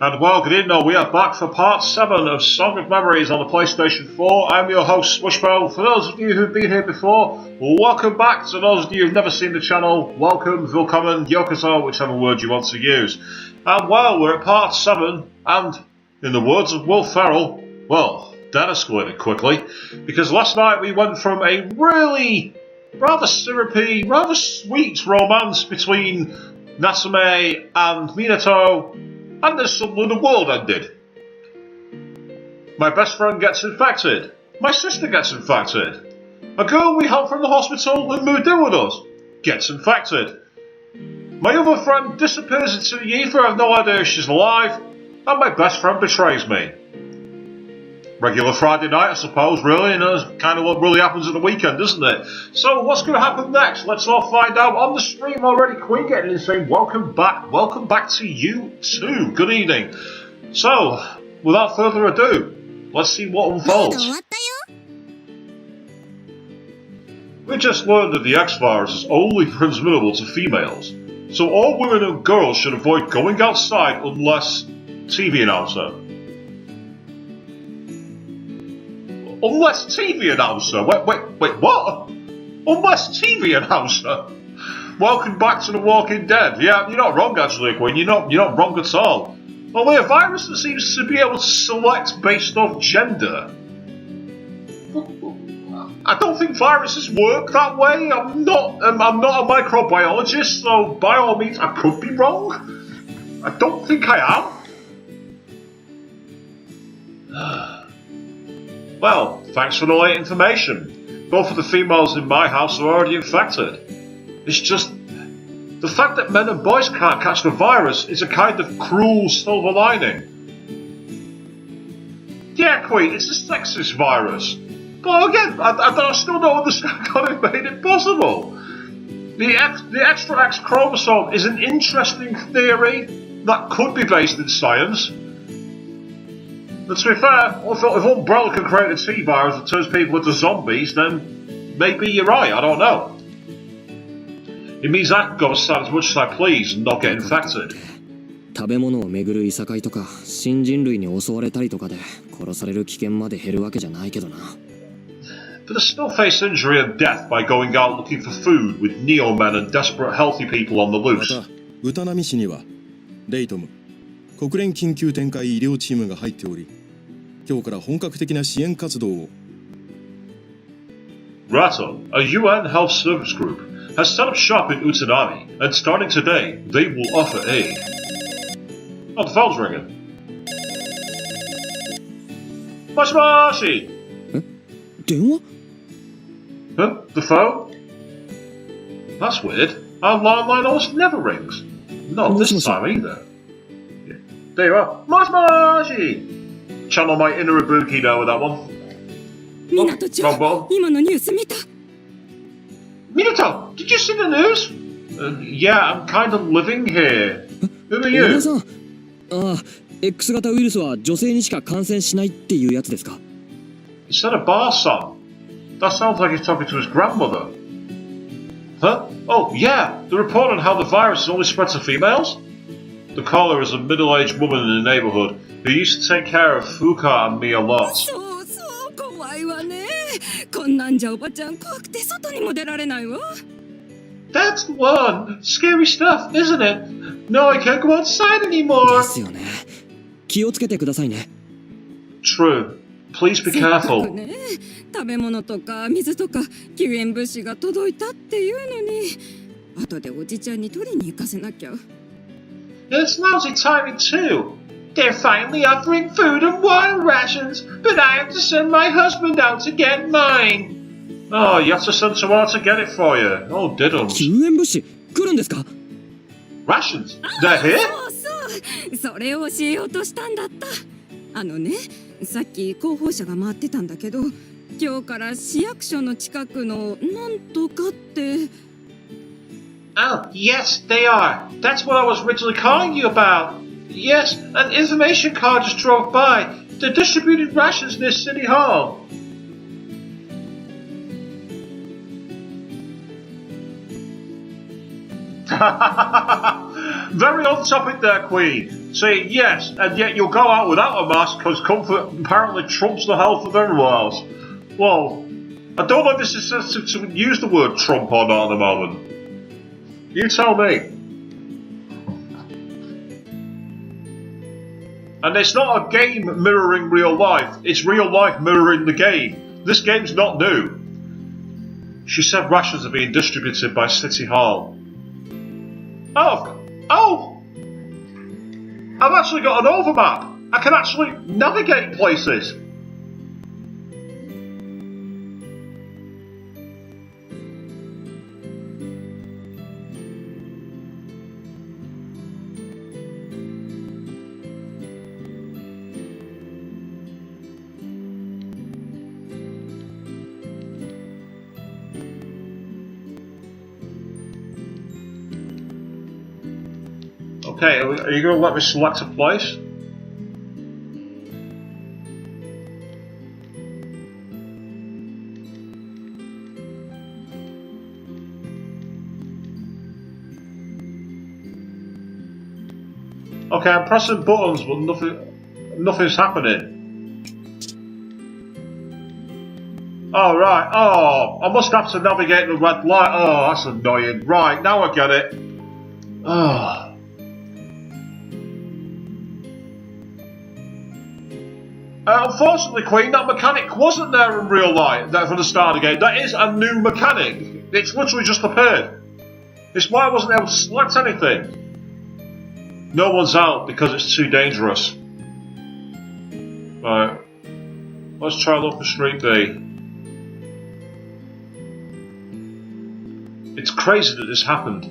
And well, good evening, we are back for part 7 of Song of Memories on the PlayStation 4. I'm your host, Swishbo. For those of you who've been here before, welcome back. To those of you who've never seen the channel, welcome, willkommen, yokoso, whichever word you want to use. And well, we're at part 7, and in the words of Will Ferrell, well, that escalated quickly, because last night we went from a really rather syrupy, rather sweet romance between Natsume and Minato, and then suddenly the world ended. My best friend gets infected. My sister gets infected. A girl we helped from the hospital and moved in with us gets infected. My other friend disappears into the ether, I have no idea if she's alive, and my best friend betrays me. Regular Friday night, I suppose, really, and that's kind of what really happens at the weekend, isn't it? So what's going to happen next? Let's all find out. On the stream already, Queen getting in saying welcome back to you too. Good evening. So, without further ado, let's see what unfolds. We just learned that the X-Virus is only transmittable to females, so all women and girls should avoid going outside unless TV announcer. Unless TV announcer? Wait, what? Unless TV announcer? Welcome back to The Walking Dead. Yeah, you're not wrong actually, Queen. You're not wrong at all. Only a virus that seems to be able to select based off gender. I don't think viruses work that way. I'm not a microbiologist, so by all means I could be wrong. I don't think I am. Well, thanks for the late information. Both of the females in my house are already infected. It's just... the fact that men and boys can't catch the virus is a kind of cruel silver lining. Yeah, Queen, it's a sexist virus. But again, I still don't understand how they made it possible. The extra X chromosome is an interesting theory that could be based in science. But to be fair, if Umbrella can create a T-virus that turns people into zombies, then maybe you're right, I don't know. It means I can go outside as much as I please and not get infected. 食べ物をめぐるいさかいとか新人類に襲われたりとかで殺される危険まで減るわけじゃないけどな。But they still face injury and death by going out looking for food with neo-men and desperate healthy people on the loose. また、歌波市にはレイトム、国連緊急展開医療チームが入っており、今日から本格的な支援活動を。Rato, a UN health service group, has set up shop in Utanami, and starting today, they will offer aid. Oh, the phone's ringing. Moshi! 電話？ Huh? The phone? That's weird. Our landline almost never rings. Not this time either. Yeah. There you are. Moshi! Channel my inner Ibuki now with that one. Minato-chan, 今のニュース見た? Minato, did you see the news? Yeah, I'm kind of living here. Who are you? 皆さん、ああ、X 型ウイルスは女性にしか感染しないっていうやつですか? He said a bar song. That sounds like he's talking to his grandmother. Huh? Oh, yeah, the report on how the virus only spreads to females? The caller is a middle-aged woman in the neighborhood who used to take care of Fuuka and me a lot. そうそう、怖いわね。こんなんじゃおばちゃん怖くて外にも出られないわ。That's the one. Scary stuff, isn't it? No, I can't go outside anymore. ですよね。気をつけてくださいね。True. Please be せっか careful. くね、食べ物とか水とか救援物資が届いたっていうのに、後でおじちゃんに取りに行かせなきゃ。It's lousy timing too. They're finally offering food and water rations, but I have to send my husband out to get mine. Oh, you have to send someone out to get it for you. Oh, diddums. 救援物資来るんですか? Rations? They're here? そうそう、それを教えようとしたんだった。あのね、さっき広報車が回ってたんだけど、今日から市役所の近くのなんとかって。Oh, yes, they are. That's what I was originally calling you about. Yes, an information car just drove by. They're distributing rations near City Hall. Very on topic there, Queen. See, yes, and yet you'll go out without a mask because comfort apparently trumps the health of everyone else. Well, I don't know if this is sensitive to use the word Trump or not at the moment. You tell me. And it's not a game mirroring real life, it's real life mirroring the game. This game's not new. She said rations are being distributed by City Hall. Oh! I've actually got an overmap! I can actually navigate places! Okay, are you going to let me select a place? Okay, I'm pressing buttons, but nothing's happening. Oh, right. Oh, I must have to navigate the red light. Oh, that's annoying. Right, now I get it. Oh. Unfortunately, Queen, that mechanic wasn't there in real life from the start of the game. That is a new mechanic. It's literally just appeared. It's why I wasn't able to select anything. No one's out because it's too dangerous. Right. Let's try local street B. It's crazy that this happened.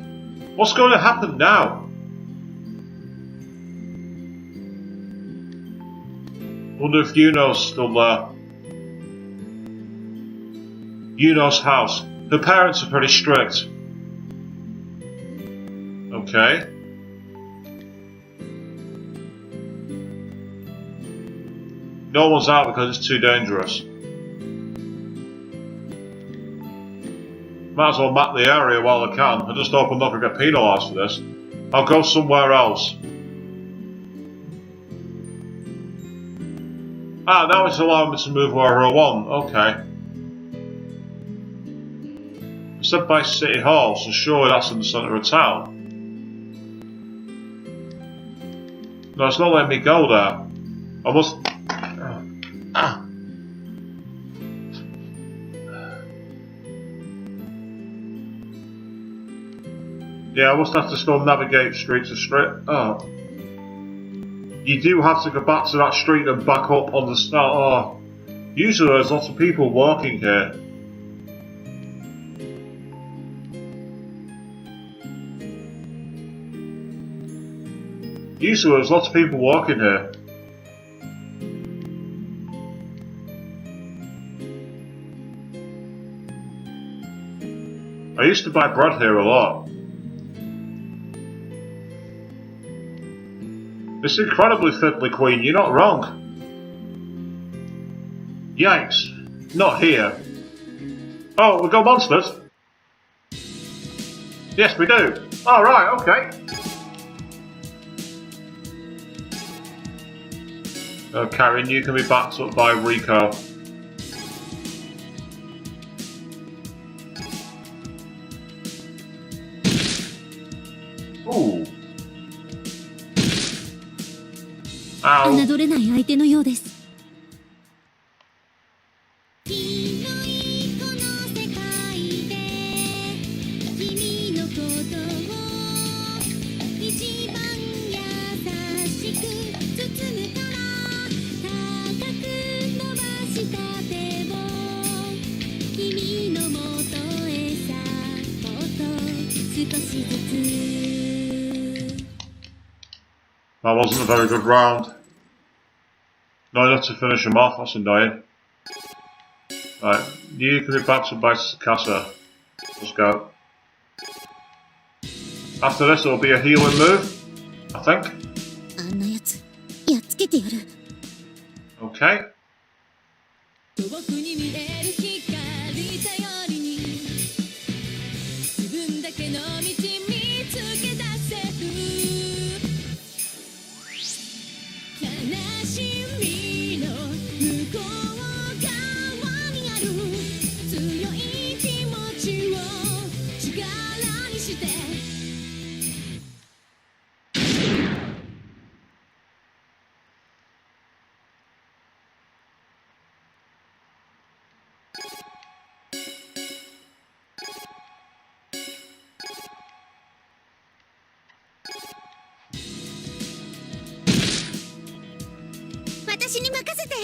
What's going to happen now? Wonder if Yuno's still there. Yuno's house. Her parents are pretty strict. Okay. No one's out because it's too dangerous. Might as well map the area while I can. I just hope I'm not going to get penalised for this. I'll go somewhere else. Ah, now it's allowing me to move wherever I want. Okay. It said by City Hall, so surely that's in the centre of town. No, it's not letting me go there. I must... Yeah, I must have to still navigate street to street. Oh. You do have to go back to that street and back up on the start. Oh. Usually there's lots of people walking here. Usually there's lots of people walking here. I used to buy bread here a lot. It's incredibly fiddly, Queen, you're not wrong. Yikes. Not here. Oh, we got monsters? Yes, we do. Oh, right, okay. Karen, you can be backed up by Rico. Ooh. Ow. 侮れない相手のようです。That wasn't a very good round. Not enough to finish him off, that's annoying. Right, you can be backed up by Sakasa. Let's go. After this, it'll be a healing move, I think. Okay. 私に任せて。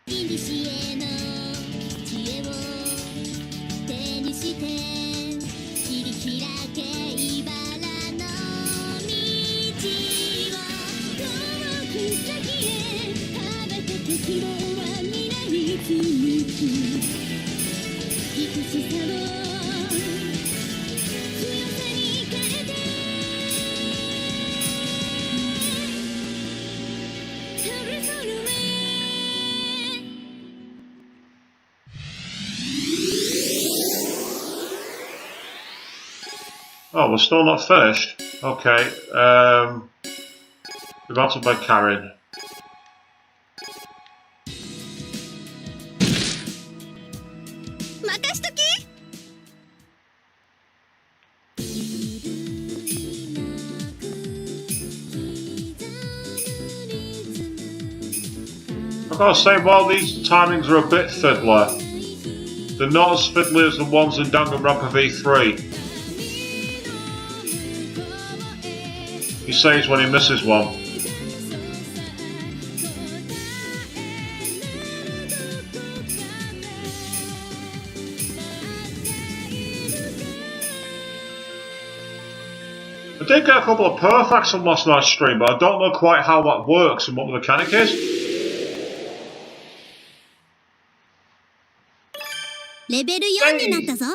いにしえの知恵を手にして切り開け茨の道を遠く先へ羽ばたく希望は未来に続く愛しさを強さに変えて旅するOh, we're still not finished. Okay. About to by Karen. I gotta say, while these timings are a bit fiddler, they're not as fiddly as the ones in Danganronpa V3. He saves when he misses one. I did get a couple of perfects on last night's stream, but I don't know quite how that works and what the mechanic is. レベル4になったぞ。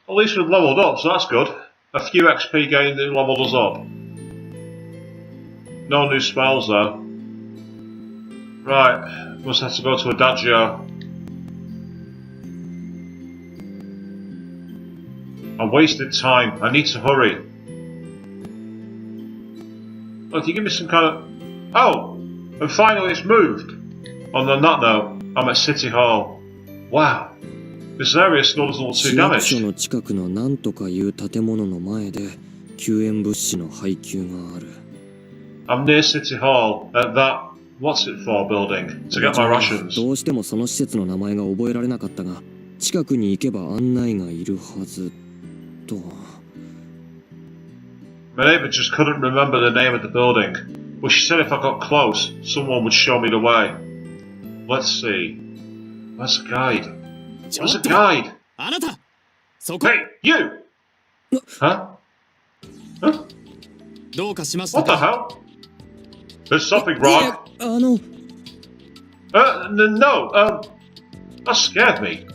At least we've leveled up, so that's good. A few XP gained and leveled us up. No new spells though. Right, must have to go to Adagio. I wasted time. I need to hurry. Look, you give me some kind of... Oh! And finally it's moved! On that note, I'm at City Hall. Wow. This area still doesn't look too 市役 damaged. 所の近くのなんとかいう建物の前で救援物資の配給がある。 I'm near City Hall at that what's it for building to get my rations. どうしてもその施設の名前が覚えられなかったが、近くに行けば案内がいるはずと。 My neighbour just couldn't remember the name of the building, but she said if I got close, someone would show me the way. Let's see. Where's the guide? Where's the guide? あなたそこ Hey, you! Huh? Huh? どうかしました What the か hell? There's something wrong. No, that scared me.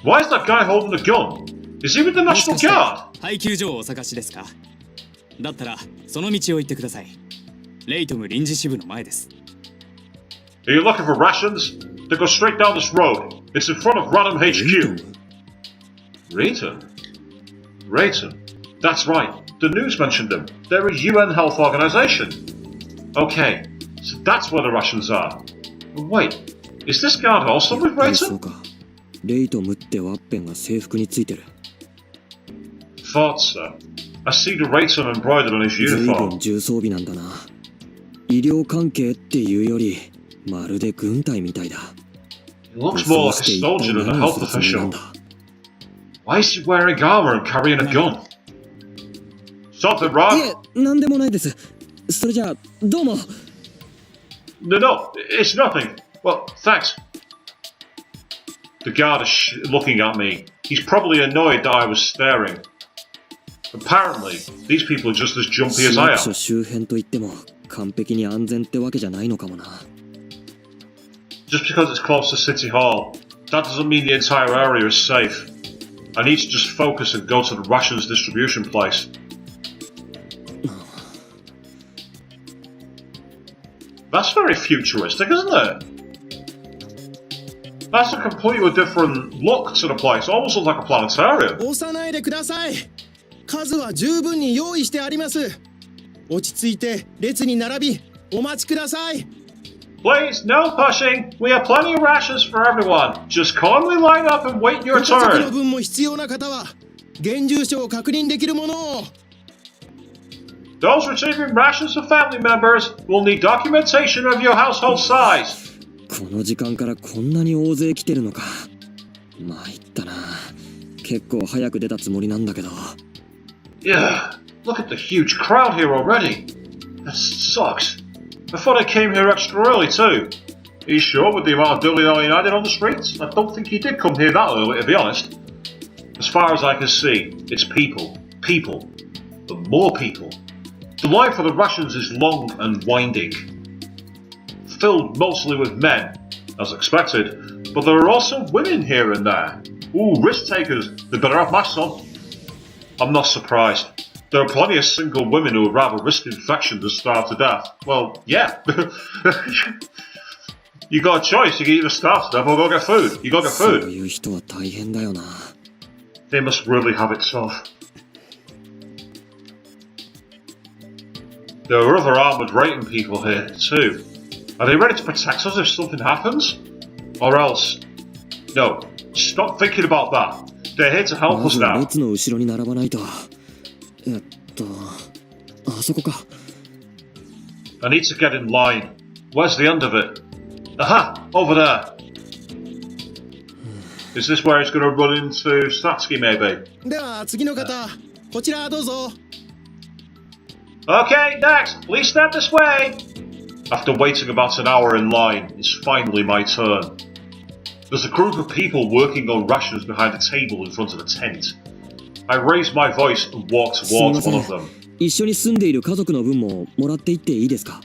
Why is that guy holding a gun? Is he with the もし National かして Guard? 配給所をお探しですかだったらその道を行ってくださいレイトム臨時支部の前です Are you looking for rations? Then go straight down this road. It's in front of Random HQ. Rayton? Rayton? That's right. The news mentioned them. They're a UN health organization. Okay, so that's where the rations are. But wait, is this guard also with そう Rayton? か。レイトムってワッペンが制服についてる。 Thought so. I see the Rayton embroidered on his 随分 uniform. 重装備なんだな。医療関係っていうより、まるで軍隊みたいだ。 He looks more like a soldier than a health するつもりなん official. だ。 Why is he wearing armor and carrying a gun? Something い wrong? え、なんでもないです。それじゃあ、どうも。 No, it's nothing. Well, thanks. The guard is looking at me. He's probably annoyed that I was staring. Apparently, these people are just as jumpy 市 as I 役所 am. 周辺といっても、完璧に安全ってわけじゃないのかもな。 Just because it's close to City Hall, that doesn't mean the entire area is safe. I need to just focus and go to the rations distribution place. That's very futuristic, isn't it? That's a completely different look to the place. It almost looks like a planetarium. 押さないでください数は十分に用意してあります落ち着いて列に並びお待ちください Please, no pushing. We have plenty of rations for everyone. Just calmly line up and wait ご your 家族の turn. 分も必要な方は現住所を確認できるものを Those receiving rations for family members will need documentation of your household size. この時間からこんなに大勢来てるのか。参ったな。結構早く出たつもりなんだけど。Yeah, look at the huge crowd here already. That sucks. I thought I came here extra early too. Are you sure with the amount of dilly-dallying I did on the streets? I don't think you did come here that early, to be honest. As far as I can see, it's people, and more people. The line for the rations is long and winding, filled mostly with men, as expected, but there are also women here and there. Ooh, risk takers, they better have my son. I'm not surprised. There are plenty of single women who would rather risk infection than starve to death. Well, yeah. You got a choice, you can either starve to death or go get food. You go get そう food. いう人は大変だよな。 They must really have it tough. There are other armoured rating people here, too. Are they ready to protect us if something happens? Or else... No, stop thinking about that. They're here to help ま us ず now. 列の後ろに並ばないと。あそこか。 I need to get in line. Where's the end of it? Aha! Over there. Is this where he's going to run into Satsuki, maybe? では次の方、こちらどうぞ。 Okay, next! Please step this way! After waiting about an hour in line, it's finally my turn. There's a group of people working on rations behind a table in front of a tent. I raise my voice and walk すみま towards せ one ん of them. 一緒に住んでいる家族の分ももらっていっていいですか？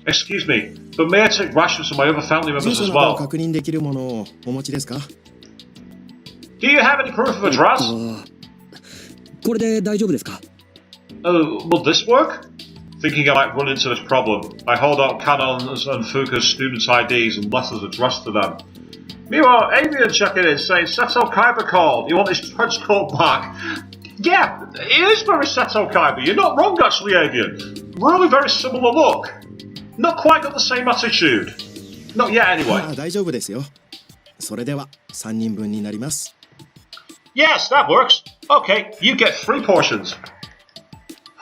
Excuse me, but may I take rations from my other family 住 members 所 as などを well? 確認できるものをお持ちですか？ Do you have any proof of address? これで大丈夫ですか？ Will this work? Thinking I might run into this problem, I hold out Kanon's and Fuuka's students' IDs and letters addressed to them. Meanwhile, Avian checking in saying Seto Kaiba called. You want his trench coat back? Yeah, it is very Seto Kaiba. You're not wrong, actually, Avian. Really very similar look. Not quite got the same attitude. Not yet, anyway. ああ大丈夫ですよ。それでは3人分になります。 Yes, that works. Okay, you get 3 portions.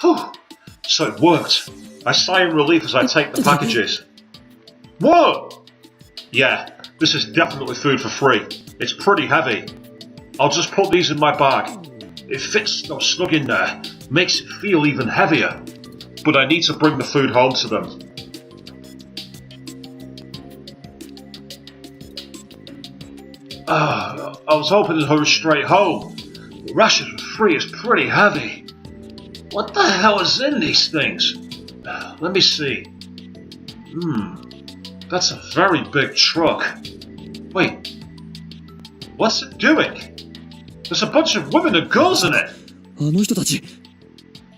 Whew. So it worked. I sigh in relief as I take the packages. Whoa! Yeah, this is definitely food for free. It's pretty heavy. I'll just put these in my bag. It fits so snug in there, makes it feel even heavier. But I need to bring the food home to them. I was hoping to hurry straight home. The rations for free is pretty heavy. What the hell is in these things? Let me see. That's a very big truck. Wait, what's it doing? There's a bunch of women and girls in it. あの人たち。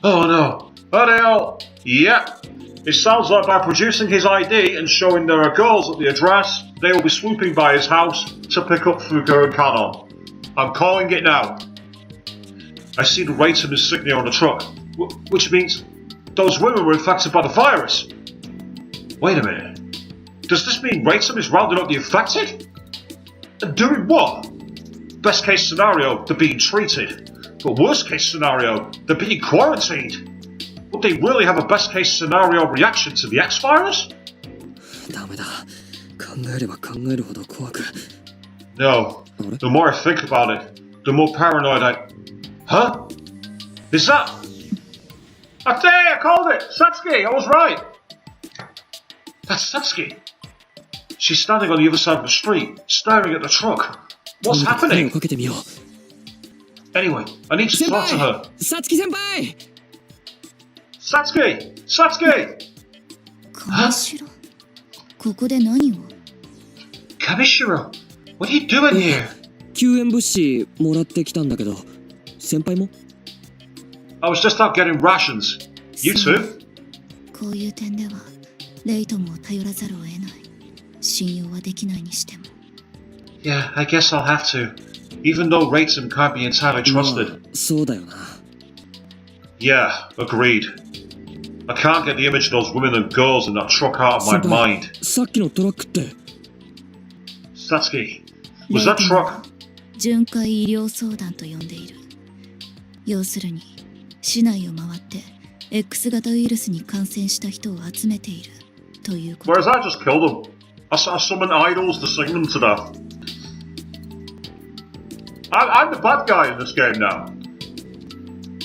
Oh no. Are they all? Yep. It sounds like by producing his ID and showing there are girls at the address, they will be swooping by his house to pick up Fuuka and Kanon. I'm calling it now. I see the Ratum insignia on the truck, which means those women were infected by the virus. Wait a minute. Does this mean Ratum is rounding up the infected? And doing what? Best case scenario, they're being treated. But worst case scenario, they're being quarantined. Would they really have a best case scenario reaction to the X virus? ダメだ。考えれば考えるほど怖く。 No. The more I think about it, the more paranoid I... Huh? Is that... I tell you, I called it! Satsuki, I was right! That's Satsuki. She's standing on the other side of the street, staring at the truck. What's 声を happening? かけてみよう。 Anyway, I need to 先 talk to 輩 her. さつき先輩 Satsuki! Satsuki! 神城ここで何を Kamishiro, what are you doing here? 救援物資もらってきたんだけど、先輩も I was just out getting rations. You too? こういう点ではレイトムを頼らざるを得ない信用はできないにしても Yeah, I guess I'll have to. Even though Ratum can't be entirely まあ trusted. そうだよな。 Yeah, agreed. I can't get the image of those women and girls in that truck out of my 先輩 mind. さっきのトラックって Satsuki, was that truck? 巡回医療相談と呼んでいる要するに市内を回って X 型ウイルスに感染した人を集めているということ Whereas I just killed them. I summoned idols to sing them to death. I'm the bad guy in this game now.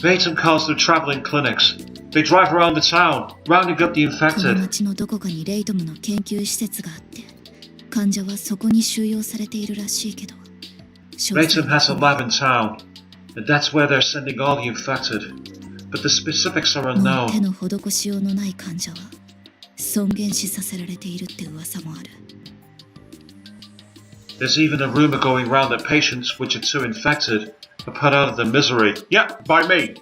Ratum calls them traveling clinics. They drive around the town, rounding up the この infected. 町のどこかにレイトムの研究施設があって、患者はそこに収容されているらしいけど、詳細 Raytom は has a lab in town, and that's where they're sending all the infected. But the specifics are もう手 unknown. の施しようのない患者は尊厳死させられているって噂もある。 There's even a rumor going round that patients which are too infected are put out of their misery. Yeah, by me.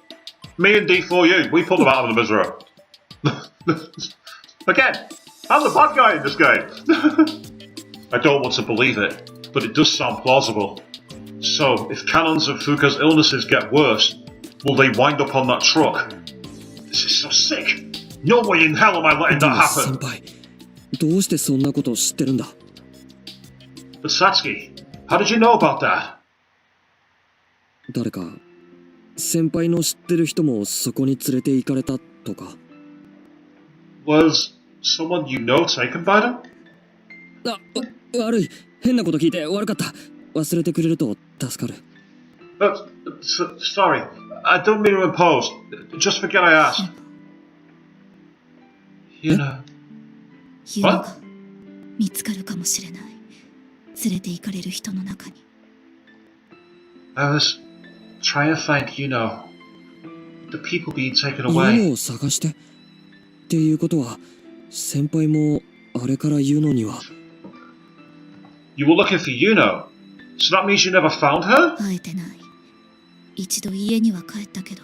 Me and D4U, we put them out of the misery. Again, I'm the bad guy in this game. I don't want to believe it, but it does sound plausible. So, if Kanon's and Fuuka's illnesses get worse, will they wind up on that truck? This is so sick. No way in hell am I letting that 先 happen. 輩、どうしてそんなことを知ってるんだ？ But Satsuki, how did you know about that? 誰か先輩の知ってる人もそこに連れて行かれたとか。 Was someone you know taken by them? あ、悪い。変なこと聞いて悪かった。忘れてくれると助かる。Sorry, I don't mean to impose. Just forget I asked. You know. ユノが見つかるかもしれない。連れて行かれる人の中に。 I was trying to find Yuno. The people being taken ユ away. ノを探してっていうことは、先輩もあれからユノには。 You were looking for Yuno? So that means you never found her? 会えてない。一度家には帰ったけど、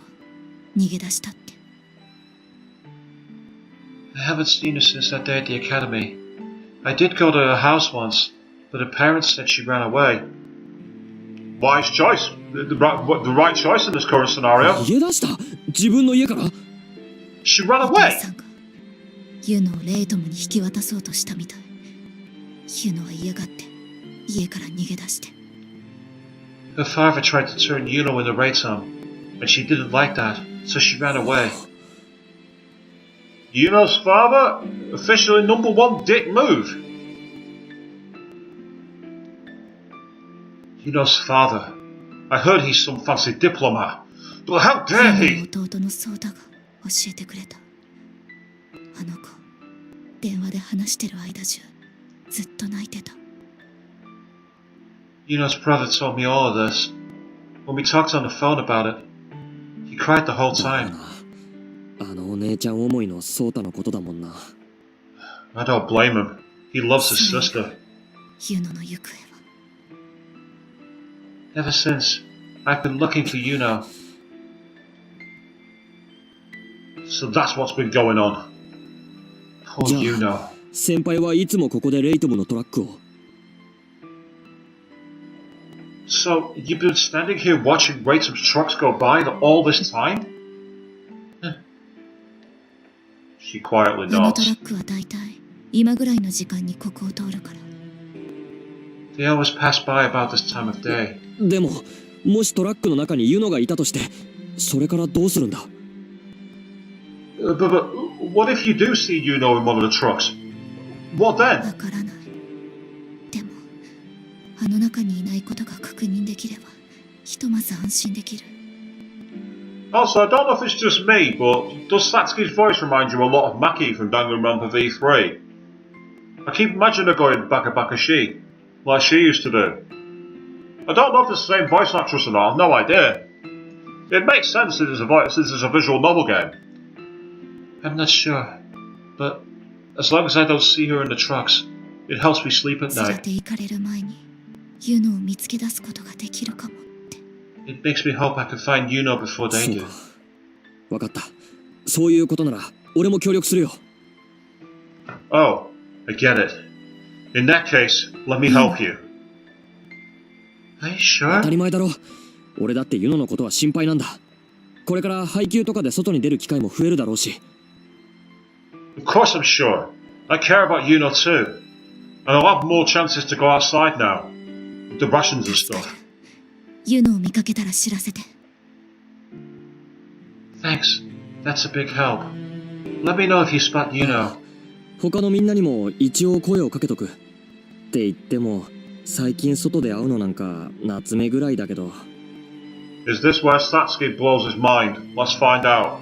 逃げ出したって。 I haven't seen her since that day at the academy. I did go to her house once, but her parents said she ran away. Wise choice. The right choice in this current scenario. 逃げ出した？自分の家から？ She ran お父 away. さんがユノをレイトムに引き渡そうとしたみたい。ユノは嫌がって家から逃げ出して。 Her father tried to turn Yuno into Raytom, and she didn't like that, so she ran away. Yuno's father? Officially #1 dick move. Yuno's father. I heard he's some fancy diplomat. But how dare ユノ he? の弟のソータが教えてくれた。あの子、電話で話してる間中、ずっと泣いてた。 Yuno's brother told me all of this. When we talked on the phone about it, he cried the whole だよ time. な。あのお姉ちゃん思いのソータのことだもんな。 I don't blame him. He loves his sister. ユノの行方は。 Ever since, I've been looking for Yuno. So that's what's been going on. Poor じゃあ Yuno. 先輩はいつもここでレイトムのトラックを。 So, you've been standing here watching Raytom's trucks go by all this time? She quietly あのトラ nods. ックは大体今ぐらいの時間にここを通るから。 They always pass by about this time of day. でも、もしトラックの中にユノがいたとして、それからどうするんだ？ But what if you do see Yuno in one of the trucks? What わ then? からない。でも、あの中にいないことが確認できれば、ひとまず安心できる。 Also, I don't know if it's just me, but does Satsuki's voice remind you a lot of Maki from Danganronpa V3? I keep imagining her going baka-baka-shi, like she used to do. I don't know if it's the same voice actress or not, I've no idea. It makes sense since it's a visual novel game. I'm not sure, but as long as I don't see her in the trucks, it helps me sleep at 連れ night. て行かれる前に、ユノを見つけ出すことができるかもって。 It makes me hope I can find Yuno before そ they う do. か。わかった。そういうことなら、俺も協力するよ。 Oh, I get it. In that case, let me help you. Are you 当 sure? たり前だろ。俺だってユノのことは心配なんだ。これから配給とかで外に出る機会も増えるだろうし。 Of course I'm sure. I care about Yuno too. And I'll have more chances to go outside now. With the rations and 助か stuff. る。ユノを見かけたら知らせて。 Thanks. That's a big help. Let me know if you spot Yuno. 他のみんなにも一応声をかけとく。って言っても、最近外で会うのなんか夏目ぐらいだけど。 Is this where Satsuki blows his mind? Let's find out.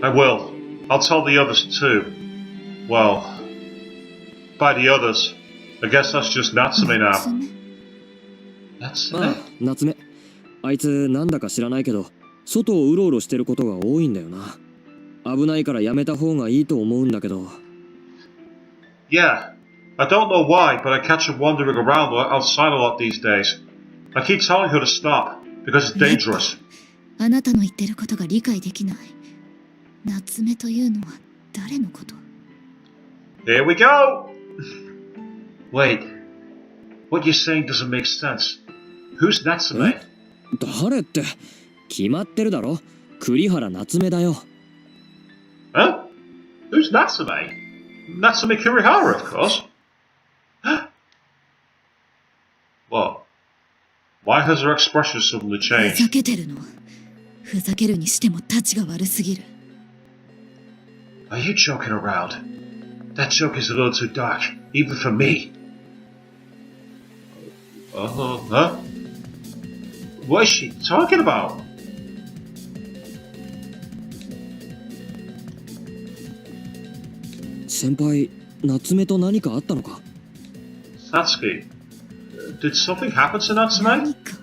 I will. I'll tell the others too. Well, by the others, I guess that's just Natsume now. ああ、夏目。あいつなんだか知らないけど、外をうろうろしてることが多いんだよな。危ないからやめた方がいいと思うんだけど。Yeah, I don't know why, but I catch her wandering around outside a lot these days. I keep telling her to stop, because it's dangerous. あなたの言ってることが理解できない。夏目というのは誰のこと？ Here we go! Wait, what you're saying doesn't make sense. Who's Natsume? 誰って、決まってるだろ。栗原夏目だよ。Huh? Who's Natsume? Natsume Kurihara, of course. What? Why has her expression suddenly ふざ changed? けてるの。ふざけるにしてもタチが悪すぎる。Are you joking around? That joke is a little too dark, even for me. Huh? What is she talking about? 先輩、夏目と何かあったのか？ Satsuki, did something happen to 何 Natsume? か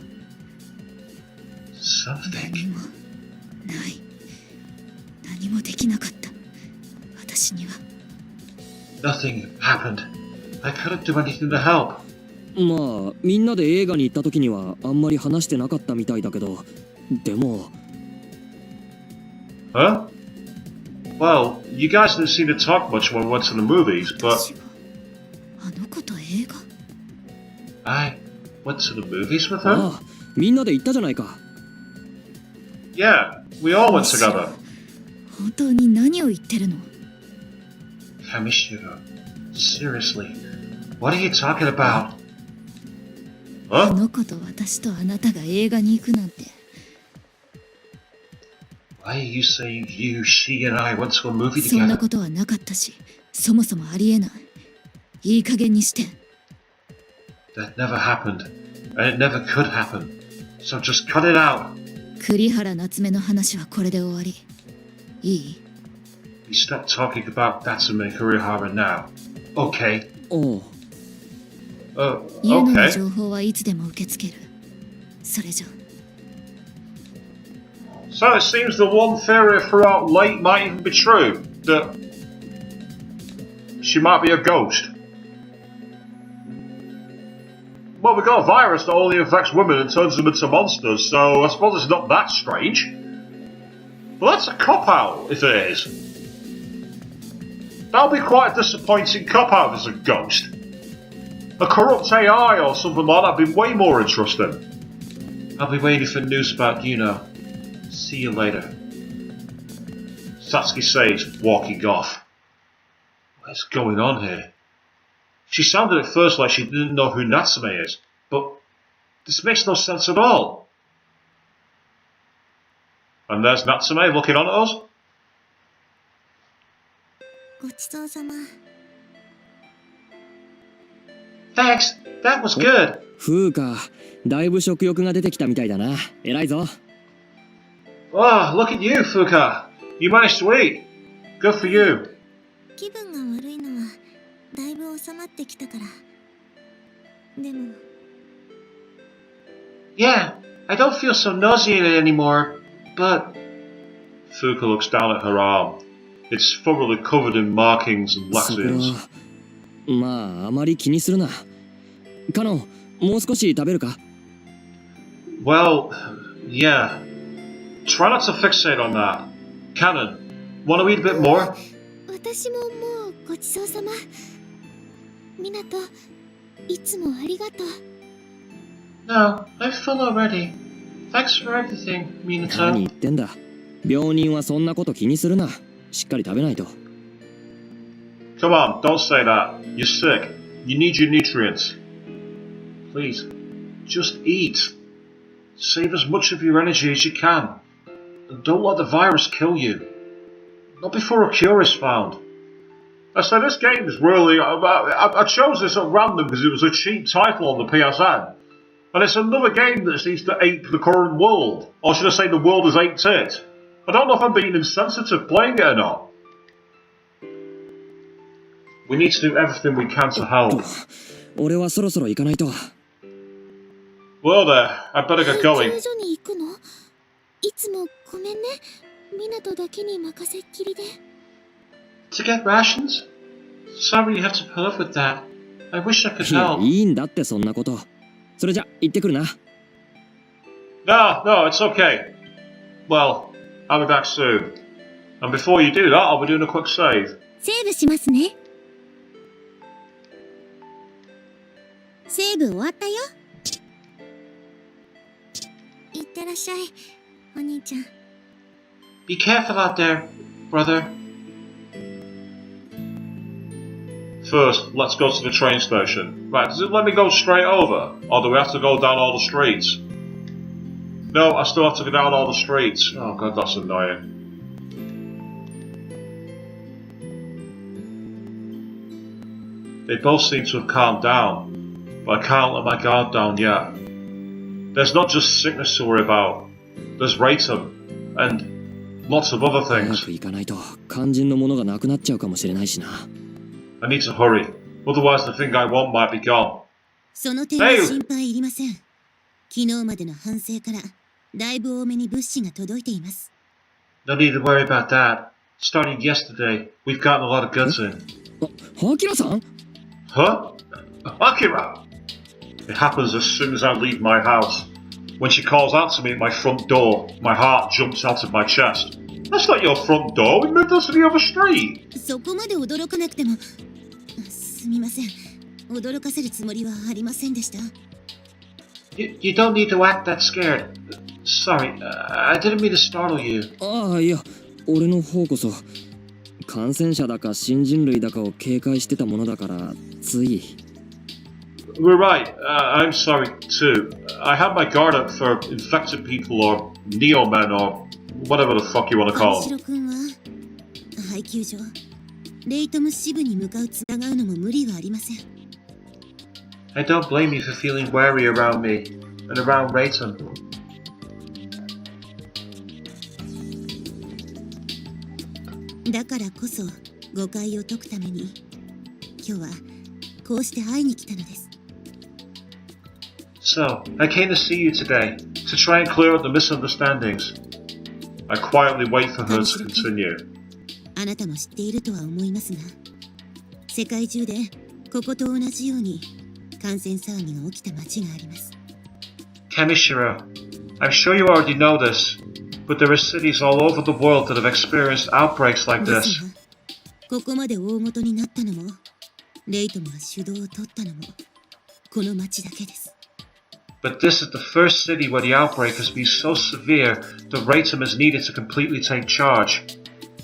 Something. 何もない。何もできなかった。私には。 Nothing happened. I couldn't do anything to help. まあ、みんなで映画に行った時にはあんまり話してなかったみたいだけど、でも。Huh? Well, you guys didn't seem to talk much when we went to the movies, but 私はあの子と映画。 I went to the movies with her? ああ、みんなで行ったじゃないか。Yeah, we all went together. 本当に何を言ってるの？ Kamishiro, seriously, what are you talking about? あ Huh? の子と私とあなたが映画に行くなんて。 Why are you saying you, she and I went to a movie そんな together? ことはなかったし、そもそもありえない。いい加減にして。 That never happened, and it never could happen. So just cut it out. 栗原夏目の話はこれで終わり。いい？ You stop talking about Natsume Kurihara now. Okay. おう。ユノの Okay. 情報はいつでも受け付ける。それじゃ。 So it seems the one theory throughout Late might even be true. That she might be a ghost. Well, we got a virus that only infects women and turns them into monsters, so I suppose it's not that strange. But that's a cop-out, if it is. That'll be quite a disappointing cop-out if it's a ghost. A corrupt AI or something like that would be way more interesting. I'll be waiting for news about Yuno. See you later. Satsuki says, walking off. What's going on here? She sounded at first like she didn't know who Natsume is, but this makes no sense at all. And there's Natsume looking on at us. ごちそうさま。 Thanks, that was good. ふうか、だいぶ食欲が出てきたみたいだな。偉いぞ。Oh, look at you, Fuuka. You managed to eat. Good for you. 気分が悪いのはだいぶ収まってきたから。でも。 Yeah, I don't feel so nauseated anymore, but... Fuuka looks down at her arm. It's thoroughly covered in markings and そこ laxatives. は、まあ、あまり気にするな。カノン、もう少し食べるか？ Well, yeah. Try not to fixate on that. Kanon, want to eat a bit more? 私ももうごちそうさま。みなと、いつもありがとう。 No, I'm full already. Thanks for everything, 何 Minato. 言ってんだ。病人はそんなこと気にするな。しっかり食べないと。Come on, don't say that. You're sick. You need your nutrients. Please, just eat. Save as much of your energy as you can. And don't let the virus kill you. Not before a cure is found. I say this game is really... I chose this at random because it was a cheap title on the PSN. And it's another game that seems to ape the current world. Or should I say the world is aped it. I don't know if I'm being insensitive playing it or not. We need to do everything we can to help. 俺はそろそろ行かないと。Well there, I better get 配 going. 給所に行くの？いつもごめんね。港だけに任せっきりで。To get rations? Sorry you have to put up with that. I wish I could いや、 help. いいんだってそんなこと。それじゃ、行ってくるな。No, it's okay. Well, I'll be back soon. And before you do that, I'll be doing a quick save. セーブしますね。セーブ終わったよ。いってらっしゃい、お兄ちゃん。Be careful out there, brother. First, let's go to the train station. Right, does it let me go straight over? Or do we have to go down all the streets? No, I still have to go down all the streets. Oh god, that's annoying. They both seem to have calmed down, but I can't let my guard down yet. There's not just sickness to worry about. There's Ratum, and lots of other 早 things. く行かないと肝心のものがなくなっちゃうかもしれないしな。I need to hurry, otherwise the thing I want might be gone. その点は心配いりません。昨日までの反省からだいぶ多めに物資が届いています。No need to worry about that. Starting yesterday, we've gotten a lot of goods in. アキラさん？ Huh? Akira! It happens as soon as I leave my house. When she calls out to me at my front door, my heart jumps out of my chest. That's not your front door, we moved us to the other street. そこまで驚かなくても、すみません。驚かせるつもりはありませんでした。You don't need to act that scared. Sorry, I didn't mean to startle you. ああ、いや、俺の方こそ感染者だか新人類だかを警戒してたものだからつい。We're right, I'm sorry too. I had my guard up for infected people or neo-men or whatever the fuck you want to 神 call 城 them. 君は配給所、レイトム支部に向かうつながうのも無理はありません。I don't blame you for feeling wary around me and around Ratum. だからこそ誤解を解くために今日はこうして会いに来たのです。 So, I came to see you today, to try and clear up the misunderstandings. I quietly wait for her to continue. あなたも知っているとは思いますが、世界中でここと同じように感染騒ぎが起きた街があります。 Kamishiro, I'm sure you already know this, but there are cities all over the world that have experienced outbreaks like で this. すが、ここまで大元になったのも、レイトムが主導を取ったのも、この街だけです。 But this is the first city where the outbreak has been so severe that Ratum has needed to completely take charge.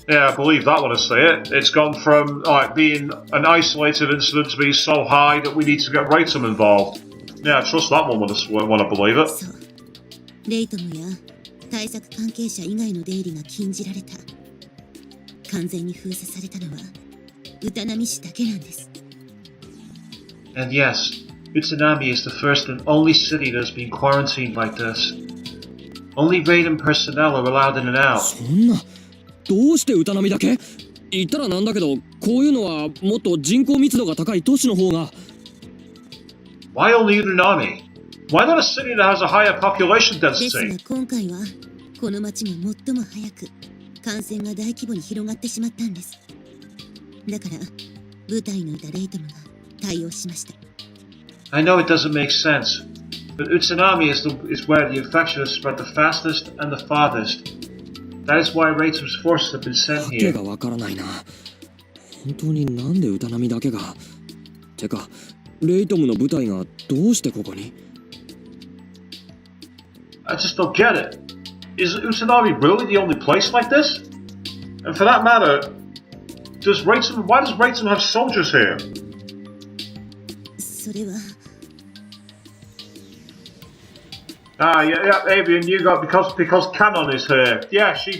Yeah, I believe that when I say it. It's gone from like being an isolated incident to being so high that we need to get Ratum involved. Yeah, I trust that one when I believe it. そう、レイトムや対策関係者以外の出入りが禁じられた。完全に封鎖されたのは歌波市だけなんです。 And yes, Utsunami is the first and only city that has been quarantined like this. Only Raiden personnel are allowed in and out. そんな、どうして歌波だけ？言ったらなんだけど、こういうのはもっと人口密度が高い都市の方が。Why only Utsunami? Why not a city that has a higher population ですが density? 今回はこの町が最も早く感染が大規模に広がってしまったんです。だから部隊のいたレイトムが対応しました。 I know it doesn't make sense, but Utsunami is where the infection has spread the fastest and the farthest. That is why Ratum's forces have been sent わけ here. がわからないな。本当になんで歌波だけが。てか、レイトムの部隊がどうしてここに？ I just don't get it. Is Utsunami really the only place like this? And for that matter, why does Ratum have soldiers here? それは Yeah, Avian, you got because Kanon is here. Yeah, she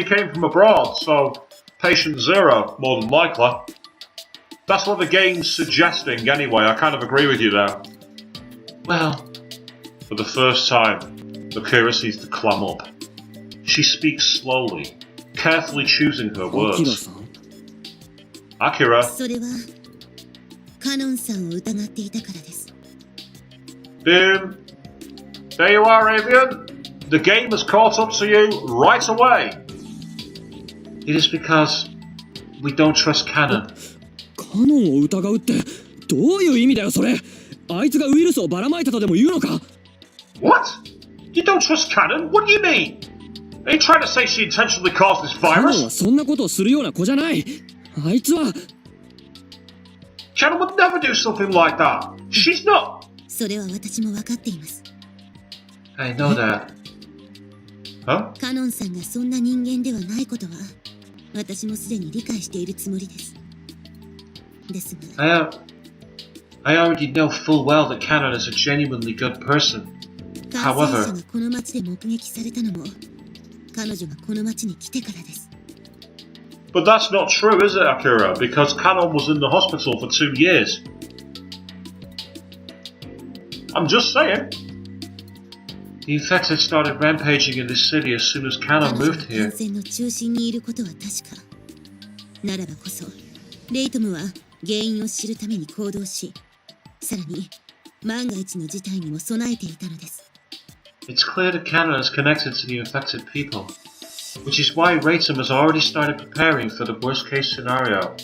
came from abroad, so patient zero, more than likely. That's what the game's suggesting anyway, I kind of agree with you there. Well, for the first time, Akira sees to clam up. She speaks slowly, carefully choosing her アキラ words. さん Akira, それはカノンさんを疑っていたからです。 boom. There you are, Avian. The game has caught up to you right away. It is because we don't trust Kanon. カノンを疑うってどういう意味だよそれ。あいつがウイルスをばらまいたとでも言うのか。 What? You don't trust Kanon? What do you mean? Are you trying to say she intentionally caused this カノンは virus? そんなことをするような子じゃない。あいつは Kanon would never do something like that. She's not. それは私も分かっています。 I know that. Huh? カノンさんがそんな人間ではないことは私もすでに理解しているつもりです。ですが I already know full well that Kanon is a genuinely good person. 感染者がこの町で目撃されたのも彼女がこの町に来てからです。 But that's not true, is it, Akira? Because Kanon was in the hospital for 2 years. I'm just saying. The infected started rampaging in this city as soon as 彼 Kanon 女が moved 感 here. 染の中心にいることは確か。ならばこそレイトムは原因を知るために行動し、さらに万が一の事態にも備えていたのです。 It's clear that Kanon is connected to the infected people, which is why Reitum has already started preparing for the worst case scenario.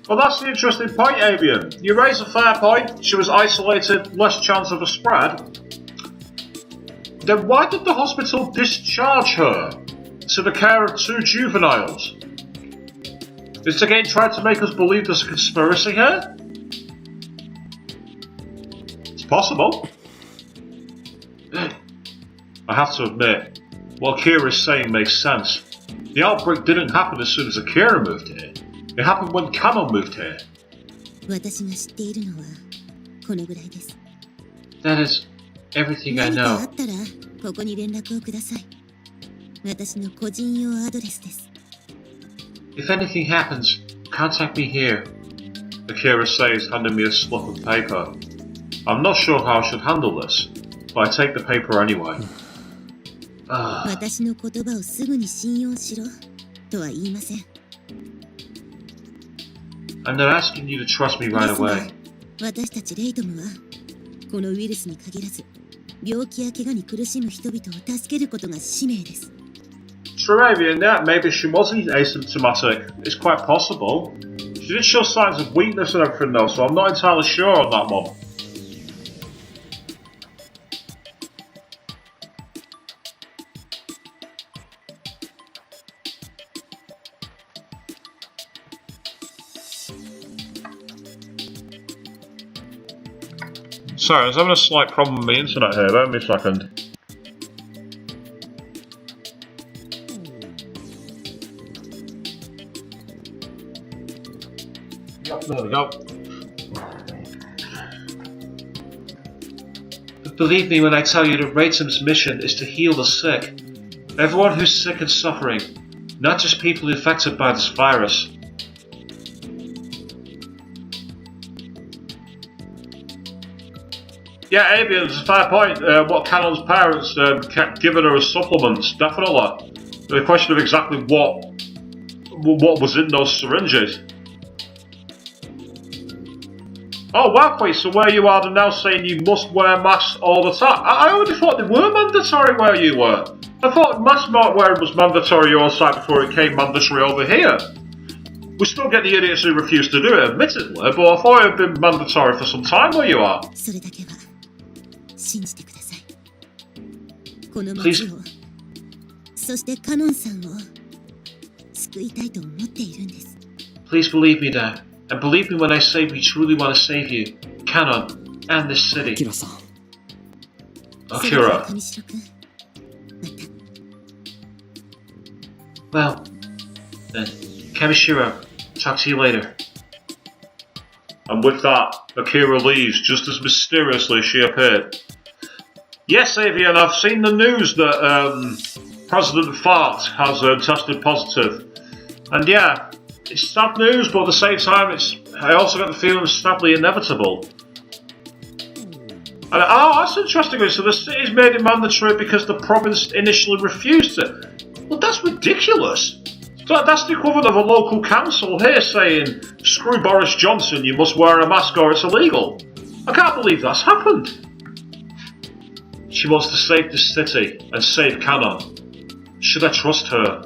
Well, that's the interesting point, Avian. You raise a fair point. She was isolated, less chance of a spread. Then why did the hospital discharge her to the care of 2 juveniles? Is the game trying to make us believe there's a conspiracy here? It's possible. I have to admit, what Akira's saying makes sense. The outbreak didn't happen as soon as Akira moved here. It happened when Kanon moved here. 私が知っているのはこのぐらいです。 That is everything I 何かあ know. ったらここに連絡をください。私の個人用アドレスです。 If anything happens, contact me here. Akira says, handing me a slip of paper. I'm not sure how I should handle this, but I take the paper anyway. 私の言葉をすぐに信用しろとは言いません。 I'm not asking you to trust me right ですが away. 私たちレイトムはこのウイルスに限らず病気や怪我に苦しむ人々を助けることが使命です。 True, Avian, yeah, maybe she wasn't asymptomatic. It's quite possible. She did show signs of weakness and everything though, so I'm not entirely sure on that one. Sorry, I was having a slight problem with my internet here. Wait me a second. Yep, there we go. But believe me when I tell you that Reitum's mission is to heal the sick. Everyone who's sick and suffering, not just people infected by this virus. Yeah, Avian, it's a fair point. What Kanon's parents kept giving her as supplements, definitely. The question of exactly what was in those syringes. Oh, wow, wait, so where you are, they're now saying you must wear masks all the time. I already thought they were mandatory where you were. I thought mask wearing was mandatory your side before it came mandatory over here. We still get the idiots who refuse to do it, admittedly, but I thought it had been mandatory for some time where you are. それだけは信じてください。この町を、そしてカノンさんを救いたいと思っているんです。 Please believe me there, and believe me when I say we truly want to save you, Kanon, and this ア city. キラさん Akira. 上白くん、また。 Well, then, Kamishiro, talk to you later. And with that, Akira leaves just as mysteriously as she appeared. Yes, Avian, I've seen the news that President Fart has tested positive. And yeah, it's sad news, but at the same time, I also get the feeling it's sadly inevitable. And, oh, that's interesting. So the city's made it mandatory because the province initially refused it. Well, that's ridiculous. That's the equivalent of a local council here saying, screw Boris Johnson, you must wear a mask or it's illegal. I can't believe that's happened. She wants to save the city and save Kanon. Should I trust her?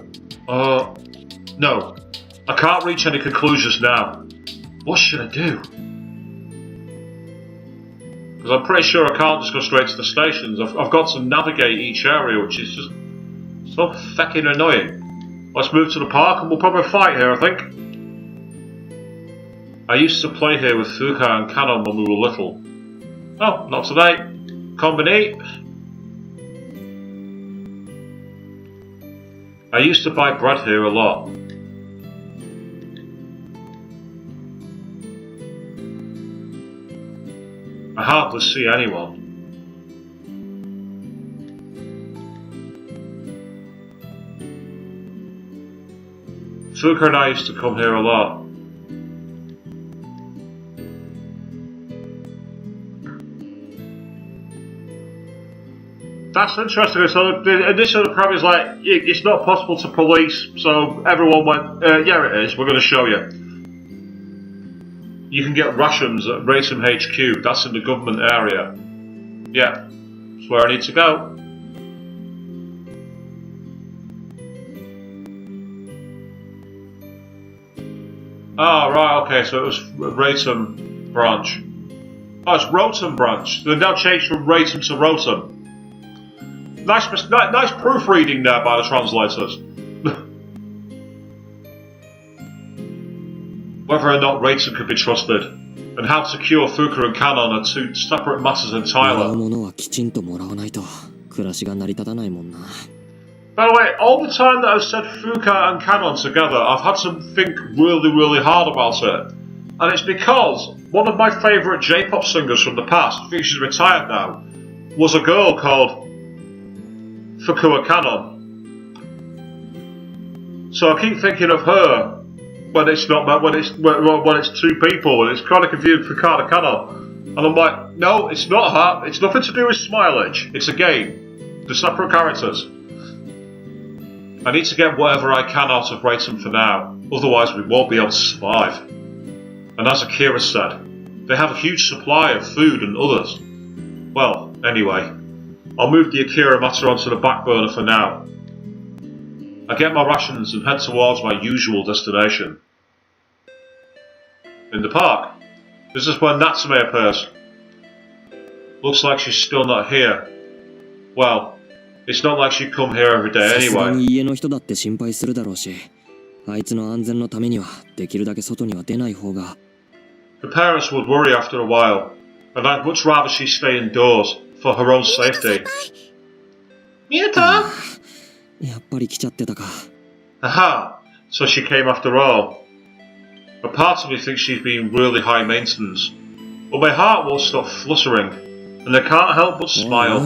No. I can't reach any conclusions now. What should I do? Because I'm pretty sure I can't just go straight to the stations. I've got to navigate each area, which is just so fucking annoying. Let's move to the park and we'll probably fight here, I think. I used to play here with Fuuka and Kanon when we were little. Oh, not today. Combinate. I used to buy bread here a lot. I hardly see anyone. Fuuka and I used to come here a lot. That's interesting. So the initial premise is like, it's not possible to police, so everyone went, yeah it is, we're going to show you. You can get rations at Racing HQ, that's in the government area. Yeah, that's where I need to go. Oh, right, okay, so it was Ratum branch. Oh, it's Rotum branch. They've now changed from Ratum to Rotum. Nice proofreading there by the translators. Whether or not Ratum could be trusted, and how to cure Fuuka and Kanon are two separate matters entirely. By the way, all the time that I've said Fuuka and Kanon together, I've had to think really, really hard about it. And it's because one of my favourite J-pop singers from the past, I think she's retired now, was a girl called Fuuka and Kanon. So I keep thinking of her when it's two people, and it's kind of confused for Fuuka and Kanon. And I'm like, no, it's not her. It's nothing to do with Smilage. It's a game. They're separate characters. I need to get whatever I can out of Ratum for now, otherwise we won't be able to survive. And as Akira said, they have a huge supply of food and others. Well, anyway, I'll move the Akira matter onto the back burner for now. I get my rations and head towards my usual destination. In the park, this is where Natsume appears. Looks like she's still not here. Well, it's not like she'd come here every day anyway. The parents would worry after a while, and I'd much rather she stay indoors for her own safety. Minato! Aha! So she came after all. A part of me thinks she's been really high maintenance, but my heart won't stop fluttering, and I can't help but smile.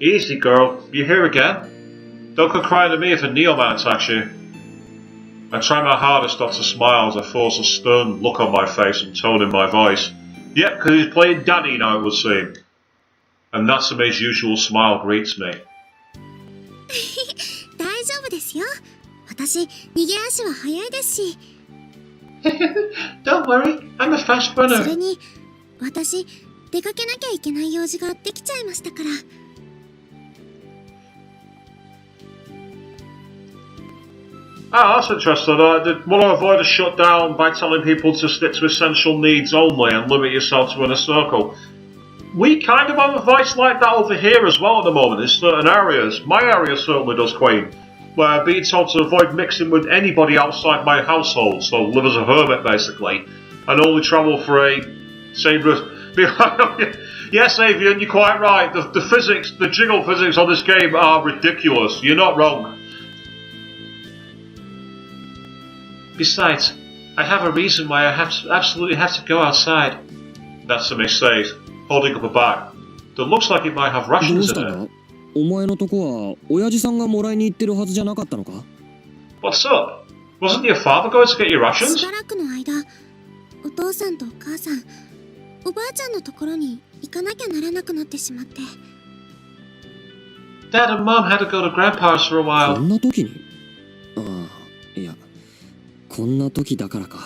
Easy, girl. You here again? Don't come crying to me if a Neoman attacks you. I try my hardest not to smile as I force a stern look on my face and tone in my voice. Yep, because he's playing daddy now, it would seem. And Natsume's usual smile greets me. Don't worry, I'm a fast runner. Ah, that's interesting. Want to avoid a shutdown by telling people to stick to essential needs only and limit yourself to in a circle. We kind of have advice like that over here as well at the moment in certain areas. My area certainly does, Queen. Where being told to avoid mixing with anybody outside my household, so live as a hermit basically, and only travel for a same route. Yes, Avian, you're quite right. The physics, the jiggle physics on this game are ridiculous. You're not wrong. Besides, I have a reason why I absolutely have to go outside. Natsume says, holding up a bag that looks like it might have rations in it. What's up? Wasn't your father going to get your し rations? ばらくの間、お父さんとお母さん、おばあちゃんのところに行かなきゃならなくなってしまって。Dad and Mom had to go to Grandpa's for a こ while. んな時にああ、いや、こんな時だからか。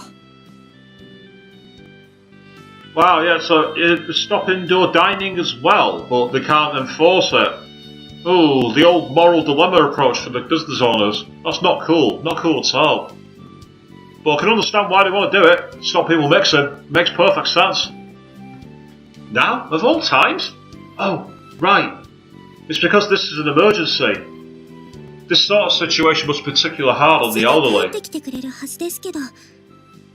Wow, yeah, so stop indoor dining as well, but they can't enforce it. Oh, the old moral dilemma approach for the business owners. That's not cool. Not cool at all. But I can understand why they want to do it. Stop people mixing. Makes perfect sense. Now, of all times? Oh, right. It's because this is an emergency. This sort of situation must be particularly hard on す the ぐ帰っ elderly. てきてくれるはずですけど、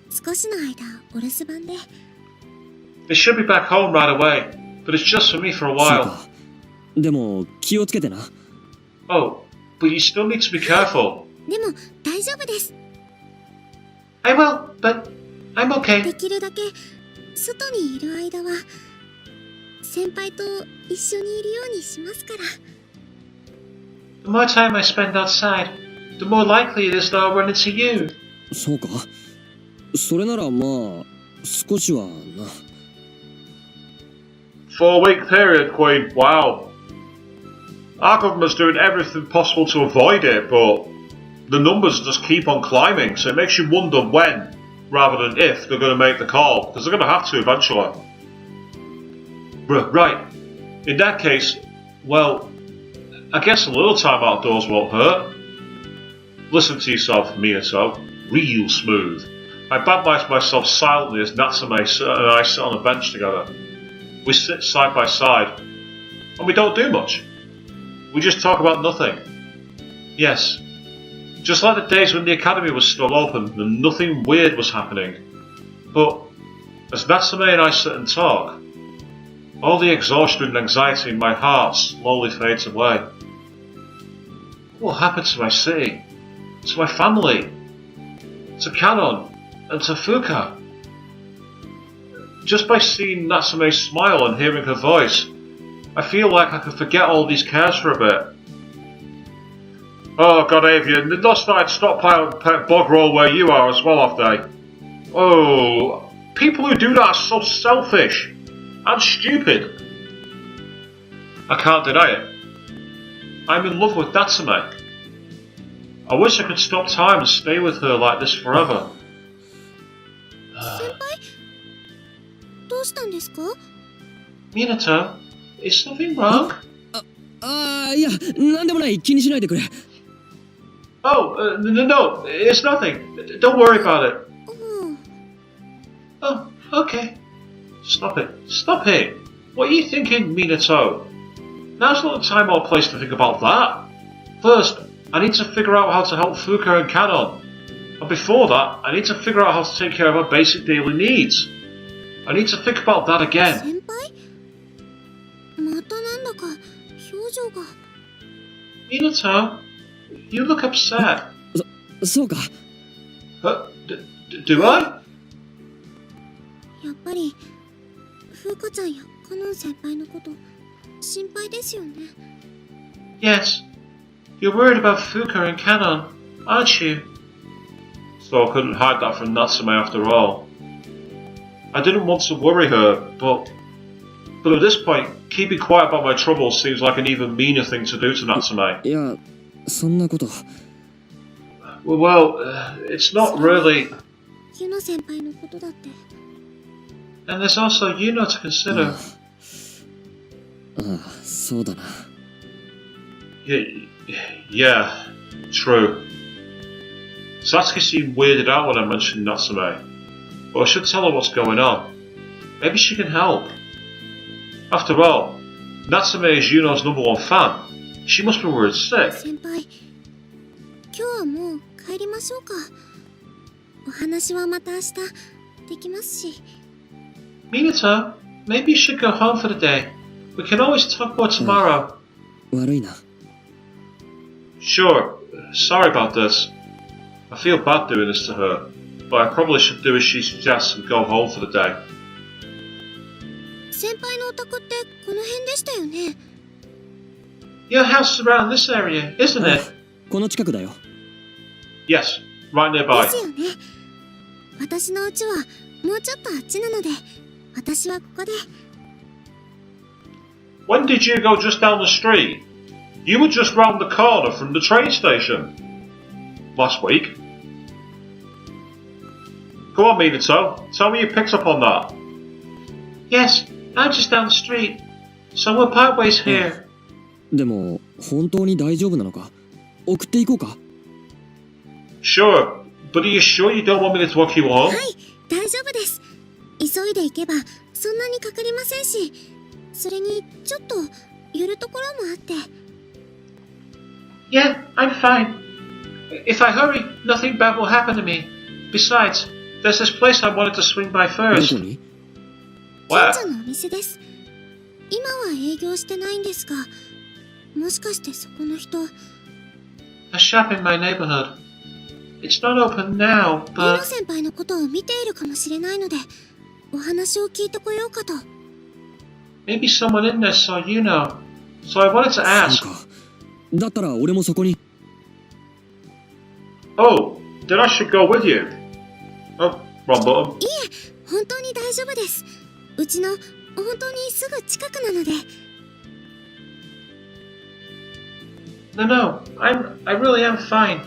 少しの間お留守番で。They should be back home right away, but it's just for me for a そう while. か。でも気をつけてな。Oh, but you still need to be careful. でも大丈夫です。 I will, but I'm で okay. きるだけ外にいる間は先輩と一緒にいるようにしますから。 The more time I spend outside, the more likely it is that I'll run into you. そうか。それならまあ少しはな。 4-week period, Queen. Wow. Our government's doing everything possible to avoid it, but the numbers just keep on climbing, so it makes you wonder when, rather than if, they're going to make the call, because they're going to have to eventually. Right. In that case, well, I guess a little time outdoors won't hurt. Listen to yourself, Minato. Real smooth. I badmouth myself silently as Natsume and I sit on a bench together. We sit side by side, and we don't do much. We just talk about nothing. Yes, just like the days when the academy was still open and nothing weird was happening. But as Natsume and I sit and talk, all the exhaustion and anxiety in my heart slowly fades away. What happened to my city? To my family? To Kanon? And to Fuuka? Just by seeing Natsume smile and hearing her voice, I feel like I could forget all these cares for a bit. Oh god, Avian, they've not started stockpiling bog roll where you are as well, have they? Oh, people who do that are so selfish and stupid. I can't deny it. I'm in love with Natsume. I wish I could stop time and stay with her like this forever. 先輩、どうしたんですか？ Minato, is something wrong? ああ、いや、なんでもない。気にしないでくれ。Oh, no, it's nothing. Don't worry about it. うん。 Oh, okay. Stop it. Stop it. What are you thinking, Minato? Now's not the time or place to think about that. First, I need to figure out how to help Fuuka and Kanon. And before that, I need to figure out how to take care of our basic daily needs. I need to think about that again. 先輩？またなんだか表情が。 Minato, you look upset. そうか。 Do I? やっぱり風花ちゃんやカノン先輩のこと心配ですよね。 Yes. You're worried about Fuuka and Kanon, aren't you? So I couldn't hide that from Natsume after all. I didn't want to worry her, but at this point, keeping quiet about my troubles seems like an even meaner thing to do to Natsume. いや、そんなこと。Well, it's not really. ユノ先輩のことだって。 And there's also Yuno to consider. ああ、そうだな。 Yeah, true. Satsuki seemed weirded out when I mentioned Natsume, but I should tell her what's going on. Maybe she can help. After all, Natsume is Yuno's #1 fan. She must be worried sick. 先輩、今日はもう帰りましょうか。お話はまた明日できますし。 Minato, maybe you should go home for the day. We can always talk more tomorrow. 悪いな。Sure, sorry about this. I feel bad doing this to her, but I probably should do as she suggests and go home for the day. 先輩のお宅ってこの辺でしたよね。 Your house is around this area, isn't it? この近くだよ。 Yes. right で nearby. すよね。私の家はもうちょっとあっちなので、私はここで。 When did you go just down the street? You were just round the corner from the train station. Last week. Go on, Minato. Tell me you picked up on that. Yes, I'm just down the street. So we're part ways here. でも本当に大丈夫なのか？送っていこうか？ Sure, but are you sure you don't want me to walk you home? はい、大丈夫です。急いで行けばそんなにかかりませんし、それにちょっと寄るところもあって。 Yeah, I'm fine. If I hurry, nothing bad will happen to me. Besides, there's this place I wanted to swing by ど first. こに？ Where? 近所のお店です。今は営業してないんですが、もしかしてそこの人、 A shop in my neighborhood. It's not open now, ミノ but 先輩のことを見ているかもしれないので、お話を聞いてこようかと。 maybe someone in there saw you know. So I wanted to そう ask. か。だったら俺もそこに。 Oh, then I should go with you. Oh, wrong button. 本当に大丈夫です。うちの本当にすぐ近くなので。 No, I really am fine.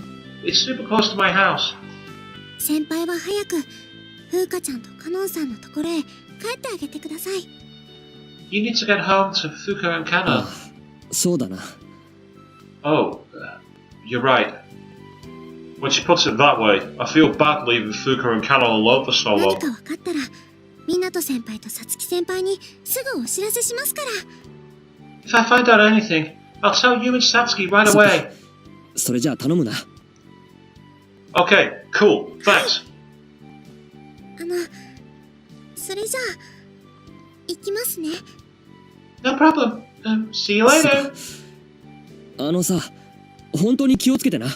It's super close to my house. 先輩は早く風花ちゃんとカノンさんのところへ帰ってあげてください。 You need to get home to Fuuka and あ Kanon. そうだな。 Oh, you're right. When she puts it that way, I feel bad leaving Fuuka and Kanon alone for so 何 long. か分かったら、湊先輩とさつき先輩にすぐお知らせしますから。 If I find out anything, I'll tell you and Satsuki right そっか away. それじゃあ頼むな。 Okay, cool. Thanks. それじゃあ行きますね。 No problem. See you later. あのさ、本当に気をつけてな。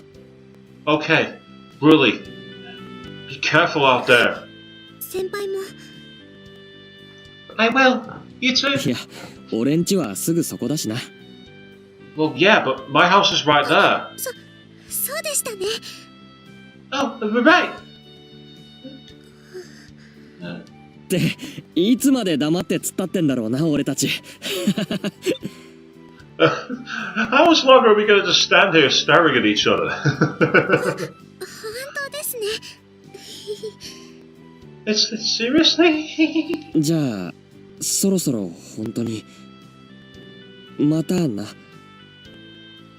Okay, really. Be careful out there. 先輩も。 I will. You too. いや、俺んちはすぐそこだしな。 Well, yeah, but my house is right there. そうでしたね。 Oh, right. っていつまで黙って突っ立ってんだろうな俺たち。 How much longer are we going to just stand here staring at each other? 本当ですね。 it's seriously? じゃあそろそろ本当にまたな。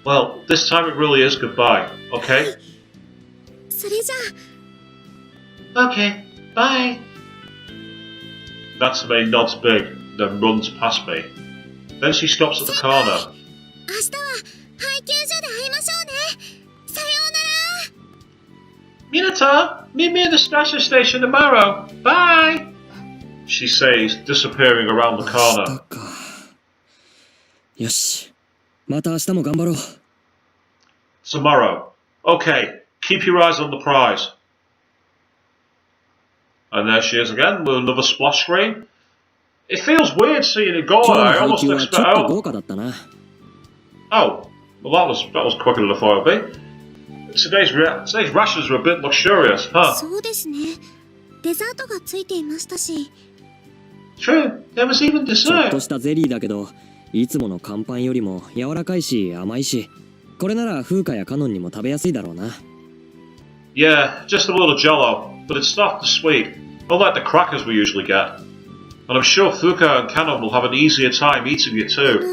Well, this time it really is goodbye, okay? それじゃ Okay, bye. That's the main nods big, then runs past me. Then she stops at the corner. あ、明日は配給所で会いましょうね。さようなら。 Minato, meet me at the station station tomorrow. Bye. She says, disappearing around the 明 corner. 日か。よし、また明日も頑張ろう。 Tomorrow. Okay, keep your eyes on the prize. And there she is again with another splash screen. It feels weird seeing it go 今 on. 日の I 配 almost 給はちょ expect. っと Oh, 豪華だったな。 oh, well that was quicker than I thought it would be. Today's rations were a bit luxurious, huh? そうですね。デザートがついていましたし。 True. There was even ちょっと dessert. したゼリーだけど、いつもの乾パンよりも柔らかいし甘いし、これなら風花やカノンにも食べやすいだろうな。 Yeah, just a little jello, but it's soft and sweet, unlike the crackers we usually get. And I'm sure Fuuka and Kanon will have an easier time eating it あ too. の、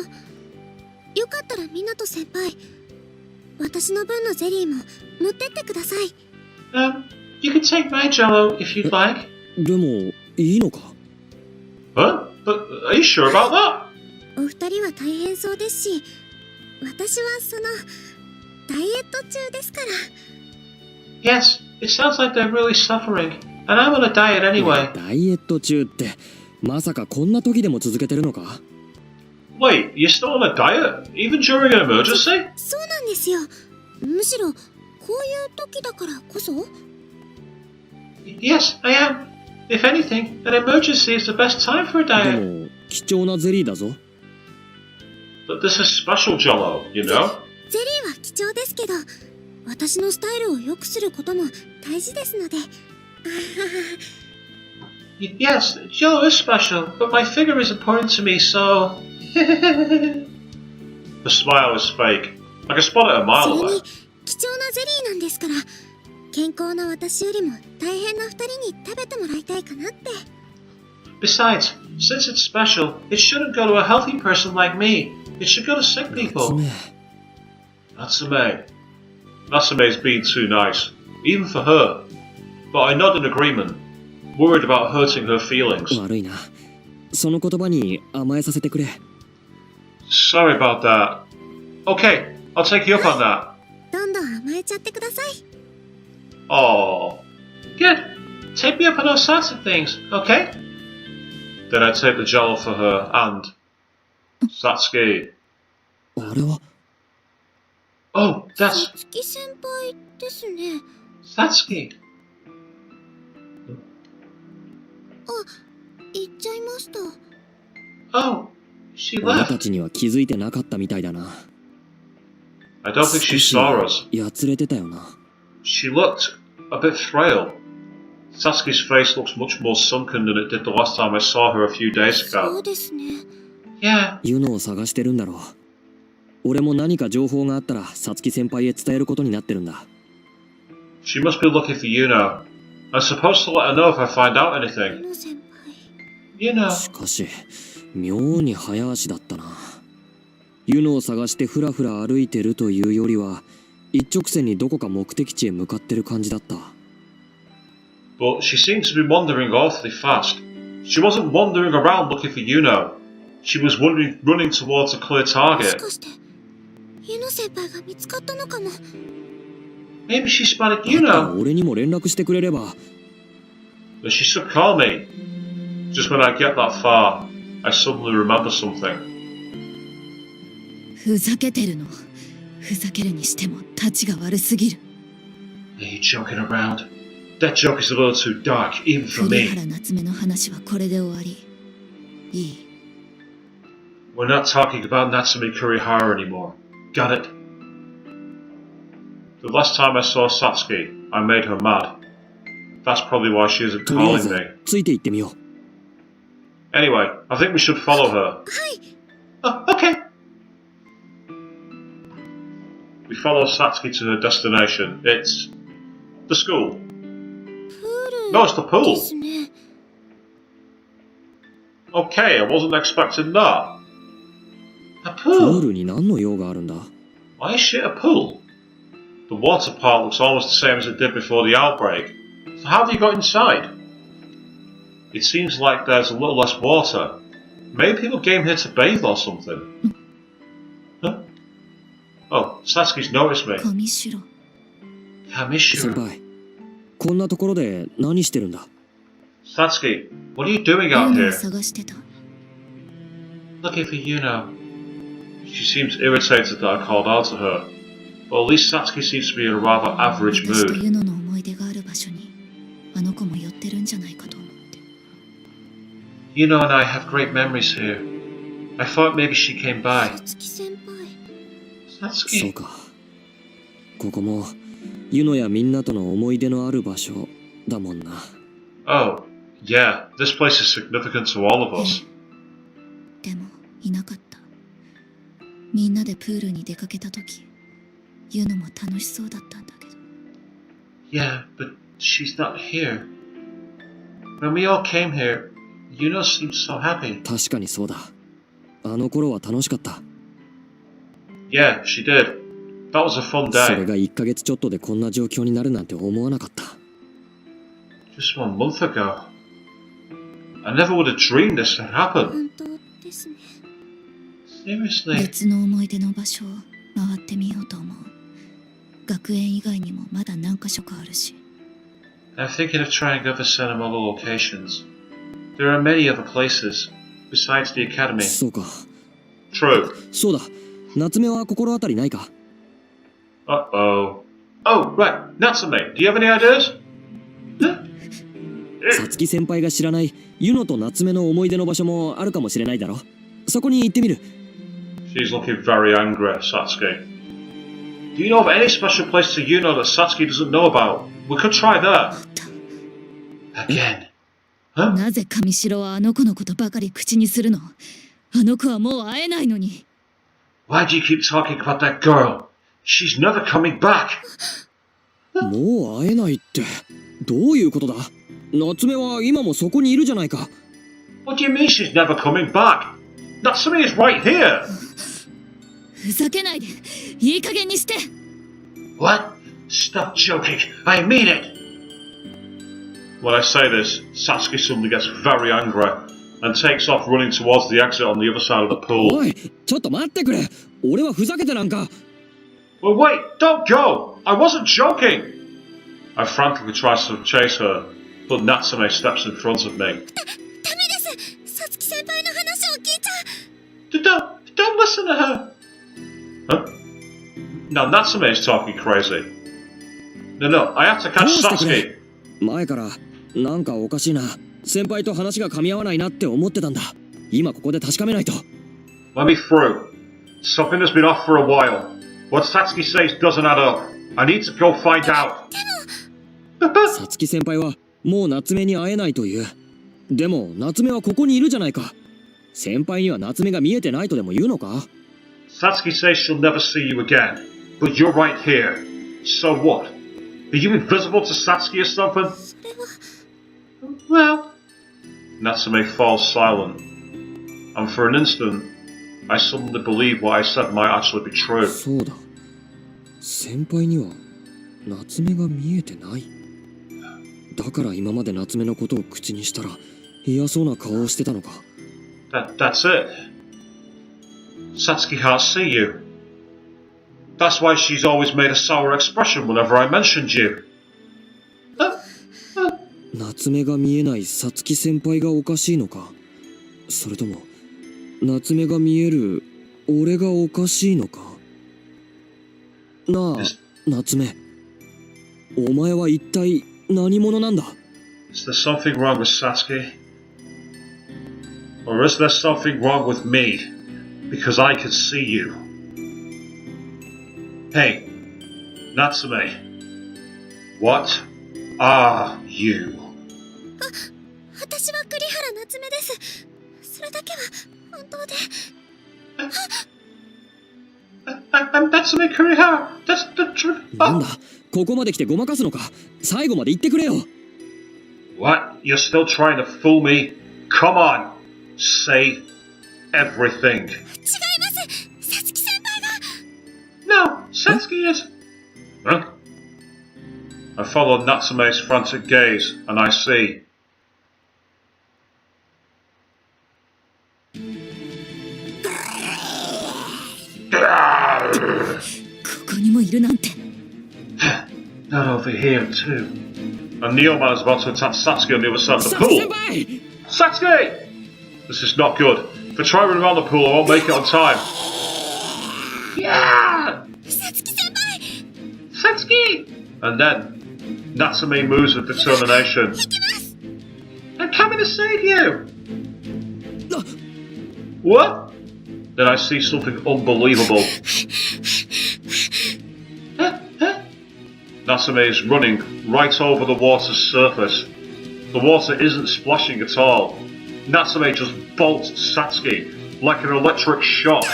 よかったら湊先輩、私の分のゼリーも持ってってください。 You can take my jello if you'd like. でもいいのか？ Huh? But are you sure about that? お二人は大変そうですし、私はダイエット中ですから。 Yes, it sounds like they're really suffering, and I'm on a diet anyway. ダイエット中ってまさかこんな時でも続けてるのか？ Wait, you're still on a diet? Even during an emergency? そうなんですよ。むしろこういう時だからこそ。 Yes, I am. If anything, an emergency is the best time for a で diet. も貴重なゼリーだぞ。 But this is special jello, you know? ゼリーは貴重ですけど、私のスタイルを良くすることも大事ですので。Yes, Joe is special, but my figure is important to me, so... The smile is fake. I can spot it a mile それ away. に貴重なゼリーなんですから、健康な私よりも大変な2人に食べてもらいたいかなって。Besides, since it's special, it shouldn't go to a healthy person like me. It should go to sick people. Natsume. Natsume's being too nice, even for her. But I nod in agreement, worried about hurting her feelings. 悪いな。その言葉に甘えさせてくれ。Sorry about that. Okay, I'll take you up on that. どんどん甘えちゃってください。Oh, good. Take me up on all sorts of things, okay? Then I take the jowl for her and Satsuki. あれは Oh, that's さつき先輩ですね。 Satsuki. 行っちゃいました。 Oh, she 俺 left. たちには気づいてなかったみたいだな。 I don't think she saw us. やつれてたよな。 She looked a bit frail. Satsuki's face looks much more sunken than it did the last time I saw her a few days そ ago. うですね。 Yeah, ユノを探してるんだろう。俺も何か情報があったらサツキ先輩へ伝えることになってるんだ。 she must be looking for Yuno. I'm supposed to let her know if I find out anything. の先輩。 Yuno. しかし妙に早足だったな。ユノを探してフラフラ歩いてるというよりは一直線にどこか目的地へ向かってる感じだった。 But she seemed to be wandering awfully fast. She wasn't wandering around looking for Yuno. She was running towards a clear もし target. かしてユノ先輩が見つかったのかも。 Maybe she spotted だったら Yuno. 俺にも連絡してくれれば。 But she should call me. Just when I get that far, I suddenly remember something. ふざけてるの。ふざけるにしてもタチが悪すぎる。 Are you joking around? That joke is a little too dark, even for 栗 me. 原夏目の話はこれで終わり。いい。 We're not talking about Natsume Kurihara anymore. Got it? The last time I saw Satsuki, I made her mad. That's probably why she isn't とりあえ calling ず me. ついて行ってみよう。 Anyway, I think we should follow her. Oh, okay. We follow Satsuki to her destination. It's the school. プー No, it's the ル pool. ですね。 Okay, I wasn't expecting that. A プー pool? ルに何の用があるんだ？ Why is she at a pool? The water part looks almost the same as it did before the outbreak. So how have you got inside? It seems like there's a little less water. Maybe people came here to bathe or something. Huh? Oh, Satsuki's noticed me. 上白。先 Kamishiro. 輩、こんなところで何してるんだ？ Satsuki, what are you doing ユ out ノを here? 探してた。 Looking for Yuno. She seems irritated that I called out to her. But at least Satsuki seems to be in a rather average 私と mood. ユノの思い出がある場所にあの子も寄ってるんじゃないかと思って。 Yuno and I have great memories here. I thought maybe she came by. さつき先輩。そう Satsuki. か。ここもユノやみんなとの思い出のある場所だもんな。 Oh, yeah, this place is significant to all of us. でもいなかった。みんなでプールに出かけた時、ユノも楽しそうだったんだけど。 Yeah, but she's not here. When we all came here, Yuno seemed so happy. 確かにそうだ。あの頃は楽しかった。 Yeah, she did. That was a fun それ day. が1ヶ月ちょっとでこんな状況になるなんて思わなかった。 Just 1 month ago. I never would have dreamed this had happened. 本当ですね。 Seriously. 別の思い出の場所を回ってみようと思う。学園以外にもまだ何か所かあるし。 I'm thinking of trying other sentimental locations. There are many other places, besides the academy. そうか。 True. そうだ。夏目は心当たりないか？ Uh-oh. Oh, right. Natsume, do you have any ideas? さつき先輩が知らないユノと夏目の思い出の場所もあるかもしれないだろ。そこに行ってみる。 She's looking very angry, Satsuki. Do you know of any special place to Yuno that Satsuki doesn't know about? We could try there. Again. Huh? なぜ上白はあの子のことばかり口にするの？あの子はもう会えないのに。Why do you keep talking about that girl? She's never coming back. もう会えないってどういうことだ？夏目は今もそこにいるじゃないか。What do you mean she's never coming back? Natsume is right here. ふざけないで。いい加減にして。What? Stop joking. I mean it. When I say this, Satsuki suddenly gets very angry and takes off running towards the exit on the other side of the pool. おい、ちょっと待ってくれ。俺はふざけてなんか。Well, wait, don't go. I wasn't joking. I frantically try to chase her, but Natsume steps in front of me. ダメです。さつき先輩の話を聞いちゃ。Don't listen to her. Huh? Now Natsume is talking crazy. No, I have to catch どうしてく Satsuki. れ。前からなんかおかしいな。先輩と話が噛み合わないなって思ってたんだ。今ここで確かめないと。Let me through. Something has been off for a while. What Satsuki says doesn't add up. I need to go find out. さつき先輩はもう夏目に会えないという。でも夏目はここにいるじゃないか。先輩には夏目が見えてないとでも言うのか？ Satsuki says she'll never see you again. But you're right here. So what? Are you invisible to Satsuki or something? Well... Natsume falls silent. And for an instant, I suddenly believe what I said might actually be true. そうだ。先輩には夏目が見えてない。だから今まで夏目のことを口にしたら嫌そうな顔をしてたのか。That's it. Satsuki can't see you. That's why she's always made a sour expression whenever I mentioned you. 夏目が見えないさつき先輩がおかしいのか、それとも夏目が見える俺がおかしいのか。なあ夏目、お前は一体何者なんだ？ Is there something wrong with Satsuki? Or is there something wrong with me? Because I can see you. Hey, Natsume. What are you? 私は栗原夏目です。それだけは本当で。I'm Natsume Kurihara. That's the truth. なんだ、ここまで来てごまかすのか。最後まで言ってくれよ。What? You're still trying to fool me? Come on. Say everything. 違います。さつき先輩が。No, Satsuki is... Huh? I follow Natsume's frantic gaze, and I see... ここにもいるなんて。Not over here, too. And Neoman is about to attack Satsuki on the other side of the pool. Satsuki! This is not good. If I try running around the pool, I won't make it on time. Yeah! さつき先輩。Satsuki! And then, Natsume moves with determination. I'm coming to save you! What? Then I see something unbelievable. Natsume is running right over the water's surface. The water isn't splashing at all. Natsume just bolts Satsuki like an electric shock.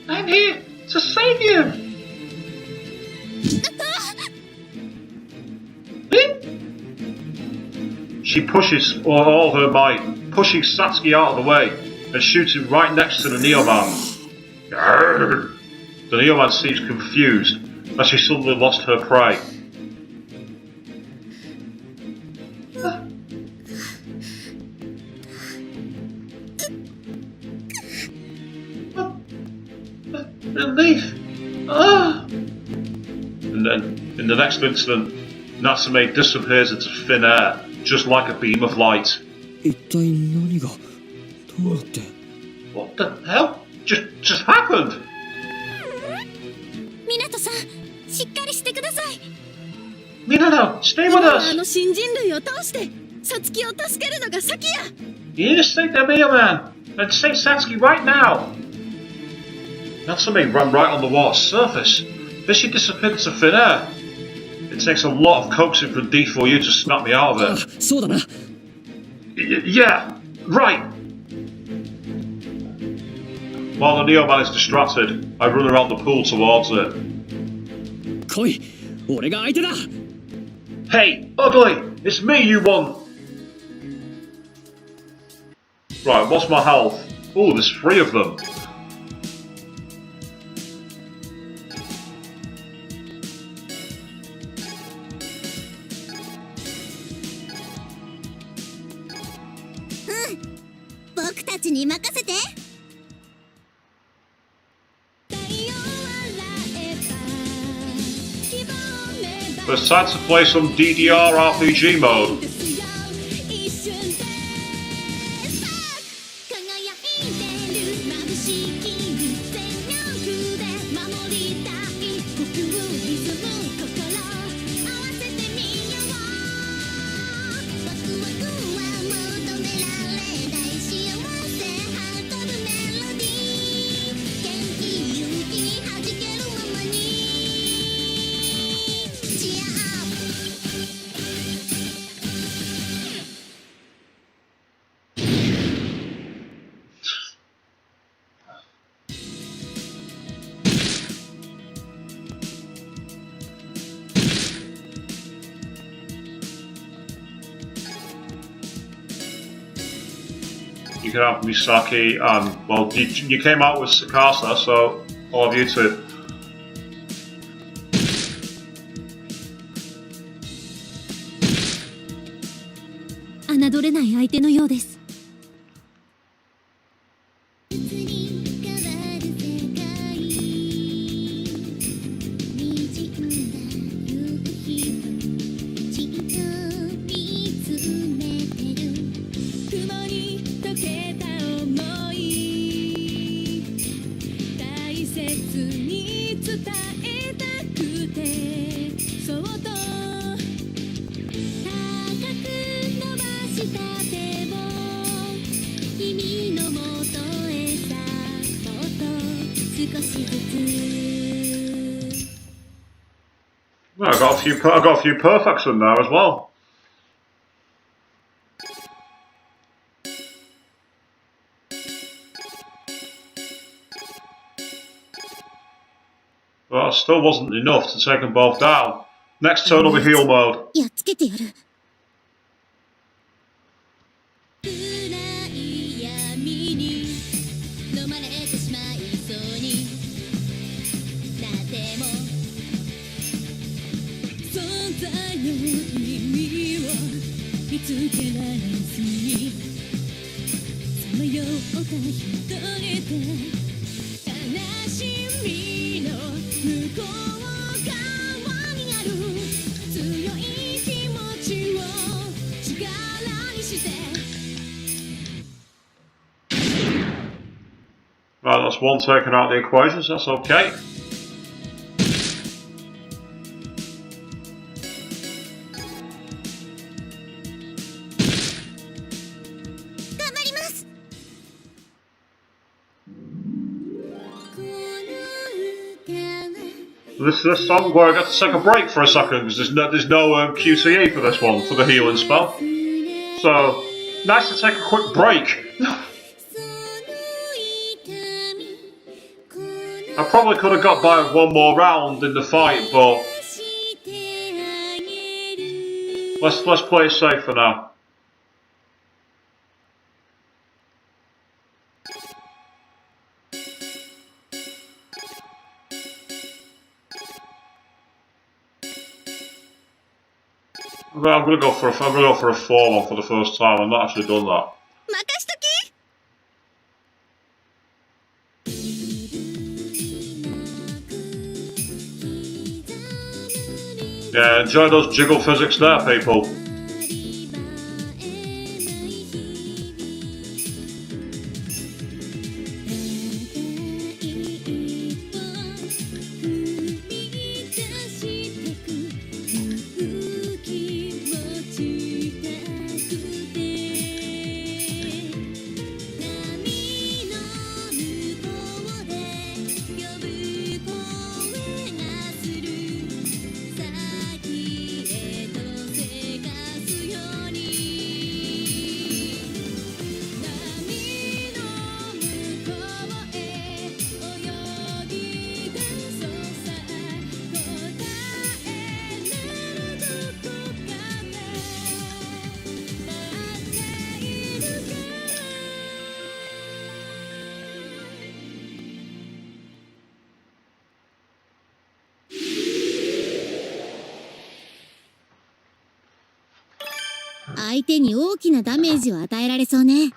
I'm here to save you! She pushes all her might, pushing Satsuki out of the way and shooting right next to the Neoman. The Neoman seems confused as she suddenly lost her prey. Relief! Ah! And then, in the next instant, Natsume disappears into thin air, just like a beam of light. 一体何がどうなって。 What the hell? Just happened! 港さん、しっかりしてください。 Minato, stay with 今は us! 新人類を倒してさつきを助けるのが先や。 You need to save the Mio Man and save Satsuki right now! Natsume ran right on the water's surface. Then she disappeared into thin air. It takes a lot of coaxing from D4U to snap me out of it. そうだな。Yeah, right. While the Neo Man is distracted, I run around the pool towards it. 来い、俺が相手だ。 Hey, ugly! It's me you want! Right, what's my health? Oh, there's 3 of them. But it's time to play some DDR RPG mode. You can have Misaki and, well, you came out with Sakasa, so I'll have you two. Well, I got a few perfects in there as well. But that still wasn't enough to take them both down. Next turn will be heal mode. Right, that's one taken out of the equation, so that's okay. This is the song where I got to take a break for a second because there's no QTE for this one, for the healing spell. So, nice to take a quick break. I probably could have got by with one more round in the fight, but let's play it safe for now. I'm gonna go for a 4-1 for the first time. I've not actually done that. Yeah, enjoy those jiggle physics there, people. 相手に大きなダメージを与えられそうね。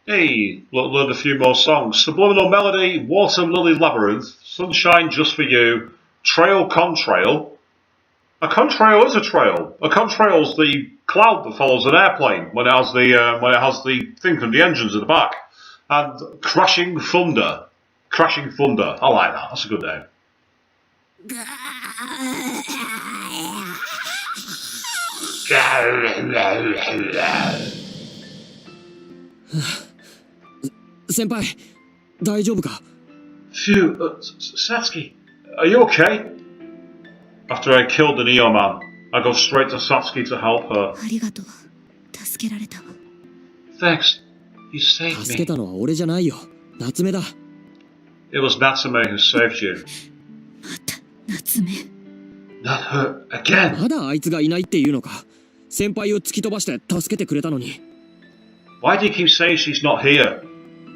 Hey, learned a few more songs. Subliminal Melody, Water Lily Labyrinth, Sunshine Just For You, Trail Contrail. A contrail is a trail. A contrail's the cloud that follows an airplane when it has the thing from the engines at the back. And Crashing Thunder. Crashing Thunder. I like that. That's a good name. 先輩、大丈夫か？ Phew, Satsuki, are you okay? After I killed the Neo Man, I go straight to Satsuki to help her. ありがとう。助けられたわ。Thanks, you saved 助け me. たのは俺じゃないよ。夏目だ。It was Natsume who saved you. また、夏目。 Not her again. まだあいつがいないっていうのか。先輩を突き飛ばして助けてくれたのに。Why do you keep saying she's not here?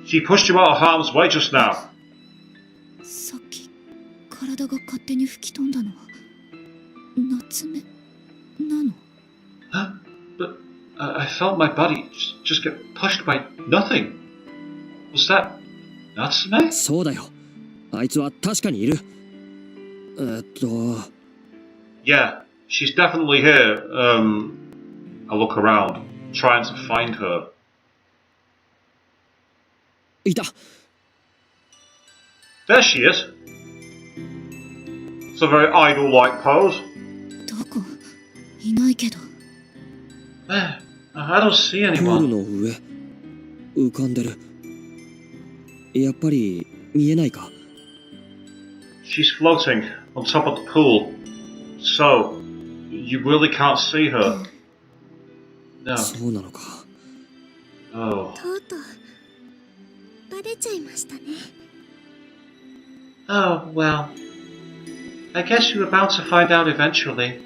She pushed you out of harm's way just now. さっき、体が勝手に吹き飛んだのは、夏目なの？ Huh? But I felt my body just get pushed by nothing. Was that Natsume? そうだよ。あいつは確かにいる。Yeah, she's definitely here. I look around, trying to find her. いた。 There she is. It's a very idol-like pose. どこ？いないけど。 There, I don't see プール anyone. の上、浮かんでる。やっぱり見えないか？ She's floating on top of the pool. So, you really can't see her. No. そうなのか。Oh. とうとう、バレちゃいましたね。 Oh, well. I guess you were bound to find out eventually.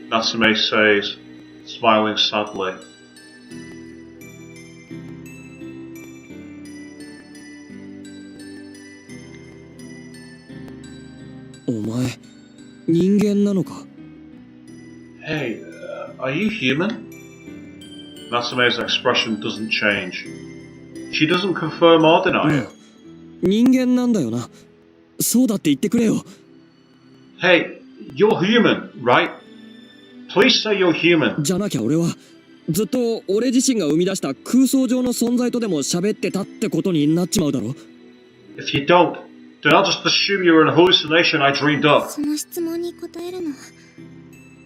Natsume says, smiling sadly. お前、人間なのか？ Hey, are you human? Natsume's expression doesn't change. She doesn't confirm or deny it. 人間なんだよな。そうだって言ってくれよ。 Hey, you're human, right? Please say you're human. じゃなきゃ俺はずっと俺自身が生み出した空想上の存在とでも喋ってたってことになっちまうだろ。 If you don't, then I'll just assume you're an hallucination I dreamed up. その質問に答えるのは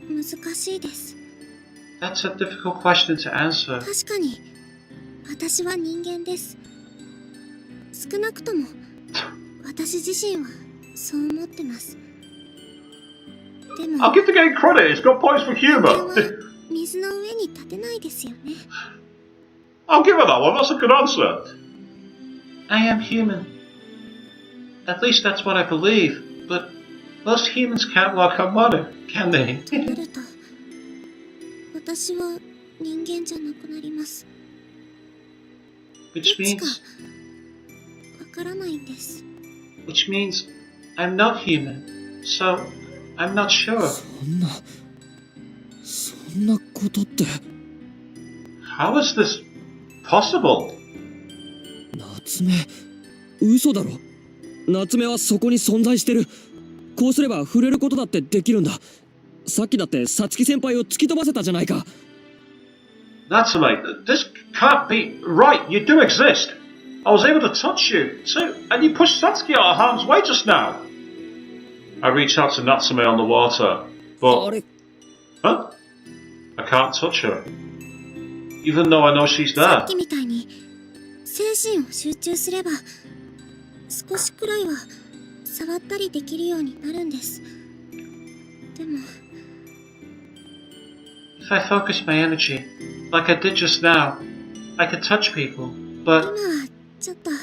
難しいです。 That's a difficult question to answer. 確かに私は人間です。少なくとも私自身はそう思ってます。でも I'll give the game credit, it's got points for 人間 humour. は水の上に立てないですよね。 I'll give her that one, that's a good answer. I am human. At least that's what I believe, but most humans can't walk on water, can they? となると私は人間じゃなくなります。 Which どっちか means, わからないんです。 which means I'm not human, so I'm not sure. そんなことって。 How is this possible? 夏目、嘘だろ。夏目はそこに存在してる。こうすれば触れることだってできるんだ。さっきだってさつき先輩を突き飛ばせたじゃないか。 Natsume, this can't be right, you do exist. I was able to touch you, too, and you pushed Satsuki out of harm's way just now. I reach out to Natsume on the water, あ but... れ、 Huh? I can't touch her. Even though I know she's さ there. っきみたいに精神を集中すれば少しくらいは触ったりできるようになるんです。でも If I focus my energy, like I did just now, I could touch people, 今 but... はちょっとさ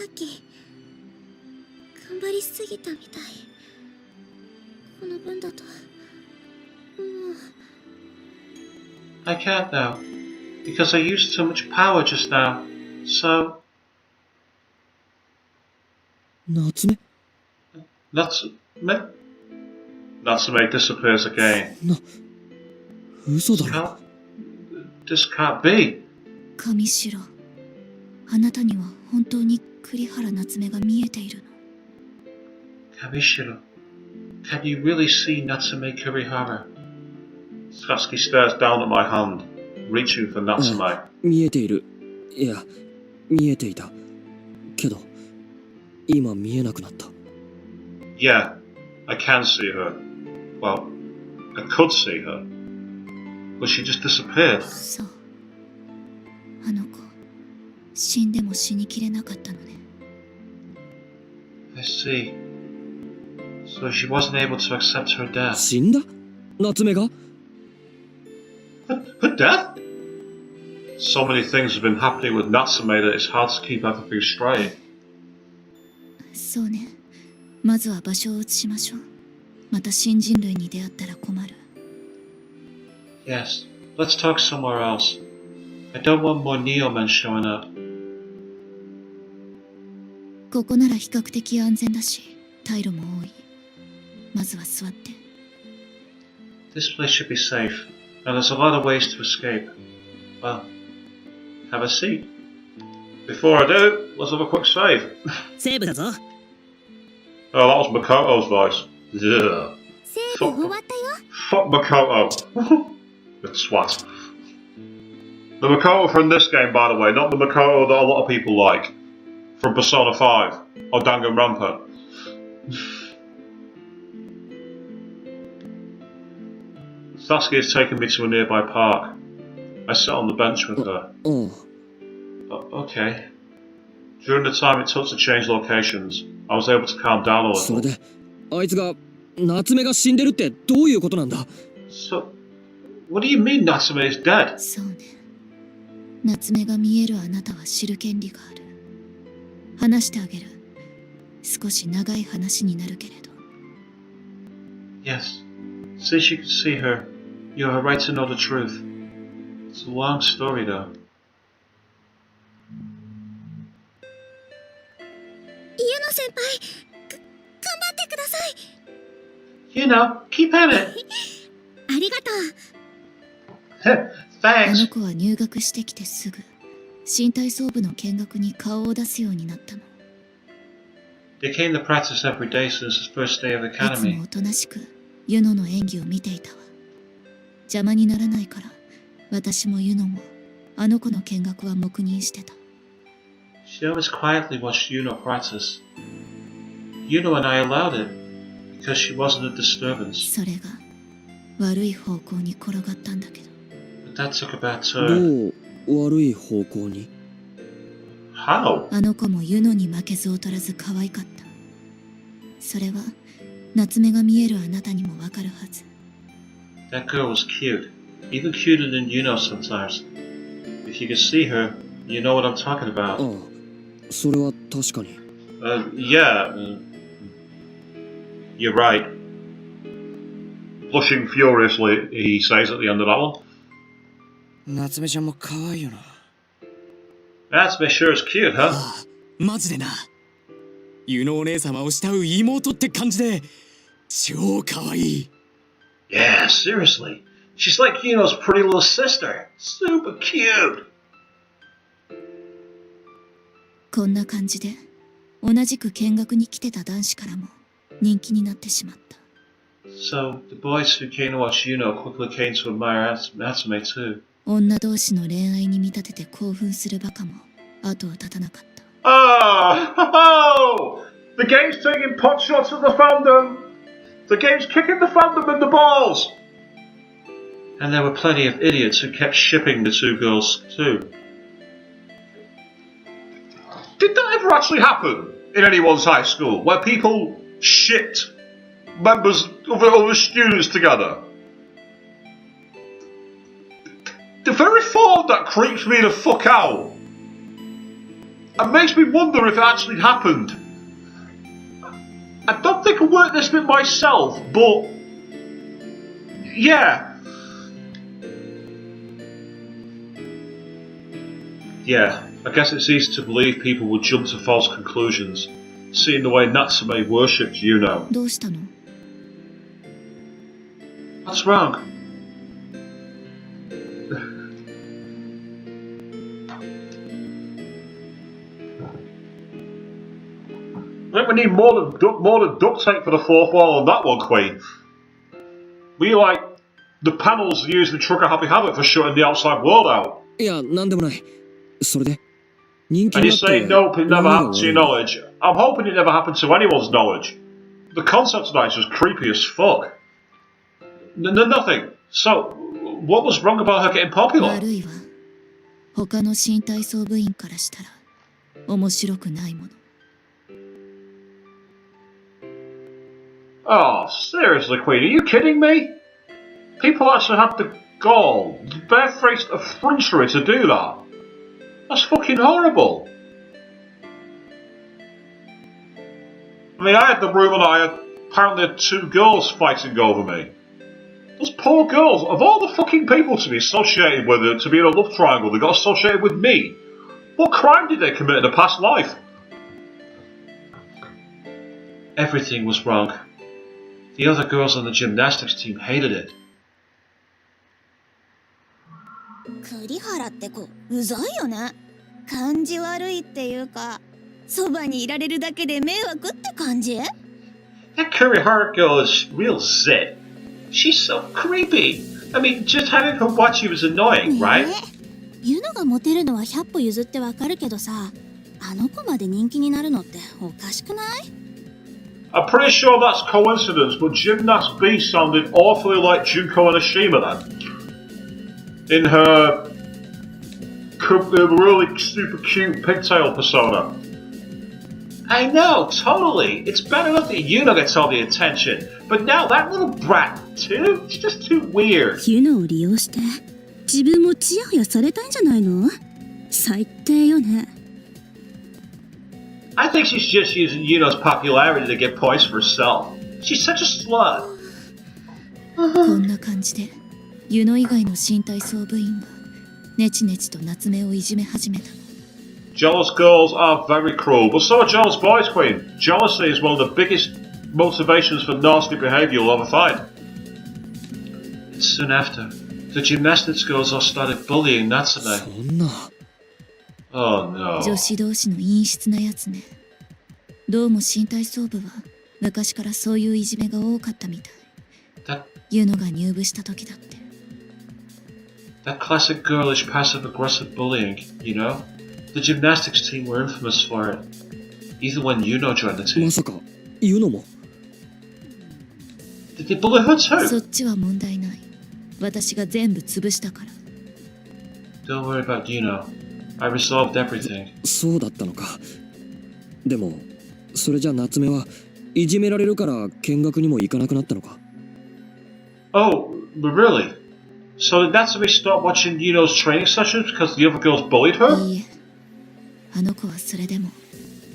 っき頑張りすぎたみたい。この分だともう I can't now, because I used too much power just now, so... 夏目、 Natsume disappears again. 嘘だろ。 This can't be. 上白、あなたには本当に栗原夏目が見えているの？ Kamishiro, can you really see Natsume Kurihara? Sasuke stares down at my hand, reaching for Natsume. 見えている。いや、見えていた。けど、今見えなくなった。 Yeah, I can see her. Well, I could see her. But she just disappeared. そう。あの子、死んでも死にきれなかったのね。I see. So she wasn't able to accept her death. 死んだ？夏目が？ Her death? So many things have been happening with Natsume that it's hard to keep everything straight. そうね。まずは場所を移しましょう。また新人類に出会ったら困る。Yes, let's talk somewhere else. I don't want more Neo-men showing up. ここなら比較的安全だし、退路も多い。まずは座って。This place should be safe, and there's a lot of ways to escape. Well, have a seat. Before I do, let's have a quick save. セーブだぞ。 Oh, that was Makoto's voice. Yeah. セーブ終わったよ。 Fuck Makoto. The swat. The Makoto from this game, by the way, not the Makoto that a lot of people like. From Persona 5 or Danganronpa. Sasuke has taken me to a nearby park. I sit on the bench with her. Okay. During the time it took to change locations, I was able to calm down a それ little. で、あいつが夏目が死んでるってどういうことなんだ？ So, what do you mean Natsume is dead? そうね。夏目が見えるあなたは知る権利がある。話してあげる。少し長い話になるけれど。Yes. Since you can see her, you have a right to know the truth. It's a long story though. 家野先輩、頑張ってください。You know, keep at it. ありがとう。あの Thanks. 子は入学してきてすぐ、新体操部の見学に顔を出すようになったの。 They came to practice every day since his first day of the いつも academy. おとなしくユノの演技を見ていたわ。邪魔にならないから、私もユノもあの子の見学は黙認してた。She always quietly watched Yuno practice. Yuno and I allowed it because she wasn't a disturbance. それが悪い方向に転がったんだけど。 But that took a bad turn. どう悪い方向に？ How? あの子もユノに負けず劣らず可愛かった。それは夏目が見えるあなたにもわかるはず。 That girl was cute. Even cuter than Yuno sometimes. If you could see her, you know what I'm talking あ about. あ、それは確かに。Yeah. You're right. Blushing furiously, he says at the end of that one. 夏目ちゃんも可愛いよな。 Natsume sure is cute, huh? マジでな。ユノお姉様を慕う妹って感じで、超可愛い。Yeah, seriously. She's like Yuno's pretty little sister. Super cute. こんな感じで同じく見学に来てた男子からも人気になってしまった。 So, the boys who came to watch Yuno quickly came to admire Natsume too. 女同士の恋愛に見立てて興奮するバカも後を絶たなかった。 Oh! Ho, ho! The game's taking pot shots at the fandom! The game's kicking the fandom in the balls! And there were plenty of idiots who kept shipping the two girls too. Did that ever actually happen in anyone's high school, where people shipped members of the other students together? The very thought that creeps me the fuck out. It makes me wonder if it actually happened. I don't think I worked this bit myself, but yeah. Yeah, I guess it's easy to believe people would jump to false conclusions, seeing the way Natsume worshipped Yuno. どうしたの？ What's wrong? think we need more than duct tape for the fourth wall on that one, Queen. We like the panels used in Trigger Happy Havoc for shutting the outside world out. いや、なんでもない。それで、人気 And に you なって say nope, it never 何が happened 悪 to い your の？ knowledge. I'm hoping it never happened to anyone's knowledge. The concept tonight is just creepy as fuck. Nothing. So, what was wrong about her getting popular? 悪いわ。他の新体操部員からしたら面白くないもの。Oh, seriously, Queen, are you kidding me? People actually had the gall, the barefaced effrontery to do that. That's fucking horrible. I mean, I had the rumour that I had apparently 2 girls fighting over me. Those poor girls, of all the fucking people to be associated with it, to be in a love triangle, they got associated with me. What crime did they commit in a past life? Everything was wrong. The other girls on the gymnastics team hated it. 栗原って子うざいよね。感じ悪いっていうか、そばにいられるだけで迷惑って感じ？ That Kurihara girl is real zit. She's so creepy. I mean, just having her watch you was annoying, right? ユノがモテるのは100歩譲ってわかるけどさ、あの子まで人気になるのっておかしくない？ I'm pretty sure that's coincidence, but Gymnast B sounded awfully like Junko Onishima then. In her really super cute pigtail persona. I know, totally. It's bad enough that Yuno gets all the attention, but now that little brat too? It's just too weird. ユノを利用して自分もチヤホヤされたいんじゃないの？最低よね。I think she's just using Yuno's popularity to get points for herself. She's such a slut. こんな感じでユノ以外の新体操部員がネチネチと夏目をいじめ始めた。 Jealous girls are very cruel, but so are jealous boys, Queen. Jealousy is one of the biggest motivations for nasty behaviour you'll ever find. And soon after, the gymnastics girls all started bullying Natsume. そんな。 Oh no. 女子同士の陰湿なやつね。どうも新体操部は昔からそういういじめが多かったみたい。 That, ユノが入部した時だって。 that classic girlish passive-aggressive bullying, you know? The gymnastics team were infamous for it. Even when Yuno joined the team. まさか、ユノも。 Did they bully her そ too? っちは問題ない。私が全部潰したから。 Don't worry about Yuno. I resolved everything. そうだったのか。でも、それじゃ夏目はいじめられるから見学にも行かなくなったのか。 Oh, really? So did Natsume stop watching Yuno's training sessions because the other girls bullied her? いいえ。あの子はそれでも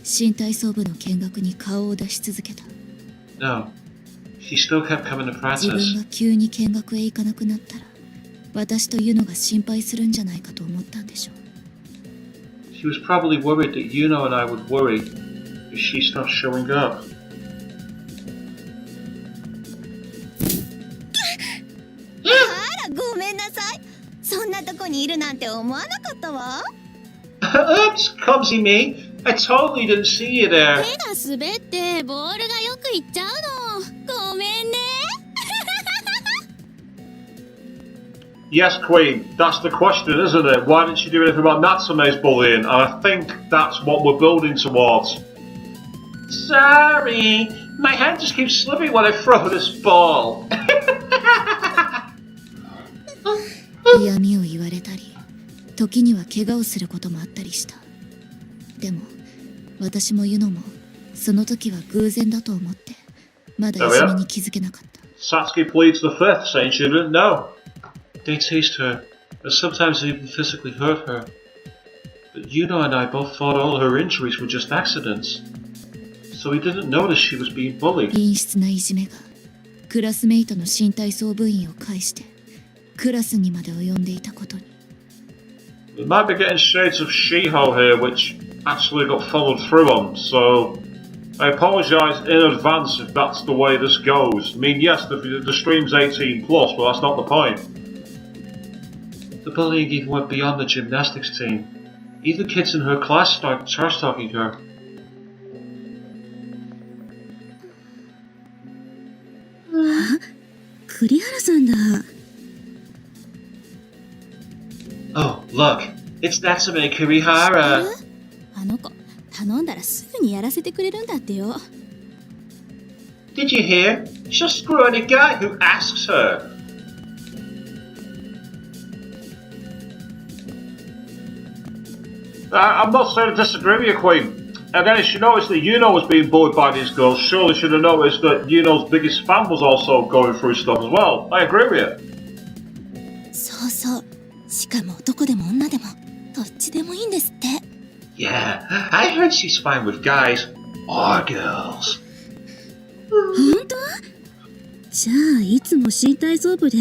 新体操部の見学に顔を出し続けた。 No. She still kept coming to 自分 practice. が急に見学へ行かなくなったら私とユノが心配するんじゃないかと思ったんでしょう。 She was probably worried that Yuno and I would worry if she stopped showing up. あらごめんなさい。そんなとこにいるなんて思わなかったわ。 Oops, clumsy me. I totally didn't see you there. 手が滑ってボールがよくいっちゃうの。ごめんね。 Yes, Queen, that's the question, isn't it? Why didn't she do anything about Natsume's bullying? And I think that's what we're building towards. Sorry, my hand just keeps slipping when I throw this ball. 嫌味を言われたり時には怪我をすることもあったりした。でも私もユノもその時は偶然だと思ってまだいじめに気づけなかった。 Satsuki pleads the fifth, saying she didn't know. They teased her, and sometimes even physically hurt her. But Yuno and I both thought all her injuries were just accidents. So we didn't notice she was being bullied. 陰湿ないじめがクラスメイトの新体操部員を介してクラスにまで及んでいたことに。 We might be getting shades of Shiho here, which actually got followed through on, so I apologise in advance if that's the way this goes. I mean, yes, the stream's 18+, but that's not the point. The bullying even went beyond the gymnastics team. Even kids in her class started trash-talking her. 栗原さんだ。 Oh, look, it's Natsume Kurihara. あの子頼んだらすぐにやらせてくれるんだってよ。 Did you hear? She'll screw any guy who asks her. I'm not saying to disagree with you, Queen. Again, if she noticed that Yuno was being bullied by these girls, surely she should have noticed that Yuno's biggest fan was also going through stuff as well. I agree with you. そうそう。しかも男でも女でもどっちでもいいんですって。 Yeah, I heard she's fine with guys or girls. 本当？じゃあいつも新体操部で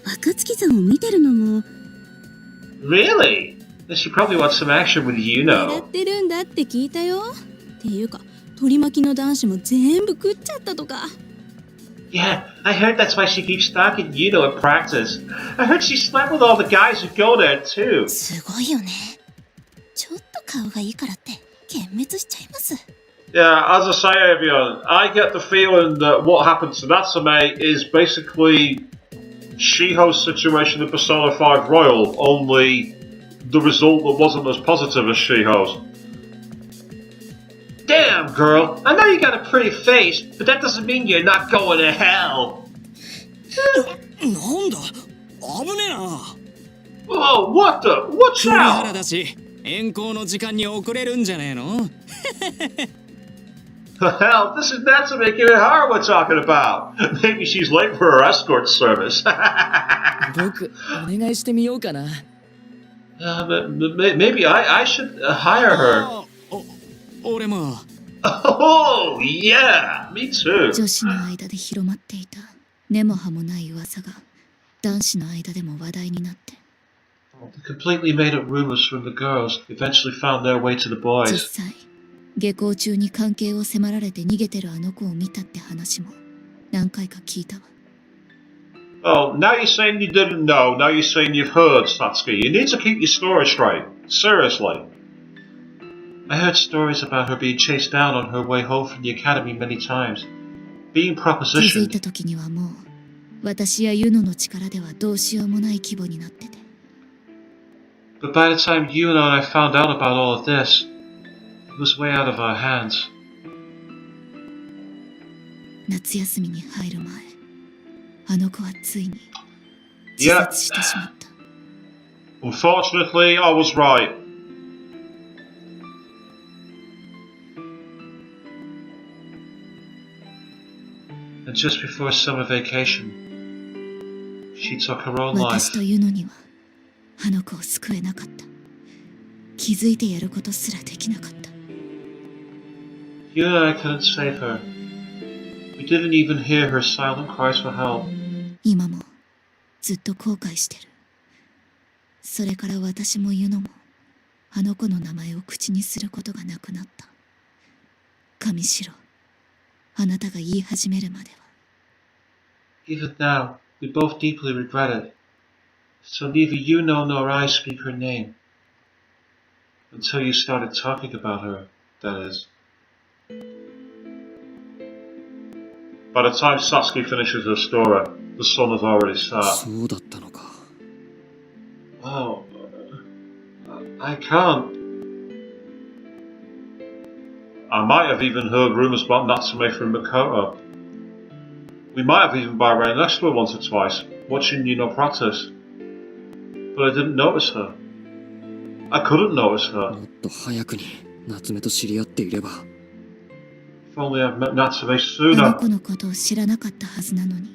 若月さんを見てるのも。 Really? Then she probably wants some action with 狙 Yuno. ってるんだって聞いたよ。っていうか取り巻きの男子も全部食っちゃったとか。 Yeah, I heard that's why she keeps stalking Yuno at practice. I heard she slept with all the guys who go there too. すごいよね。ちょっと顔がいいからって幻滅しちゃいます。 Yeah, as I say, Avion, I get the feeling that what happened to Natsume is basically Shiho's situation in Persona 5 Royal, only the result that wasn't as positive as Shiho's. Damn, girl, I know you got a pretty face, but that doesn't mean you're not going to hell. なんだ危ねえな。 Whoa, what the? What's 栗原 out? だし遠行の時間に遅れるんじゃねえの。 Hell, this is Natsume Kirihara we're talking about. Maybe she's late for her escort service. 僕お願いしてみようかな。 Maybe I should hire her. あ俺も。 Oh, yeah, me too. 女子の間で広まっていた根も葉もない噂が男子の間でも話題になって、 The completely made up rumors from the girls eventually found their way to the 実 boys. 際下校中に関係を迫られて逃げてるあの子を見たって話も何回か聞いたわ。 Oh, now you're saying you didn't know, now you're saying you've heard, Satsuki. You need to keep your story straight. Seriously. I heard stories about her being chased down on her way home from the academy many times, being 気づい propositioned. た時にはもう私やユノの力ではどうしようもない規模になってて、 But by the time you and I found out about all of this, it was way out of our hands. 夏休みに入る前あの子はついに いや自殺してしまった。 Unfortunately, I was right. And just before summer vacation, she took her own 私 life. とユノにはあの子を救えなかった。気づいてやることすらできなかった。 You and I couldn't save her. We didn't even hear her silent cries for help. 今もずっと後悔してる。それから私もユノもあの子の名前を口にすることがなくなった。神城、あなたが言い始めるまでは。 Even now, we both deeply regret it. So neither you know nor I speak her name. Until you started talking about her, that is. By the time Satsuki finishes her story, the sun has already set. そうだったのか。 Oh, I can't. I might have even heard rumours about Natsume from Makoto. We might have even been right next to her once or twice, watching Yuno practice. But I didn't notice her. I couldn't notice her. もっと早くに夏目と知り合っていれば。 If only I'd met Natsume あの sooner. 子のことを知らなかったはずなのに、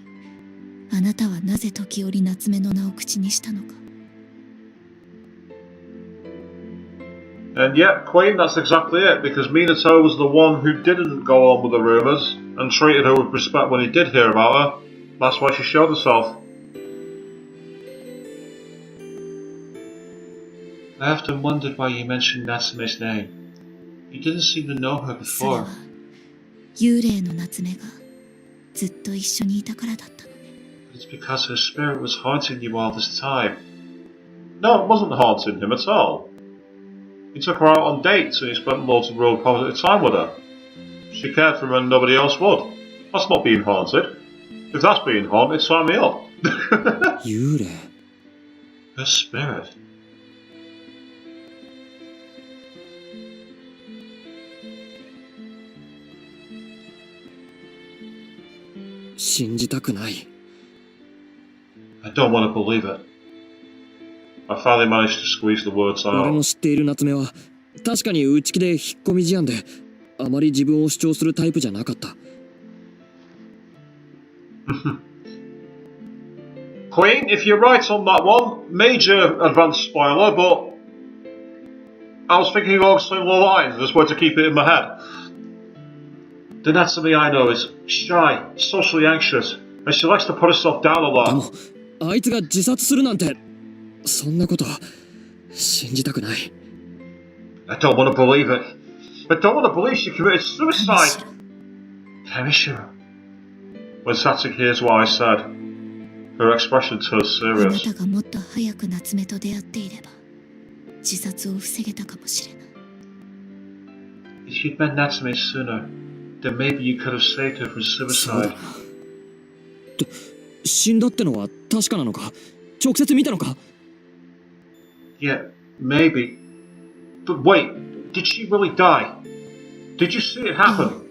あなたはなぜ時折夏目の名を口にしたのか。 And yet, Queen, that's exactly it, because Minato was the one who didn't go on with the rumours and treated her with respect when he did hear about her. That's why she showed herself. I often wondered why you mentioned Natsume's name. You didn't seem to know her それ before. は幽霊の夏目がずっと一緒にいたからだったのね。 It's because her spirit was haunting you all this time. No, it wasn't haunting him at all. He took her out on dates and he spent loads of real positive time with her. She cared for him and nobody else would. That's not being haunted. If that's being haunted, sign me up. 幽霊。 Her spirit. 信じたくない。 I don't want to believe it. I finally managed to squeeze the words 俺 out. の知っている夏目は確かに内気で引っ込み思案であまり自分を主張するタイプじゃなかった。 Queen, if you're right on that one, major advanced spoiler, but I was thinking along similar lines, just wanted to keep it in my head. The Natsume I know is shy, socially anxious, and she likes to put herself down a で lot. もあいつが自殺するなんてそんなこと信じたくない。 I don't want to believe it. I don't want to believe she committed 神 suicide. 城 Kamishiro. When Satsuki hears what I said, her expression turns あな serious. たがもっと早く夏目と出会っていれば自殺を防げたかもしれない。 If you'd met Natsume sooner, then maybe you could have saved her from そうだ suicide. な。死んだってのは確かなのか？直接見たのか？ Yeah, maybe. But wait, did she really die? Did you see it happen?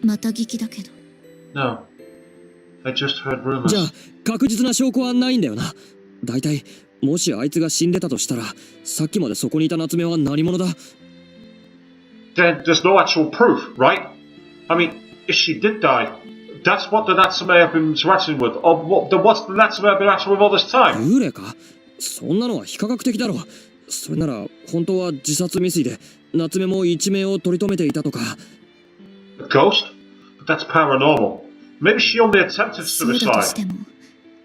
また聞きだけど No. I just heard じゃあ rumors. 確実な証拠はないんだよな。だいたいもしあいつが死んでたとしたらさっきまでそこにいた夏目は何者だ？ Then there's no actual proof, right? I mean, if she did die, that's what the Natsume have been interacting with. Or what, what's the Natsume have been interacting with all this time? 幽霊か？そんなのは非科学的だろ。それなら本当は自殺未遂で夏目も一命を取り留めていたとか。 A ghost? But that's paranormal. Maybe she only attempted そうだとし suicide. ても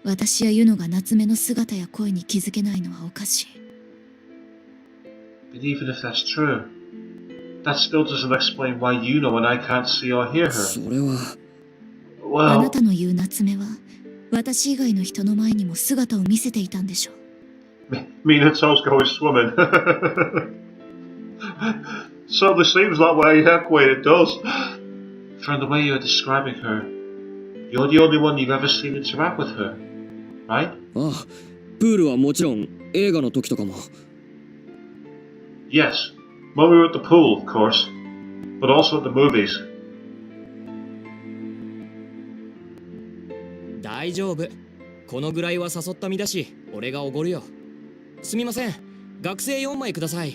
私やユノが夏目の姿や声に気づけないのはおかしい。 But even if that's true, that still doesn't explain why you know and I can't see or hear her. それはあな Well, たの言う夏目は私以外の人の前にも姿を見せていたんでしょう。 Minato's going swimming. Certainly seems that way, yeah, Queen, it does. from the way you're describing her, you're the only one you've ever seen interact with her, right? ああ、プールはもちろん映画の時とかも。 Yes, when we were at the pool, of course, but also at the movies. 大丈夫。このぐらいは誘った身だし、俺がおごるよ。すみません。学生4枚ください。っ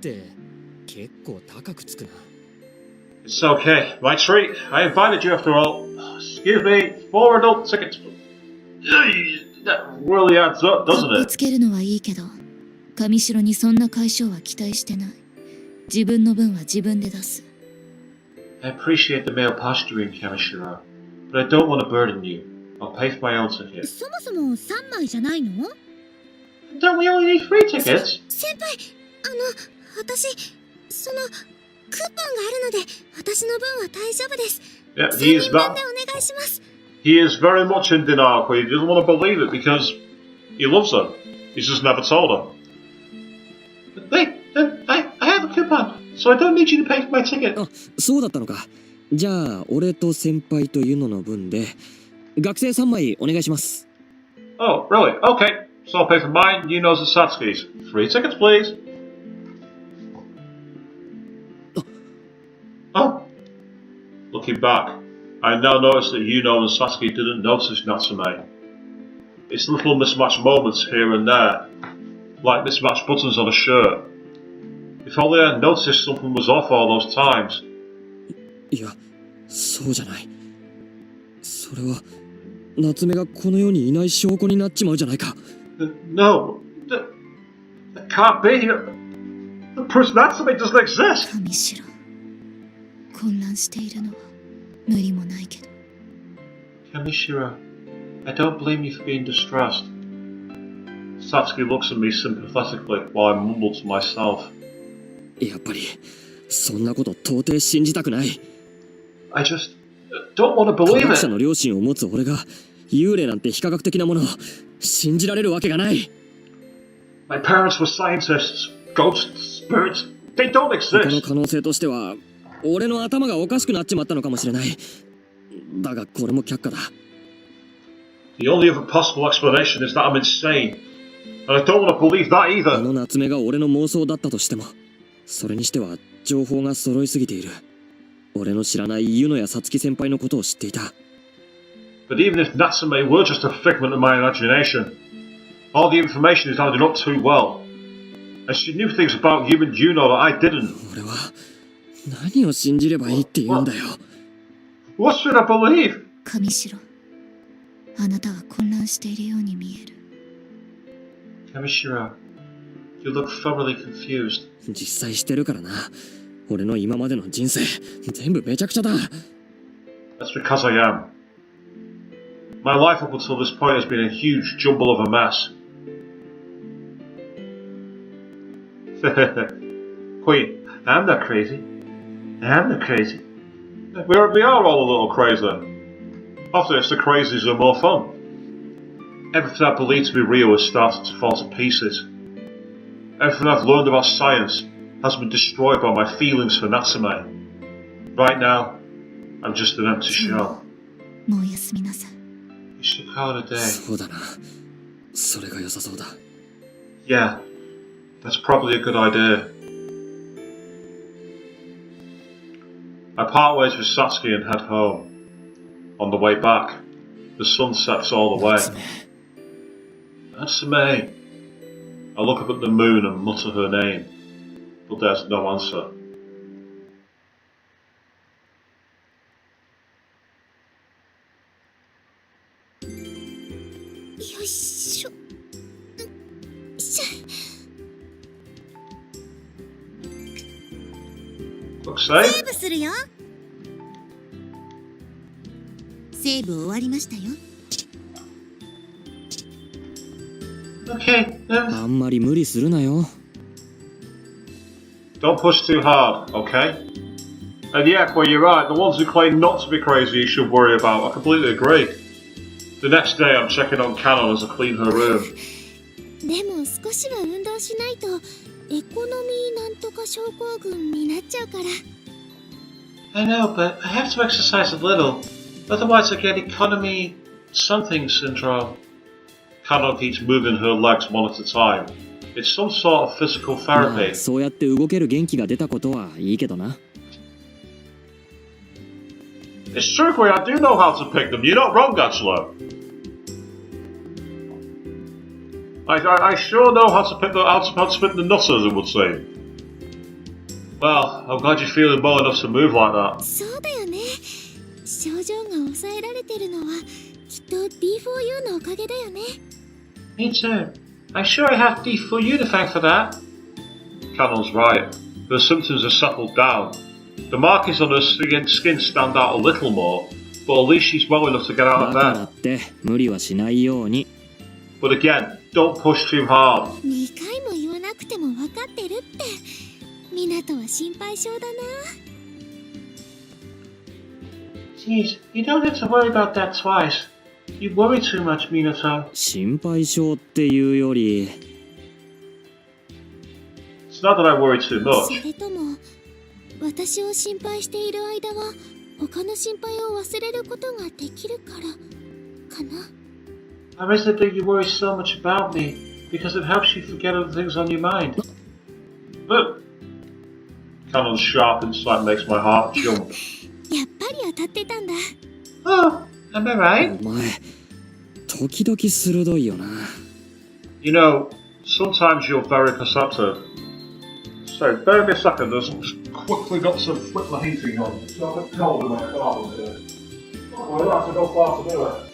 て結構高くつくな。 It's okay, my treat. I invited you after all. Excuse me, 4 adult tickets. That really adds up, か doesn't っこ it? つけるのはいいけど上白にそんな解消は期待してない。自分の分は自分で出す。 I appreciate the male posturing, Kamishiro, but I don't want to burden you. I'll pay for my own ticket. そもそも3枚じゃないの？ Don't we only need 3 tickets? 先輩、私、その、クーポンがあるので、私の分は大丈夫です。 Yeah, 1000 he is 人分 that. でお願いします。 He is very much in denial, Queen. He doesn't want to believe it because he loves her. He's just never told her. Wait, I have a coupon, so I don't need you to pay for my ticket. あ、そうだったのか。じゃあ、俺と先輩とユノの分で、学生3枚お願いします。 Oh, really? Okay. So I'll pay for mine, you know, the Satsuki's. 3 tickets, please. Oh. Looking back, I now notice that Yuno and Satsuki didn't notice Natsume. It's little mismatched moments here and there, like mismatched buttons on a shirt. If only I noticed something was off all those times. いや、そうじゃない。それは、夏目がこの世にいない証拠になっちまうじゃないか。No, that can't be. The person Natsume doesn't exist. 上白混乱しているのは無理もないけど Kamishiro, I don't blame you for being distressed. Satsuki looks at me sympathetically while I mumble to myself. やっぱり、そんなこと到底信じたくない。 I just don't want to 科 believe 学者 it. の良心を持つ俺が、幽霊なんて非科学的なものを信じられるわけがない。 My parents were scientists. Ghosts, spirits, they don't 他の exist. 可能性としては、俺の頭がおかしくなっちまったのかもしれない。だがこれも却下だ。The only other possible explanation is that I'm insane. And I don't want to believe that あ either. の夏目が俺の妄想だったとしても、それにしては情報が揃いすぎている。俺の知らないユノやサツキ先輩のことを知っていた。But even if Natsume were just a figment of my imagination, all the information is adding up too well. And she knew things about you and Juno that I didn't. 俺は何を信じればいいって言うんだよ。What should I believe? 上白、あなたは混乱しているように見える。Kamishiro, you look thoroughly confused. 実際してるからな。俺の今までの人生、全部めちゃくちゃだ。That's because I am. My life up until this point has been a huge jumble of a mess. Queen, I'm not crazy. I'm not crazy. We are all a little crazy. Often it's the crazies that are more fun. Everything I believed to be real has started to fall to pieces. Everything I've learned about science has been destroyed by my feelings for Natsume. Right now, I'm just an empty shell. もう休みなさい。 You should call it a day. そうだな。それが良さそうだ。Yeah, that's probably a good idea. I part ways with Satsuki and head home. On the way back, the sun sets all the way. Natsume. I look up at the moon and mutter her name, but there's no answer. よいしょ。Quick セ save. ーブするよ。セーブ終わりましたよ。Okay, あんまり無理するなよ。don't push too hard, okay? And yeah, well, you're right. The ones who claim not to be crazy you should worry about. I completely agree. The next day I'm checking on Kanon as I clean her room. でも少しは運動しないとエコノミーなんとか症候群になっちゃうから。I know, but I have to exercise a little. Otherwise I get economy something syndrome. Kanon keeps moving her legs one at a time. It's some sort of physical ま therapy. あ、そうやって動ける元気が出たことはいいけどな。It's true, Queen, I do know how to pick them. You're not wrong, actually. I sure know how to pick the nutters, it would seem. Well, I'm glad you're feeling well enough to move like that. そうだよね。症状が抑えられてるのはきっと D4U のおかげだよね。Me too. I'm sure I have D4U to thank for that. Canon's right. Her symptoms have settled down. The markings on her skin stand out a little more, but at least she's well enough to get out だ of から bed. って無理はしないように。 But again, don't push too hard. 2回も言わなくても分かってるって。湊は心配性だな。Jeez, you don't have to worry about that twice. You worry too much, Minato. 心配性っていうより、 It's not that I worry too そ much. れとも私を心配している間は他の心配を忘れることができるからかな。 Or is it that you worry so much about me because it helps you forget other things on your mind? Look! Canon's sharp insight makes my heart jump. やっぱり当たってたんだ。 Oh, am I right? お前、時々鋭いよな。You know, sometimes you're very perceptive. So, bear me a second, I've just quickly got to flip the heating on. It's got a bit cold in my car. Well, you'll have to go far to do it.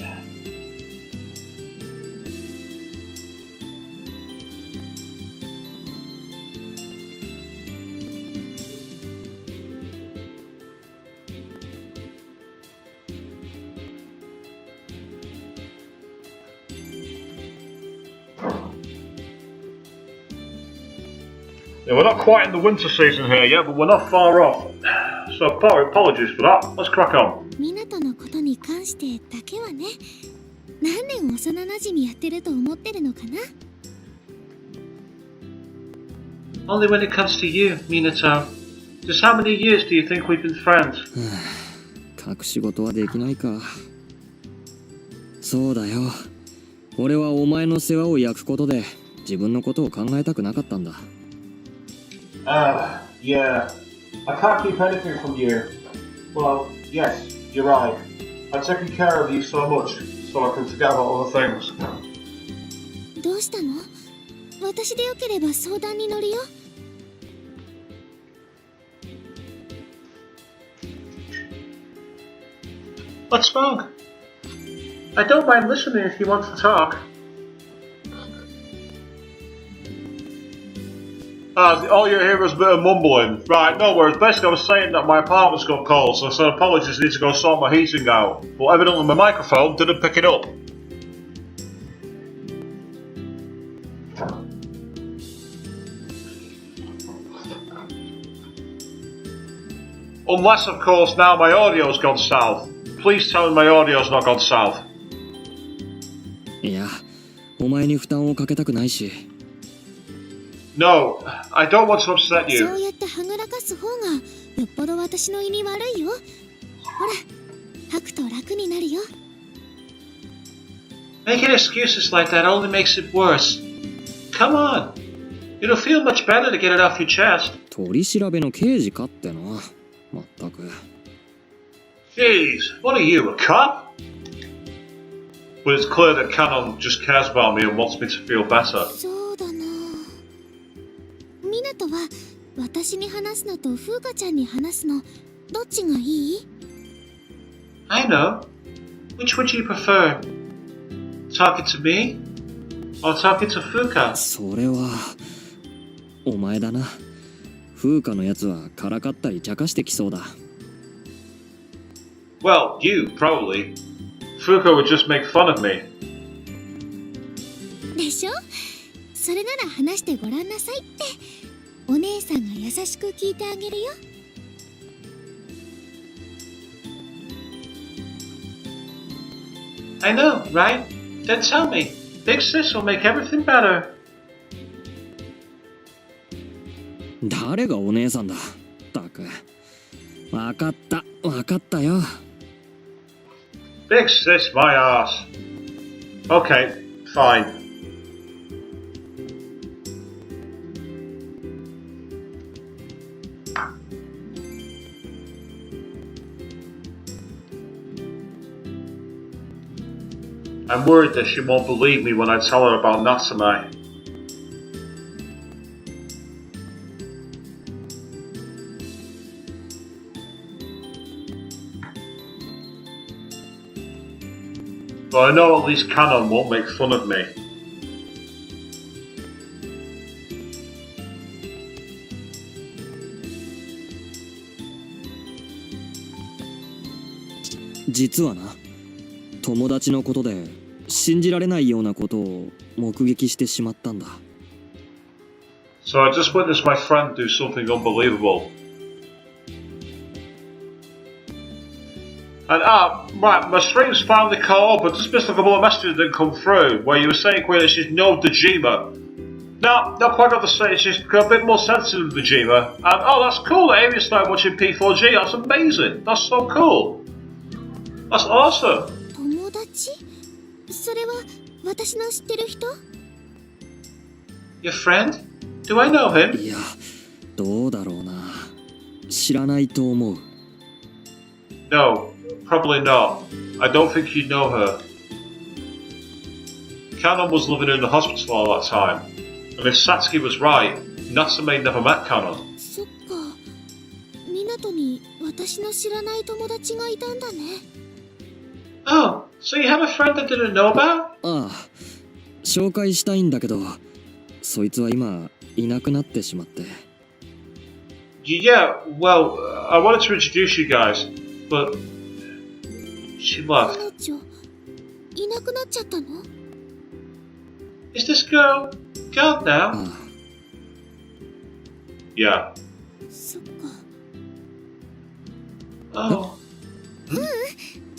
Yeah, we're not quite in the winter season here yet, but we're not far off. So, apologies for that. Let's crack on. 湊のことに関してだけはね、何年幼馴染やってると思ってるのかな。 Only when it comes to you, Minato. Just how many years do you think we've been friends? 隠し事はできないか。そうだよ。俺はお前の世話を焼くことで自分のことを考えたくなかったんだ。Yeah. I can't keep anything from you. Well, yes, you're right. I've taken care of you so much, so I can forget about other things. どうしたの？私でよければ相談に乗るよ。What's wrong? I don't mind listening if you want to talk. All you hear is a bit of mumbling. Right, no worries. Basically, I was saying that my apartment's got cold, so I said apologies, I need to go sort my heating out. But evidently my microphone didn't pick it up. Unless, of course, now my audio's gone south. Please tell me my audio's not gone south. いや、お前に負担をかけたくないし。No, I don't want to upset そう you. やってはぐらかす方がよっぽど私の胃に悪いよ。ほら、吐くと楽になるよ。Making excuses like that only makes it worse. Come on. It'll feel much better to get it off your chest. 取り調べの刑事かってな。まったく。Jeez, what are you, a cop? But it's clear that Kanon just cares about me and wants me to feel better. そうだな。ミナトは私に話すのとフーカちゃんに話すのどっちがいい？ I know. Which would you prefer? Talking to me? Or talking to Fuuka? それはお前だな。風花のやつはからかったり茶化してきそうだ。Well, you, probably. Fuuka would just make fun of me. でしょ？それなら話してごらんなさいってお姉さんが優しく聞いてあげるよ。I know, right? Then tell me. Big sis will make everything better. 誰がお姉さんだ。ったく。わかったよ。Big sis, my ass. Okay, fine. I'm worried that she won't believe me when I tell her about Natsume. But I know at least Kanon won't make fun of me. 実はな、友達のことで信じられないようなことを目撃してしまったんだ。So I just witnessed my friend do something unbelievable. And right, my stream's finally caught up, but just missed a couple of messages that didn't come through, where you were saying, Queen, that she's no Dejima. No, not quite got to say, she's got a bit more sensitive than Dejima. And that's cool that Amy started watching P4G, that's amazing, that's so cool. That's awesome. 友達？それは私の知ってる人？ Your friend? Do I know him? いや、どうだろうな。知らないと思う。No, probably not. I don't think you know her. Kanon was living in the hospital all that time. And if Satsuki was right, Natsume never met Kanon. そっか。港に私の知らない友達がいたんだね。Oh, so you have a friend I didn't know about? ああ、紹介したいんだけど、そいつは今いなくなってしまって。Yeah, well, I wanted to introduce you guys, but she left. 彼女、いなくなっちゃったの？ Is this girl gone now? ああ、Yeah. そっか。 Oh,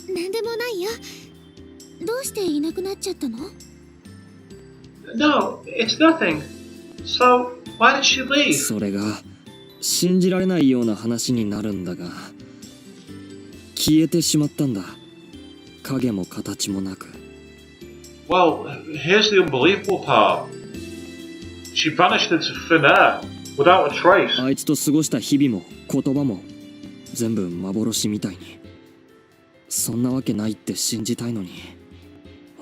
なんでもないよ。どうしていなくなっちゃったの？ no, it's nothing. So, why did she leave? それが信じられないような話になるんだが、消えてしまったんだ。影も形もなく。Well, here's the unbelievable part. She vanished into thin air, without a trace. あいつと過ごした日々も言葉も全部幻みたいに。そんなわけないって信じたいのに、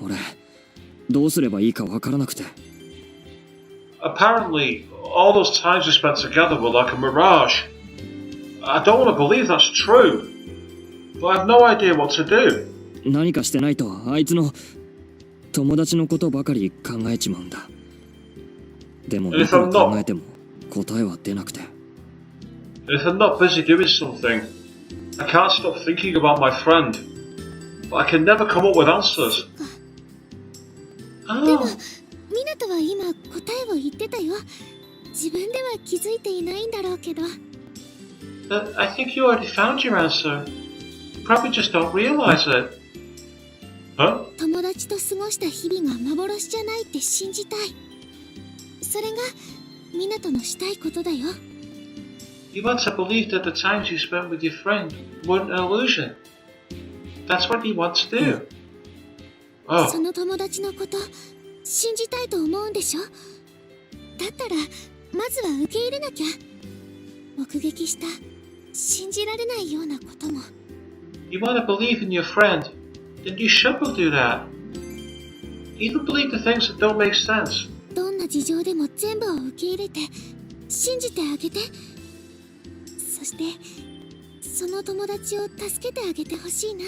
俺どうすればいいかわからなくて。Apparently, all those times we spent together were like a mirage. I don't want to believe that's true, but I have no idea what to do. 何かしてないとあいつの友達のことばかり考えちまうんだ。でもいくら考えても答えは出なくて。If I'm not busy doing something, I can't stop thinking about my friend, but I can never come up with answers. でもミナトは今答えを言ってたよ。自分では気づいていないんだろうけど。But I think you already found your answer. You probably just don't realize it. Huh? 友達と過ごした日々が幻じゃないって信じたい。それがミナトのしたいことだよ。You want to believe that the times you spent with your friend weren't an illusion. That's what you want to do. そ Oh, の友達のこと信じたいと思うんでしょ。だったらまずは受け入れなきゃ。目撃した信じられないようなことも。 you want to believe in your friend, then you should do that. Even believe the things that don't make sense. どんな事情でも全部を受け入れて信じてあげて。そしてその友達を助けてあげてほしいな。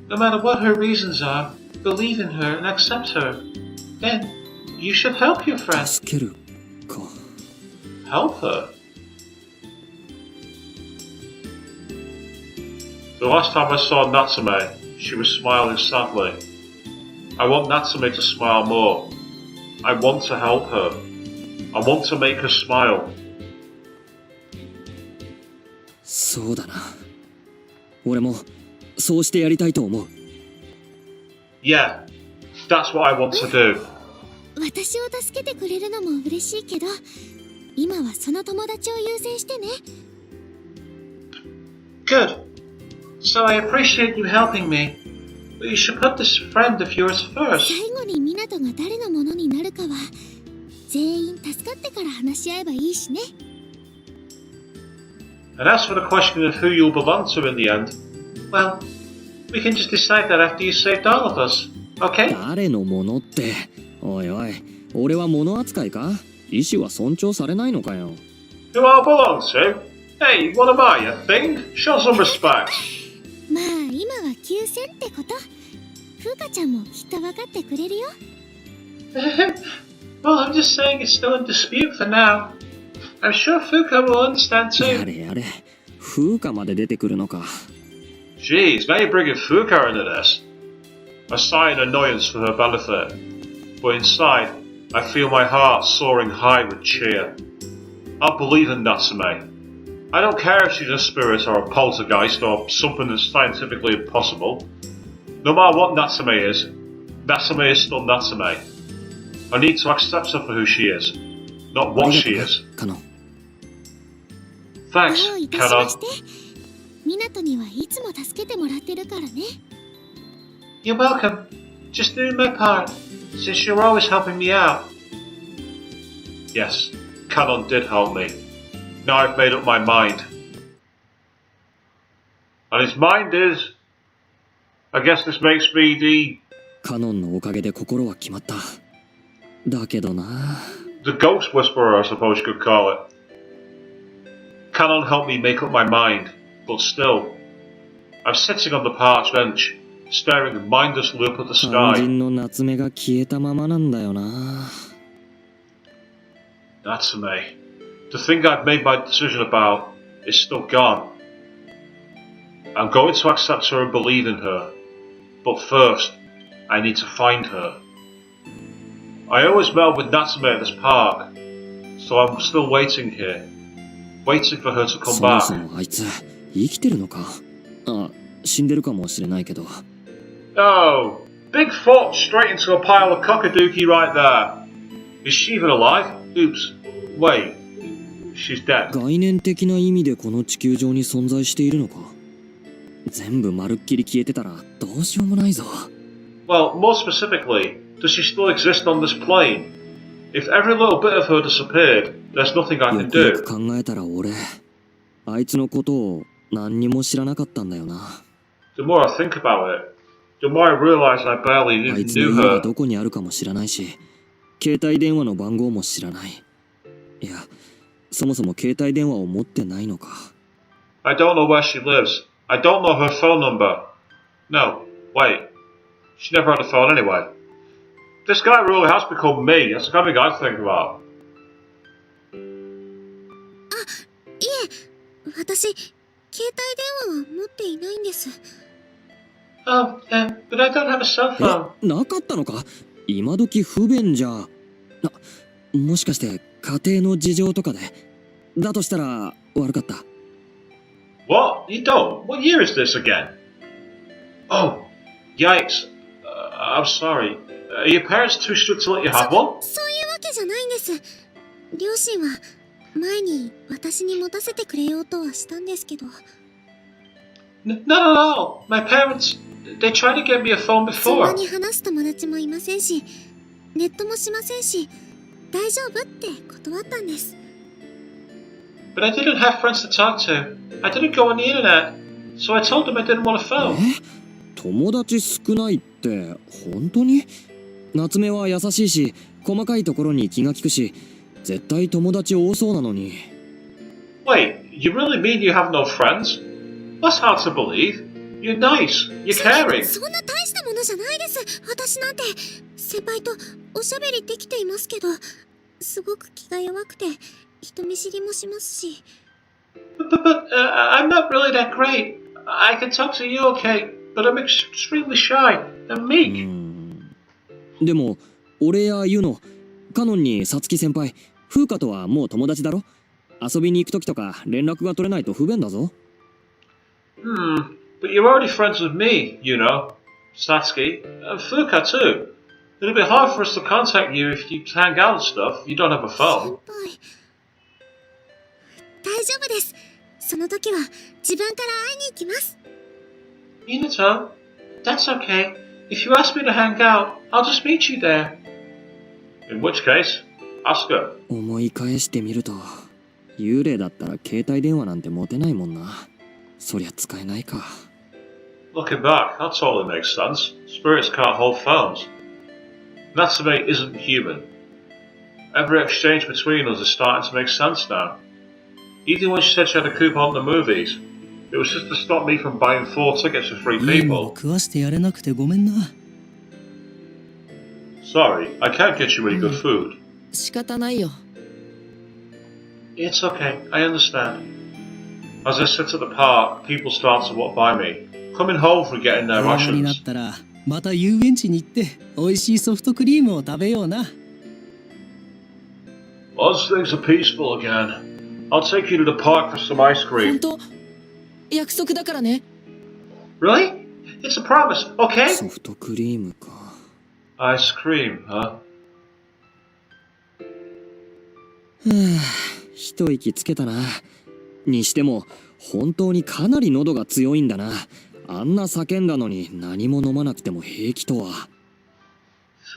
No matter what her reasons are, believe in her and accept her. Then, you should help your friend. 助けるか。 Help her? The last time I saw Natsume, she was smiling sadly. I want Natsume to smile more. I want to help her. I want to make her smile. そうだな。俺もそうしてやりたいと思う。Yeah, that's what I want to do. 私を助けてくれるのも嬉しいけど、今はその友達を優先してね。 Good. So I appreciate you helping me, but you should put this friend of yours first. 最後にミナトが誰のものになるかは全員助かってから話し合えばいいしね。 And as for the question of who you'll belong to in the end, well, we can just decide that after you saved all of us, okay? 誰のものって。おいおい、俺は物扱いか？意志は尊重されないのかよ。 Who I'll belong to? Hey, what am I, a thing? Show some respect. まあ今は休戦ってこと。フーカちゃんもきっと分かってくれるよ。 Well, I'm just saying it's still in dispute for now. I'm sure Fuuka will understand や too. れやれ、風花まで出てくるのか。 Jeez, now you're bringing Fuuka into this. I sigh in annoyance for her benefit, but inside, I feel my heart soaring high with cheer. I believe in Natsume. I don't care if she's a spirit or a poltergeist or something that's scientifically impossible. No matter what Natsume is still Natsume. I need to accept her for who she is, not what she is. カノン。 Thanks, どういたしまし Kanon. て。ミナトにはいつも助けてもらってるからね。 You're welcome. Just doing my part, since you're always helping me out. Yes, Kanon did help me. Now I've made up my mind. And his mind is... I guess this makes me the... カノンのおかげで心は決まった。だけどな。 the ghost whisperer, I suppose you could call it. Kanon helped me make up my mind, but still, I'm sitting on the parch bench, staring mindlessly up at the 肝 sky. 心の夏目が消えたままなんだよな。 Natsume. The thing I've made my decision about is still gone. I'm going to accept her and believe in her, but first, I need to find her. I always met with Natsume at this park, so I'm still waiting here, waiting for her to come そも back. そもあいつ生きてるのか？あ、死んでるかもしれないけど。 Oh, big foot straight into a pile of cockadookie right there. Is she even alive? Oops. Wait. She's dead. 概念的な意味でこの地球上に存在しているのか？全部まるっきり消えてたらどうしようもないぞ。Well, more specifically, does she still exist on this plane? If every little bit of her disappeared, there's nothing I よ can くよく do. 考えたら俺あいつのことを何にも知らなかったんだよな。 The more I think about it, the more I realize I barely あい even つの knew 家が her. どこにあるかも知らないし、携帯電話の番号も知らない。いや、そもそも携帯電話を持ってないのか。 I don't know where she lives. I don't know her phone number. No, wait. She never had a phone anyway. This guy really has become me. That's the kind of thing I think about. いえ、私、携帯電話は持っていないんです。Oh, yeah, but I don't have a cell え、 phone. なかったのか。今時不便じゃ。もしかして家庭の事情とかで。だとしたら悪かった。 What? You don't? What year is this again? Oh, yikes. I'm sorry. Are your parents too strict to let you have one? そういうわけじゃないんです。両親は前に私に持たせてくれようとはしたんですけど。Not at all. My parents, they tried to get me a phone そんな before. に話す友達もいませんし、ネットもしませんし、大丈夫って断ったんです。But I didn't have friends to talk to. I didn't go on the internet. So I told them I didn't want a phone. 友達少ないって本当に？夏目は優しいし、細かいところに気が利くし、絶対友達多そうなのに。 Wait, you really mean you have no friends? That's hard to believe. You're nice. You're caring. そんな大したものじゃないです。私なんて先輩とおしゃべりできていますけど、すごく気が弱くて人見知りもしますし。But I'm not really that great. I can talk to you, okay? But I'm extremely shy and meek. でも俺やユノ、カノンにサツキ先輩、フーカとはもう友達だろ。遊びに行く時とか連絡が取れないと不便だぞ。But you're already friends with me, you know, Satsuki, and Fuuka too. It'll be hard for us to contact you if you hang out and stuff. You don't have a 先 phone. 輩、大丈夫です。その時は自分から会いに行きます。Minato, that's okay. If you ask me to hang out, I'll just meet you there. In which case, ask her. 思い返してみると、幽霊だったら携帯電話なんて持てないもんな。そりゃ使えないか。 Looking back, that totally makes sense. Spirits can't hold phones. Natsume isn't human. Every exchange between us is starting to make sense now. Even when she said she had a coupon to the movies, it was just to stop me from buying 4 tickets for 3いいもの people. 食わしてやれなくてごめんな。 Sorry, I can't get you any good food. 仕方ないよ。 It's okay, I understand. As I sit at the park, people start to walk by me, coming home from getting their 平和にな rations. ったらまた遊園地に行って美味しいソフトクリームを食べような。 Once things are peaceful again, I'll take you to the park for some ice 本 cream. 当？約束だからね。 Really? It's a promise, okay? ソフトクリームか。 Ice cream, huh? 一息つけたな。にしても本当にかなり喉が強いんだな。あんな叫んだのに何も飲まなくても平気とは。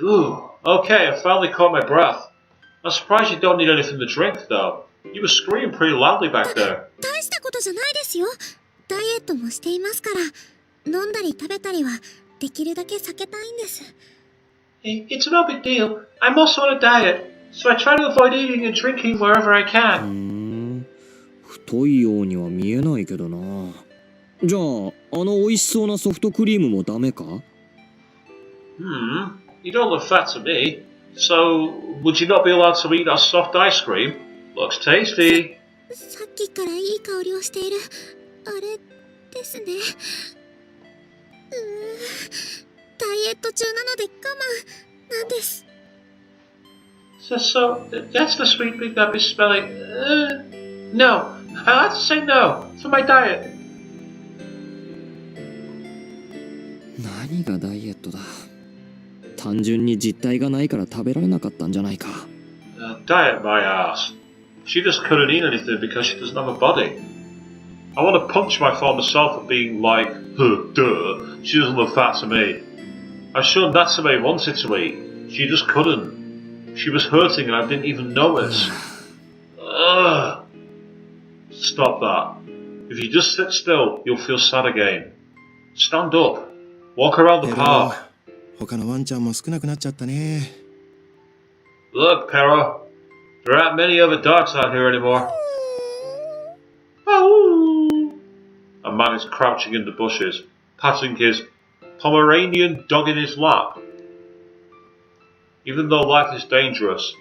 Phew. Okay, I finally caught my breath. I'm surprised you don't need anything to drink, though. You were screaming pretty loudly back there. 大したことじゃないですよ。ダイエットもしていますから、飲んだり食べたりはできるだけ避けたいんです。It's no big deal. I'm also on a diet, so I try to avoid eating and drinking wherever I can. 太いようには見えないけどな。じゃあ、あの美味しそうなソフトクリームもダメか？ You don't look fat to me. So, would you not be allowed to eat that soft ice cream? Looks tasty. さっきからいい香りをしているあれですね。ダイエット中なので我慢なんです。 So, that's the sweet thing that is smelling. No, I have to say no to my diet. 何がダイエットだ。単純に実体がないから食べられなかったんじゃないか。Diet my ass. She just couldn't eat anything because she doesn't have a body. I want to punch my former self for being like, duh, she doesn't look fat to me. I'm sure Natsume wanted to eat. She just couldn't. She was hurting and I didn't even notice. Ugh. Stop that. If you just sit still, you'll feel sad again. Stand up. Walk around the ペロ park. 他のワンちゃんも少なくなっちゃったね。 Look, Pero. There aren't many other dogs out here anymore. Oh. A man is crouching in the bushes, patting his Pomeranian dog in his lap. Even though life is dangerous.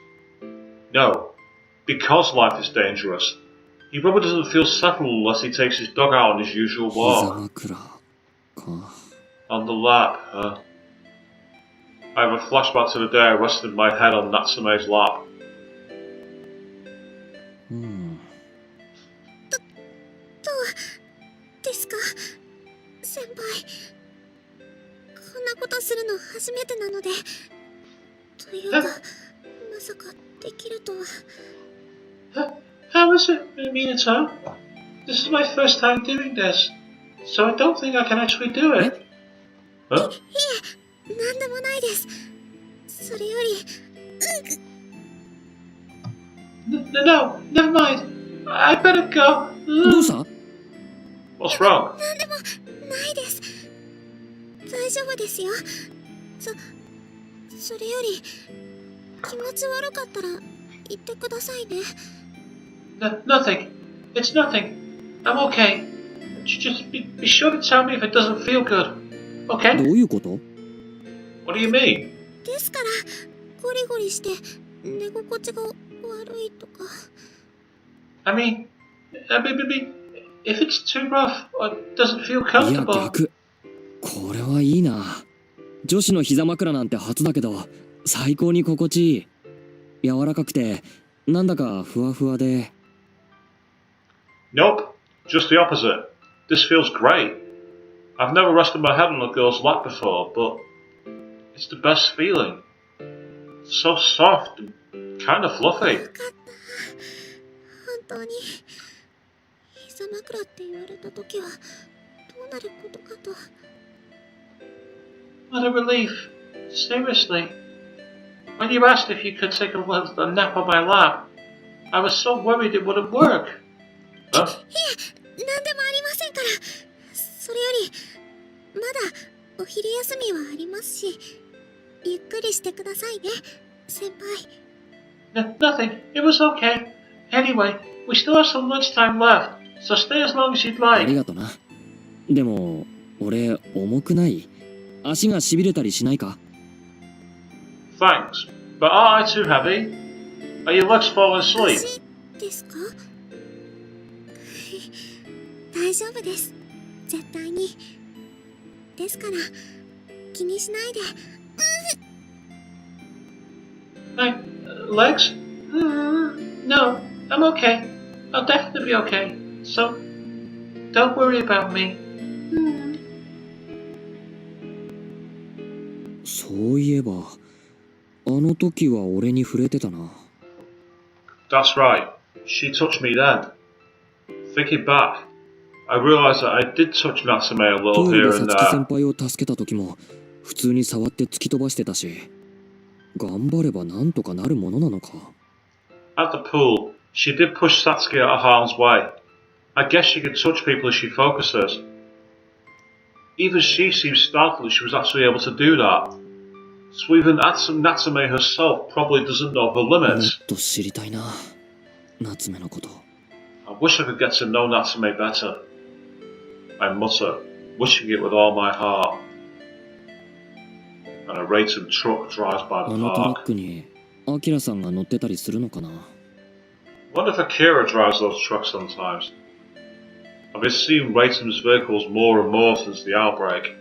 No, because life is dangerous. He probably doesn't feel settled unless he takes his dog out on his usual 膝 walk. 枕か。 On the lap, huh? I have a flashback to the day I rested my head on Natsume's lap. うん。どうですか先輩。こんなことするの初めてなので。というか、まさかできるとは。How is it, Minato? This is my first time doing this, so I don't think I can actually do it. Huh? なんでもないです。それより、No, never mind. I better go. どうした？ What's wrong? なんでもないです。大丈夫ですよ。それより、気持ち悪かったら言ってくださいね。Nothing. It's nothing. I'm okay. Just be sure to tell me if it doesn't feel good. ど Okay? ういうこと？ What do you mean? ですから、ゴリゴリして寝心地が悪いとか。I mean, if it's too rough or doesn't feel いや comfortable. 逆。これはいいな。女子の膝枕なんて初だけど最高に心地いい。柔らかくてなんだかふわふわで。 Nope, just the opposite. This feels great. I've never rested my head on a girl's lap before, but it's the best feeling. So soft and kind of fluffy. よかった。本当に。膝枕って言われた時はどうなることかと。What a relief. Seriously. When you asked if you could take a nap on my lap, I was so worried it wouldn't work. Huh? なんでもありませんから。それより、まだお昼休みはありますし、ゆっくりしてくださいね、先輩。 Nothing. It was okay. Anyway, we still have some lunchtime left, so stay as long as you'd あり like. がとな。でも俺重くない？足がしびれたりしないか？ Thanks, but are I too heavy? Are your legs falling asleep? 足ですか？大丈夫です。絶対に。ですから、気にしないで。Legs? No, I'm okay. I'll definitely be okay. So, don't worry about me. そういえばあの時は俺に触れてたな。 That's right. She touched me then. Thinking back, I realised that I did touch Natsume a プ little ール here で and サツキ there. 先輩を助けた時も普通に触って突き飛ばしてたし、頑張ればなんとかなるものなのか。 At the pool, she did push Satsuki out of harm's way. I guess she could touch people as she focuses. Even she seems startled that she was actually able to do that. So even Natsume herself probably doesn't know her も limits. っと知りたいな、夏目のこと。 I wish I could get to know Natsume better. I mutter, wishing it with all my heart. And a racing truck drives by あ the のトラッ park. クにアキラさんが乗ってたりするのかな。 Wonder if Akira drives those trucks sometimes. I've been seeing Raitam's vehicles more and more since the outbreak.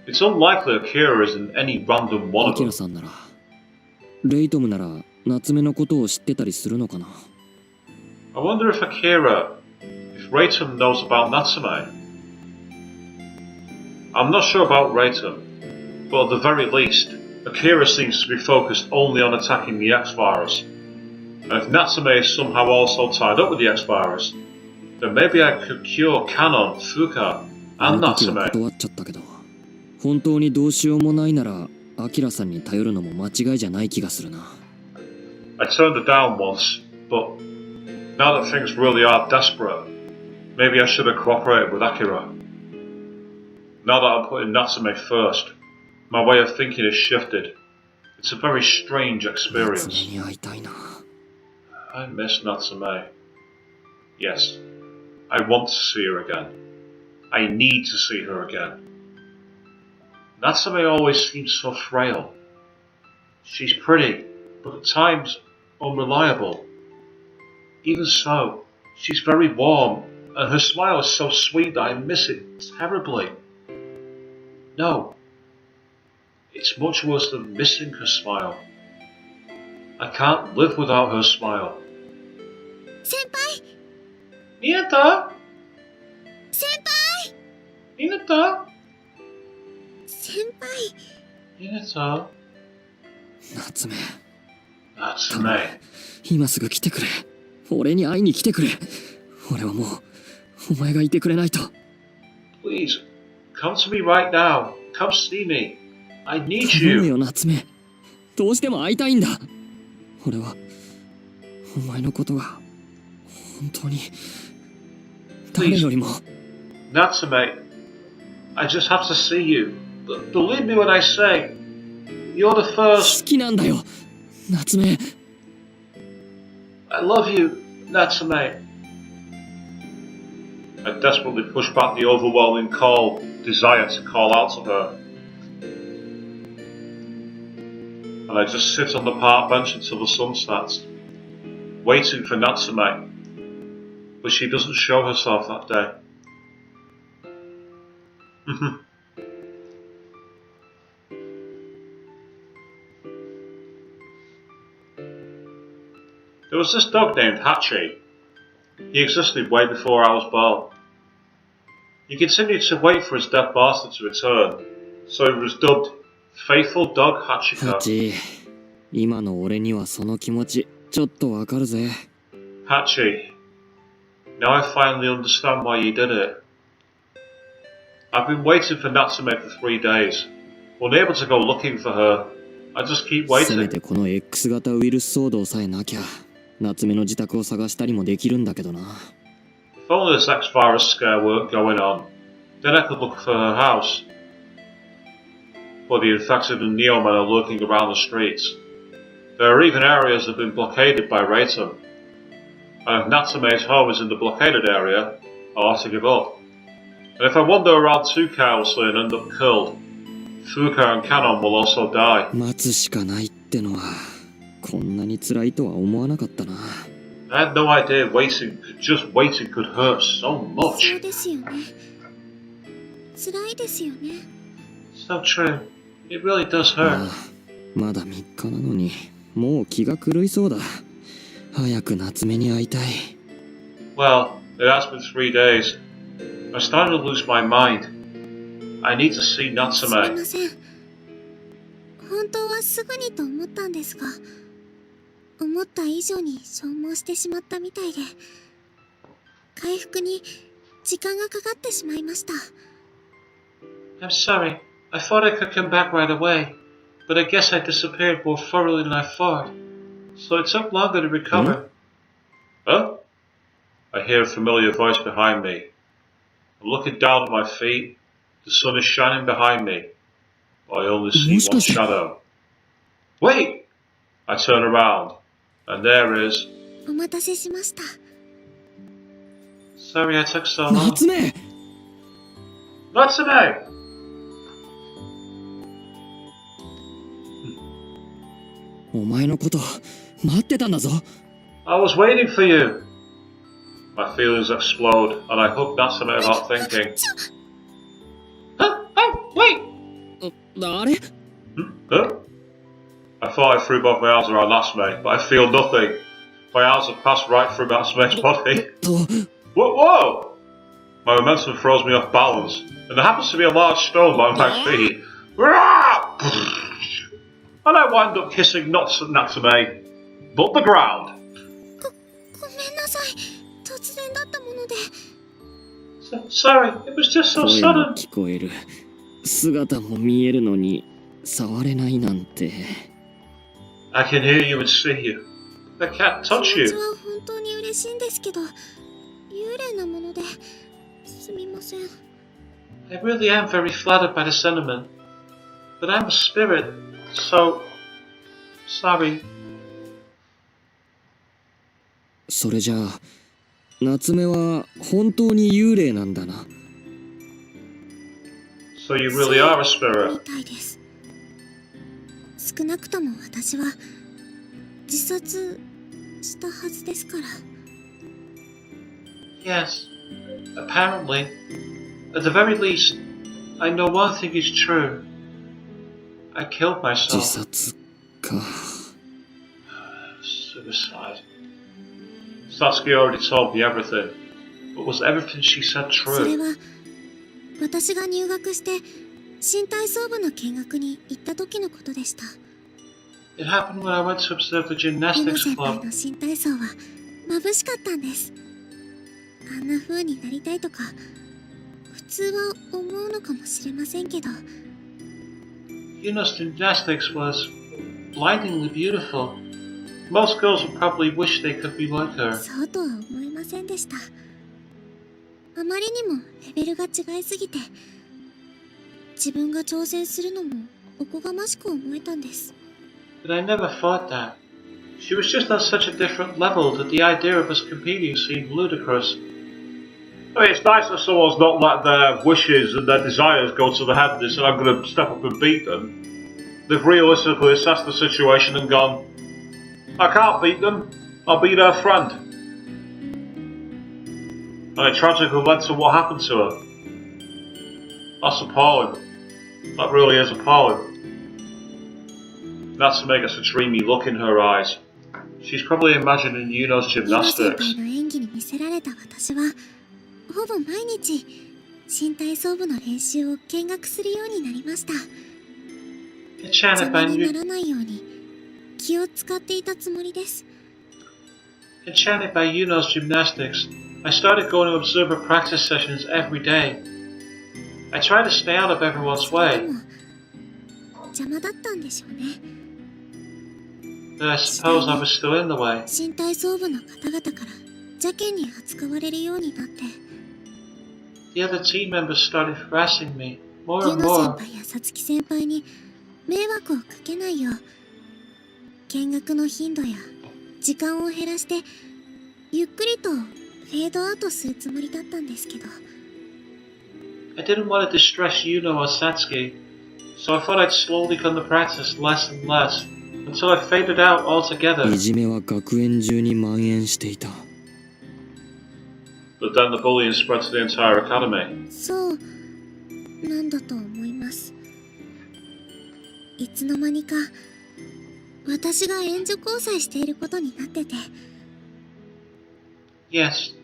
It's unlikely Akira is in any random one ア of キラ them. さんならレイトムなら夏目のことを知ってたりするのかな。 I wonder if Raitam knows about Natsume. I'm not sure about Raitam, but at the very least, Akira seems to be focused only on attacking the X-Virus. And if Natsume is somehow also tied up with the X-Virus, then maybe I could cure Kanon, Fuuka, あ and の時は Natsume. 断っちゃったけど本当にどうしようもないならアキラさんに頼るのも間違いじゃない気がするな。 I turned her down once, but now that things really are desperate, maybe I should have cooperated with Akira. Now that I'm putting Natsume first, my way of thinking has shifted. It's a very strange 夏 experience. 目に会いたいな。 I miss Natsume. Yes, I want to see her again. I need to see her again. Natsume always seems so frail. She's pretty, but at times unreliable. Even so, she's very warm, and her smile is so sweet that I miss it terribly. No, it's much worse than missing her smile. I can't live without her smile. 先輩 Minato! 先輩 Minato! 先輩 Minato! 夏目、 Natsume. 今すぐ来てくれ。俺に会いに来てくれ。俺はもうお前がいてくれないと。 Please, come to me right now. Come see me. I need 頼む you. よ夏目。どうしても会いたいんだ。俺はお前のことが本当に誰よりも。 Natsume, I just have to see you. Believe me when I say, you're the 好 first. きなんだよ夏目。 I love you, Natsume. I desperately push back the overwhelming desire to call out to her. And I just sit on the park bench until the sun sets, waiting for Natsume. But she doesn't show herself that day. There was this dog named Hachi. He existed way before I was born. He continued to wait for his dead master to return, so he was dubbed Faithful Dog ハ Hachiko. チ、今の俺にはその気持ちちょっとわかるぜ。 Hachi, now I finally understand why you did it. I've been waiting for Natsume for 3 days. Unable to go looking for her, I just keep せめ waiting. てこの X 型ウイルス騒動さえなきゃ夏目の自宅を探したりもできるんだけどな。 If only this X-Virus scare weren't going on, then I could look for her house. But the infected and Neomen are lurking around the streets. There are even areas that have been blockaded by Rayton. And if Natsume's home is in the blockaded area, I'll have to give up. And if I wander around too carelessly and end up killed, Fuuka and Kanon will also die. 待つしかないってのはこんなに辛いとは思わなかったな。 I had no idea just waiting could hurt so そう much. ですよね辛いですよね So true. It really does あ hurt. あ、まだ3日なのにもう気が狂いそうだ。早く夏目に会いたい。 Well, it has been 3 days. I'm starting to lose my mind. I need to see すみま Natsume. せん本当はすぐにと思ったんですが思った以上に消耗してしまったみたいで回復に時間がかかってしまいました I'm sorry. I thought I could come back right away, but I guess I disappeared more thoroughly than I thought. So it took longer to recover. Huh? I hear a familiar voice behind me. I'm looking down at my feet. The sun is shining behind me. I only see one shadow. Wait! I turn around, and there is... お待たせしました Sorry I took so long. 夏目 Natsume! お前のこと待ってたんだぞ。 I was waiting for you. My feelings explode, and I hug Natsume without thinking. Huh? Oh, wait! あれ Huh? I thought I threw both my arms around Natsume, but I feel nothing. My arms have passed right through Natsume's body. と Whoa! My momentum throws me off balance, and there happens to be a large stone by my feet. And I wind up kissing not Natsume, but the ground. ごめんなさい突然だったもので Sorry, it was just so 声も sudden. 聞こえる。姿も見えるのに触れないなんて。 I can hear you and see you. I can't 気 touch 持ち you. は本当に嬉しいんですけど、幽霊なものですみません。 I really am very flattered by the sentiment. But I'm a spirit, so... sorry. それじゃあ夏目は本当に幽霊なんだな。 So you really are a み spirit. たいです。少なくとも私は自殺したはずですから。 Yes, apparently. At the very least, I know one thing is true. I killed 自 myself. 殺か。 Suicide. Satsuki already told me everything. But was everything she said それ true? は私が入学して新体操部の見学に行った時のことでした。 It happened when I went to observe the ユノ gymnastics 先輩 club. の新体操は眩しかったんです。あんな風になりたいとか普通は思うのかもしれませんけど、 Yuno's gymnastics was blindingly beautiful. Most girls would probably wish they could be like her. そうとは思いませんでした。あまりにもレベルが違いすぎて、自分が挑戦するのもおこがましく思えたんです。 But I never thought that. She was just on such a different level that the idea of us competing seemed ludicrous. I mean, it's nice that someone's not let their wishes and their desires go to the head and said, I'm going to step up and beat them. They've realistically assessed the situation and gone, I can't beat them, I'll be their friend. And it tragically led to what happened to her. That's appalling. That really is appalling. Natsume gets a dreamy look in her eyes. She's probably imagining Yuno's ユノ先 gymnastics. 輩の演技に魅せられた私は、ほぼ毎日新体操部の練習を見学するようになりました。 邪 Enchanted 魔 by, に Yu- ならないように気を使っていたつもりです。 Enchanted by Yuno's gymnastics, I started going to observe her practice sessions every day. I tried to stay out of everyone's それで way, も邪魔だったんでしょうね。 but I suppose I was still in the way. 新体操部の方々から邪険に扱われるようになって、 The other team members started harassing me more ユ and ノ先 more. 輩やサツキ先輩に迷惑をかけないよう、見学の頻度や時間を減らしてゆっくりとフェードアウトするつもりだったんですけど、 I didn't want to distress Yuno or Satsuki, so I thought I'd slowly come to practice less and less until I faded out altogether. いじめは学園中に蔓延していた。 But then the bullying spread to the entire academy. そうなんだと思います。いつの間にか私が援助交際していることになってて、 Yes,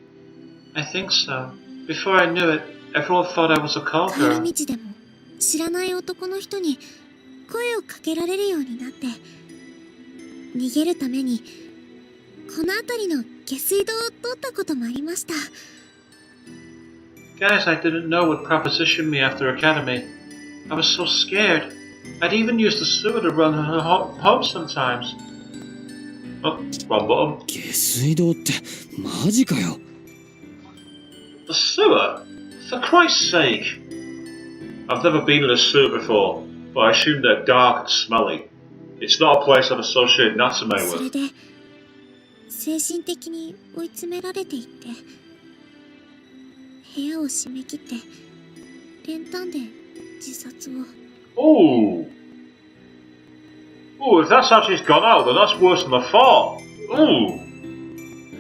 I think so. Before I knew it, everyone thought I was a call 帰り girl. 道でも知らない男の人に声をかけられるようになって、逃げるためにこの辺りの下水道を通ったこともありました。 Guys I didn't know would proposition me after academy. I was so scared. I'd even used the sewer to run home sometimes. Oh, wrong button. 下水道ってマジかよ。 The sewer? For Christ's sake! I've never been in a sewer before, but I assume they're dark and smelly. It's not a place I'd associate Natsume それ with. で精神的に追い詰められていって、部屋を閉め切って練炭で自殺を。 Ooh! Ooh, if that's how she's gone out, then that's worse than I thought. Ooh!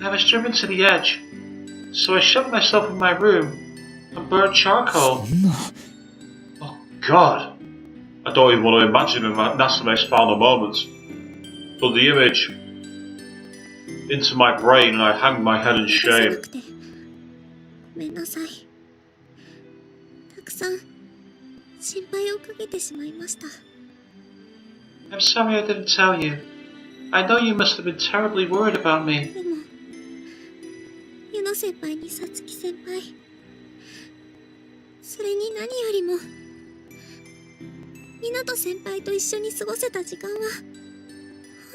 I was driven to the edge, so I shut myself in my room and burned charcoal. そんな。 Oh, God! I don't even want to imagine Natsume's final moments. But the image into my brain and I hang my head in 許せな shame. くてごめんなさい。たくさん心配をかけてしまいました。 I'm sorry I didn't tell you. I know you must have been terribly worried about me. でもユノ先輩にサツキ先輩、それに何よりも湊先輩と一緒に過ごせた時間は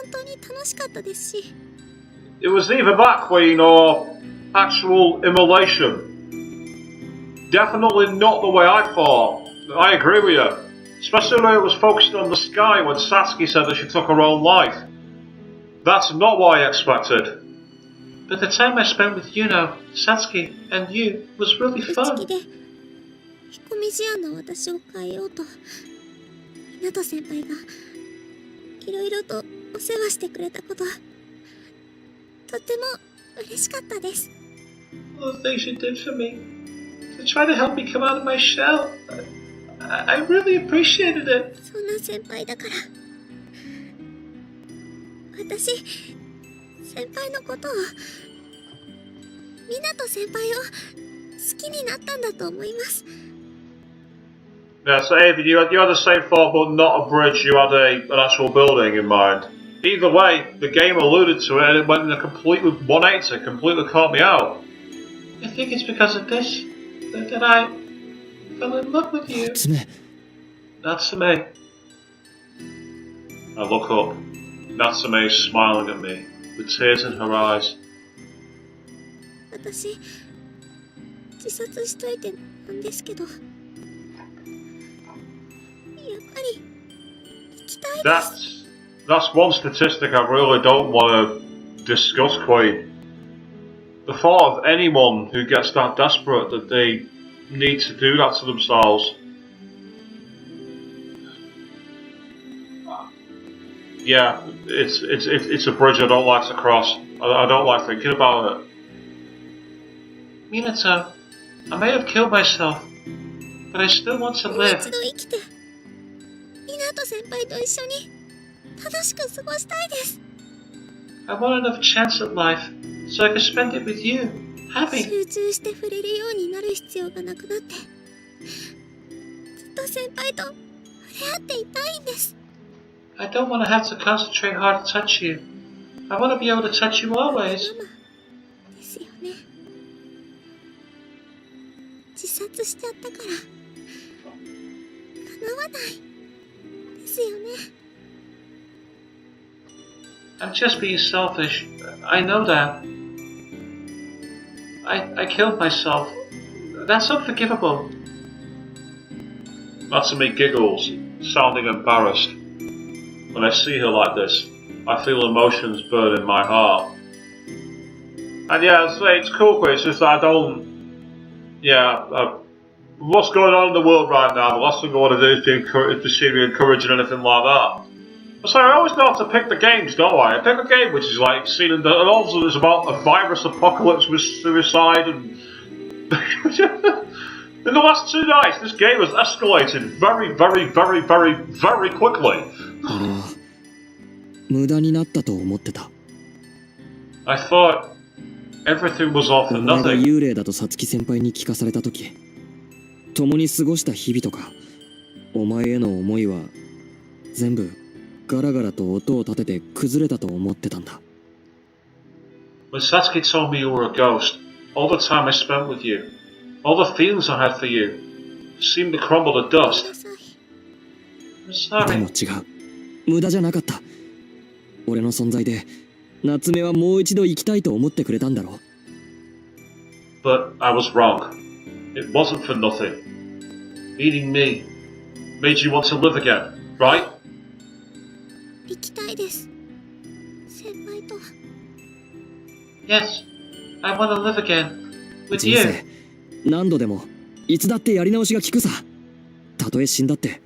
本当に楽しかったですし。 It was either that, Queen, or actual immolation. Definitely not the way I thought. I agree with you. Especially when it was focused on the sky when Satsuki said that she took her own life. That's not what I expected. But the time I spent with Yuno, Satsuki, and you was really 内 fun. 気で引っ込み思案の私を変えようと湊先輩がいろいろとお世話してくれたこと、とても嬉しかったです。 All the things you did for me. To try to help me come out of my shell. I really appreciated it. そんな先輩だから私先輩のことを湊先輩を好きになったんだと思います。 Yeah, so Avi, you had the same thought, but not a bridge. You had an actual building in mind. Either way, the game alluded to it, and it went in a completely 180, completely caught me out. I think it's because of this that I fell in love with you. 夏目 Natsume. I look up. Natsume's smiling at me, with tears in her eyes. 私自殺しといてなんですけど、やっぱり生きたいです。 That's one statistic I really don't want to discuss, Queen. The thought of anyone who gets that desperate that they need to do that to themselves. Yeah, it's a bridge I don't like to cross. I don't like thinking about it. Minato, I may have killed myself, but I still want to もう live. 一度生きて湊先輩と一緒に楽しく過ごしたいです。 I want another chance at life, so I can spend it with you, happy. 集中して触れるようになる必要がなくなってずっと先輩と触れ合っていたいんです。 I don't want to have to concentrate hard to touch you. I want to be able to touch you ママ always. ですよね。自殺しちゃったから叶わないですよね。 I'm just being selfish. I know that. I killed myself. That's unforgivable. Natsume giggles, sounding embarrassed. When I see her like this, I feel emotions burn in my heart. And yeah, I'd say it's cool, Chris, it's just that I don't... Yeah, what's going on in the world right now, the last thing I want to do is to see me encouraging anything like that. So I always know how to pick the games, don't I? I pick a game which is like seen in the... And also there's about a virus apocalypse with suicide and... In the last 2 nights, this game has escalated very, very, very, very, very quickly. 俺は無駄になったと思ってた。 I thought everything was all お for 前が nothing. 幽霊だと皐月先輩に聞かされた時、共に過ごした日々とかお前への思いは全部ガラガラと音を立てて崩れたと思ってたんだ。 When Satsuki told me you were a ghost, all the time I spent with you, all the feelings I had for you, seemed to crumble to ごめん dust. なさい。 I'm でも sorry. 違う。無駄じゃなかった。俺の存在で夏目はもう一度生きたいと思ってくれたんだろ。 But I was wrong. It wasn't for nothing. Meeting me made you want to live again, right? 生きたいです。先輩と。 Yes, I want to live again. With 人 you. 生何度でもいつだってやり直しが効くさ。たとえ死んだって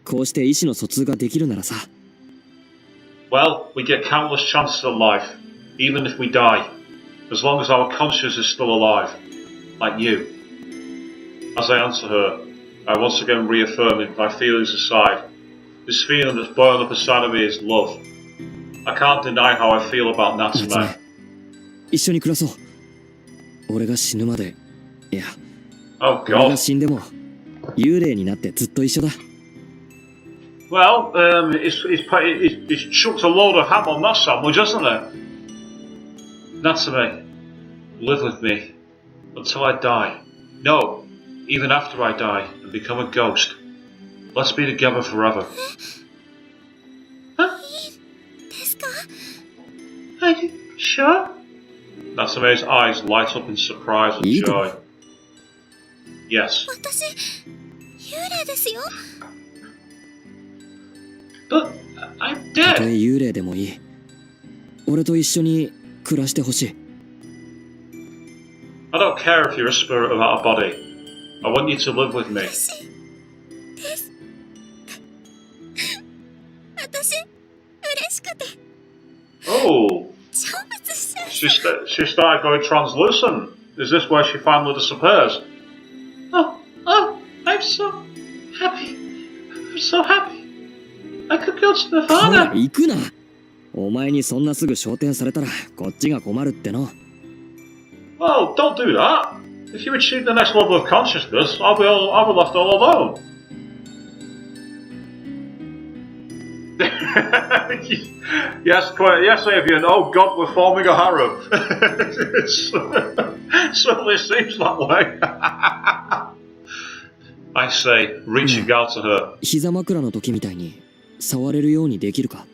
こうして意思の疎通ができるならさ。 Well, we get countless chances at life, even if we die, as long as our conscience is still alive, like you. As I answer her, I once again reaffirming my feelings aside. This feeling that's boiling up inside of me is love. I can't deny how I feel about 夏 Natsume. 目一緒に暮らそう。俺が死ぬまで、いや Oh 俺が god. 死んでも幽霊になってずっと一緒だ。 Well, it's chucked a load of ham on that sandwich, hasn't it? Natsume, live with me until I die. No, even after I die and become a ghost. Let's be together forever. Huh? ですか? Are you sure? Natsume's eyes light up in surprise and joy. Yes. 私、幽霊ですよ。But I'm たとえ dead. 幽霊でもいい。俺と一緒に暮らしてほしい。I don't care if you're a spirit without a body. I want you to live with me. 私です。私、嬉しくて Oh, 成仏しちゃい she started going translucent. Is this where she finally disappears? Oh, I'm so happy. I'm so happy. I could go to ほら Nirvana. 行くな。お前にそんなすぐ昇天されたらこっちが困るっての。 Oh, don't do that. If you achieve the next level of consciousness, I'll be left all alone. Yes, Avian. Oh God, we're forming a harem. It certainly seems that way. I say, reaching out to her. 膝枕の時みたいに触れるようにできるか。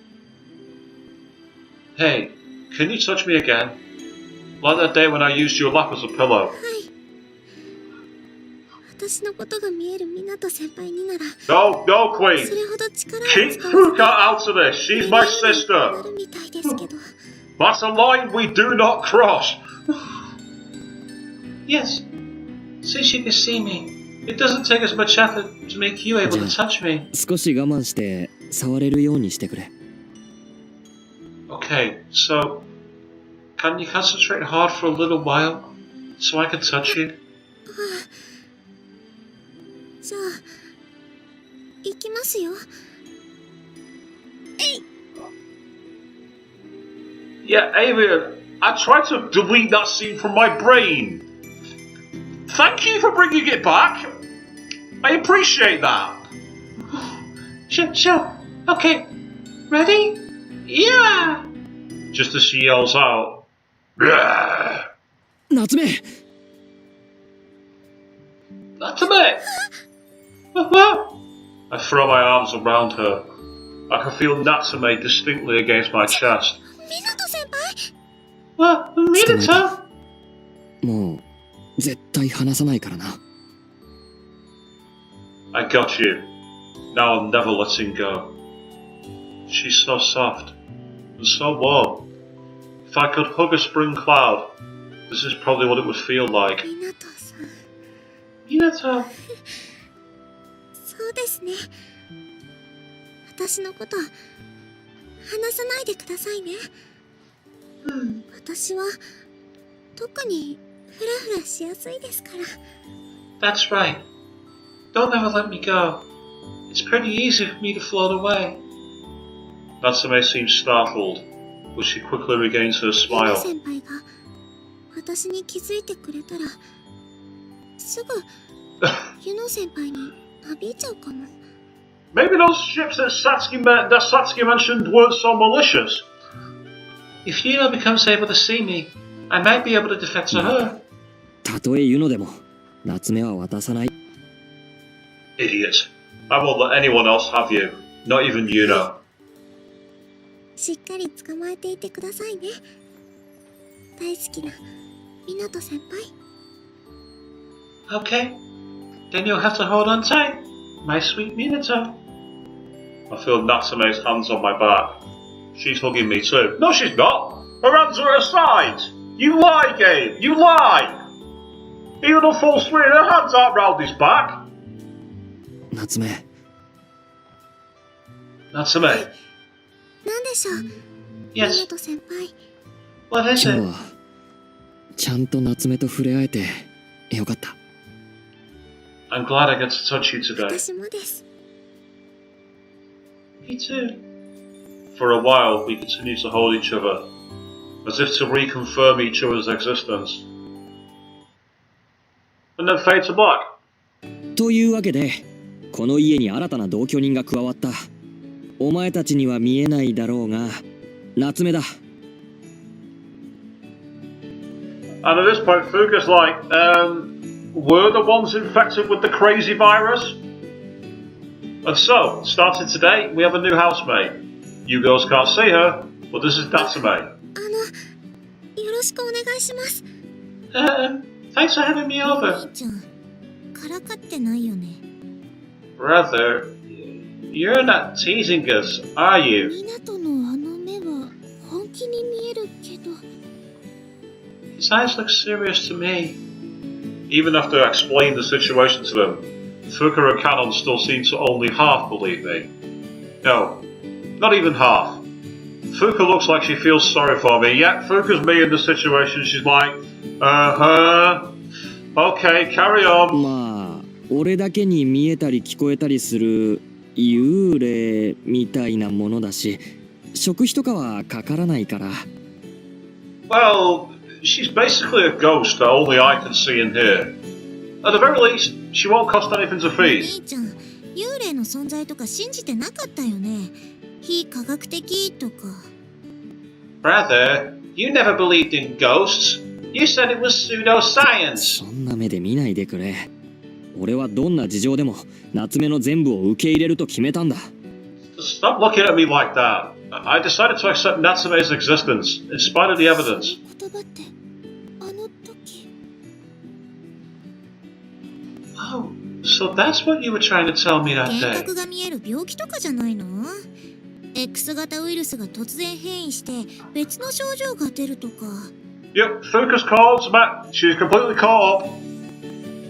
Hey, can you touch me again? Like that day when I used your lap as a pillow. 私のことが見える湊先輩になら No, そ Queen. れほど力を Keep 使 Fuuka out of this. She's my な sister. るみたいですけど That's a line we do not cross. Yes. Since you can see me, it doesn't take as much effort to make you able to touch me. 少し我慢して触れるようにしてくれ。 Okay, so can you concentrate hard for a little while so I can touch you? じゃあ行きますよ Yeah, Avian, I tried to delete that scene from my brain. Thank you for bringing it back. I appreciate that. Sure. Okay. Ready? Yeah. Just as she yells out. Yeah. 夏目 That's a bit. I throw my arms around her. I can feel Natsume distinctly against my chest. 湊先輩 What? Minato? もう絶対離さないからな。 I got you. Now I'm never letting go. She's so soft and so warm. If I could hug a spring cloud, this is probably what it would feel like. 湊さん Minato. そうですね私のこと話さないでくださいね私は特にフラフラしやすいですから That's right. Don't ever let me go. It's pretty easy for me to float away. Natsume seems startled, but she quickly regains her ユノ smile. 先輩が私に気づいてくれたらすぐユノ先輩になびいちゃうかも Maybe those ships that Satsuki mentioned weren't so malicious. If Yuno becomes able to see me, I might be able to defect to her. たとえ言うのでも夏目は渡さない。 Idiot. I won't let anyone else have you. Not even Yuno. しっかり捕まえていてくださいね大好きな湊先輩 Okay. Then you'll have to hold on tight, my sweet Minato. I feel Natsume's hands on my back. She's hugging me too. No, she's not. Her hands are at her sides. You lie, Gabe. You lie. Even on full screen, her hands aren't round his back. 夏目 Natsume. なんでしょう Yes. 湊先輩 What is 今日 it? はちゃんと夏目と触れ合えてよかった。 I'm glad I get to touch you today. 私もです Me too. For a while, we continue to hold each other, as if to reconfirm each other's existence. And then fade to black. というわけでこの家に新たな同居人が加わった。お前たちには見えないだろうが夏目だ。 And at this point, Fuuka's like, were the ones infected with the crazy virus? And so, starting today, we have a new housemate. You girls can't see her, but this is Natsume. よろしくお願いします。 Thanks for having me お over. 兄ちゃん、からかってないよね。 Brother, you're not teasing us, are you? 港のあの目は本気に見えるけど。 His eyes look serious to me. Even after I explained the situation to them, Fuuka and Kanon still seem to only half believe me. No, not even half. Fuuka looks like she feels sorry for me, yet Fuuka's me in the situation, she's like, okay, carry on. まあ俺だけに見えたり聞こえたりする幽霊みたいなものだし、食費とかはかからないから。 Well, she's basically a ghost that only I can see and hear. At the very least, she won't cost anything to お feed. 兄ちゃん、幽霊の存在とか信じてなかったよね。非科学的とか。 Brother, you never believed in ghosts. You said it was pseudoscience. そんな目で見ないでくれ。俺はどんな事情でも夏目の全部を受け入れると決めたんだ。 Stop looking at me like that. I decided to accept Natsume's existence, in spite of the evidence. 言葉ってあの時。 Oh, so that's what you were trying to tell me that 幻 day. 覚が見える病気とかじゃないの？ X 型ウイルスが突然変異して別の症状が出るとか。 Yep, Fuuka's called, Matt. She's completely caught up.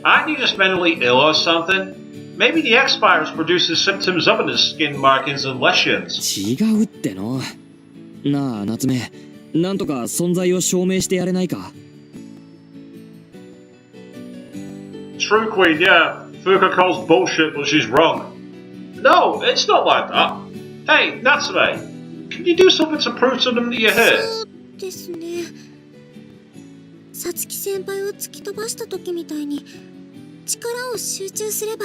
Aren't you just mentally ill or something? Maybe the X-virus produces symptoms of it as skin markings and lesions. 違うっての。なあ夏目、なんとか存在を証明してやれないか。 True Queen, yeah. Fuuka calls bullshit, but she's wrong. No, it's not like that. Hey, Natsume, can you do something to prove to them that you're here? そうですね。さつき先輩を突き飛ばした時みたいに力を集中すれば。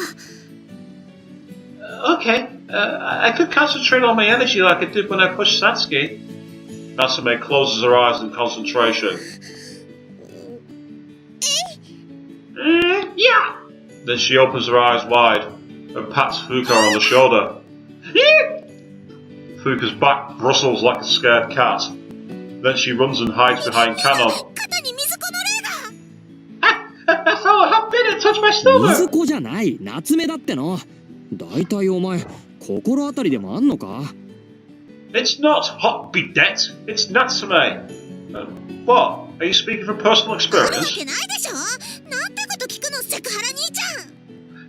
Okay, I could concentrate on my energy like I did when I pushed Satsuki. Natsume closes her eyes in concentration. Yeah! Then she opens her eyes wide and pats Fuuka on the shoulder. Fuuka's back bristles like a scared cat. Then she runs and hides behind Kanon. 肩に水子の霊が。 That's all I have been and touched my 水 stomach! 子じゃない、夏目だっての。だいたいお前心当たりでもあんのか。 It's not hot bidet, it's Natsume. What? Are you speaking from personal あるわ experience? けないでしょ。なんてこと聞くのセクハラ兄ちゃん。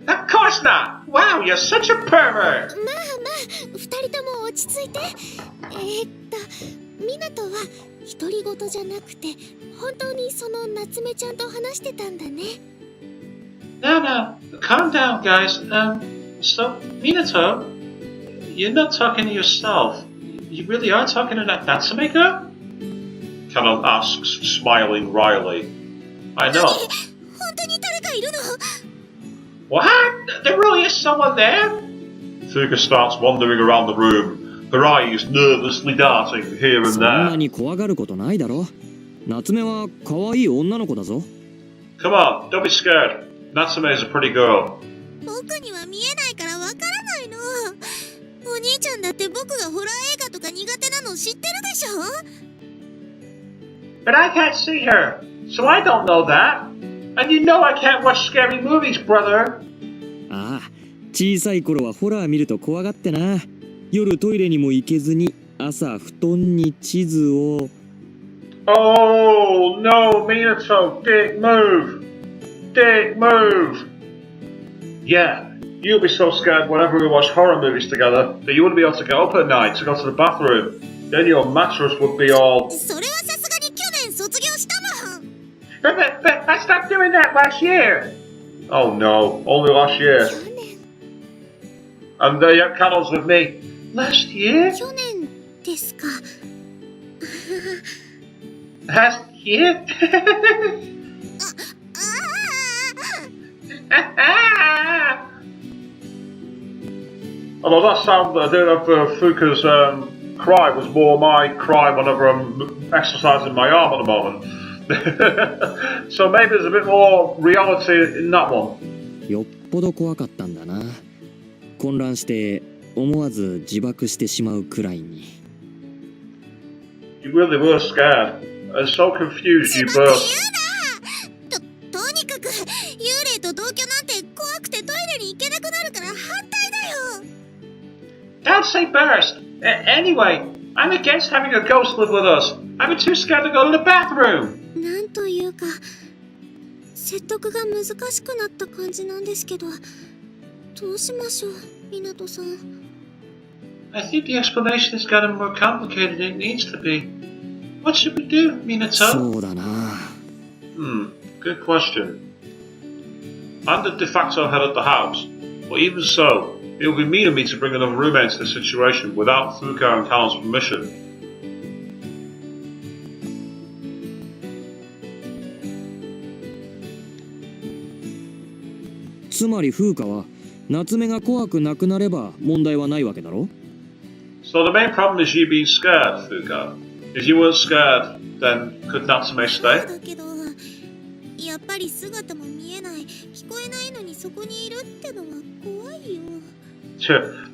Of course not! Wow, you're such a pervert! まあまあ、二人とも落ち着いて。湊は独り言じゃなくて本当にその夏目ちゃんと話してたんだね。 No, no, calm down, guys. So, Minato, you're not talking to yourself. You really are talking to that Natsume girl? Kanon asks, smiling wryly. I know. 本当に誰かいるの？ What? There really is someone there? Fuuka starts wandering around the room, her eyes nervously darting here and そんな there. に怖がることないだろ。夏目は可愛い女の子だぞ。 Come on, don't be scared. Natsume is a pretty girl. 僕には見えないからわからないの。お兄ちゃんだって僕がホラー映画とか苦手なの知ってるでしょ？ But I can't see her, so I don't know that. And you know I can't watch scary movies, brother. ああ、小さい頃はホラー見ると怖がってな。夜トイレにも行けずに朝布団に地図を。 Oh no, Minato, dick move! Dick move! Yeah, you'll be so scared whenever we watch horror movies together that you wouldn't be able to get up at night to go to the bathroom. Then your mattress would be all... それはさすがに去年卒業したもん。 But I stopped doing that last year! Oh no, only last year. 去年 And yet Kanon's with me. Last year? 去年ですか。 Last year? あ Although that sound that I did of Fuuka's cry was more my cry whenever I'm exercising my arm at the moment. So maybe there's a bit more reality in that one. よっぽど怖かったんだな。混乱して思わず自爆してしまうくらいに。 You really were scared and so confused you しまって burst. 言うな。とにかく幽霊と同居なんて怖くてトイレに行けなくなるから反対だよ。 Don't say burst. Anyway, I'm against having a ghost live with us. I'm too scared to go to the bathroom. なんというか説得が難しくなった感じなんですけど、どうしましょう、湊さん。 I think the explanation has gotten more complicated than it needs to be. What should we do, Minato? そうだな。 Good question. I'm the de facto head of the house, but even so, it would be mean of me to bring another roommate into the situation without Fuuka and Kanon's permission. つまり風花は夏目が怖くなくなれば問題はないわけだろ。 So the main problem is you being scared, Fuuka. If you weren't scared, then could Natsume そう stay? だけど、やっぱり姿も見えない、聞こえないのにそこにいるってのは怖いよ。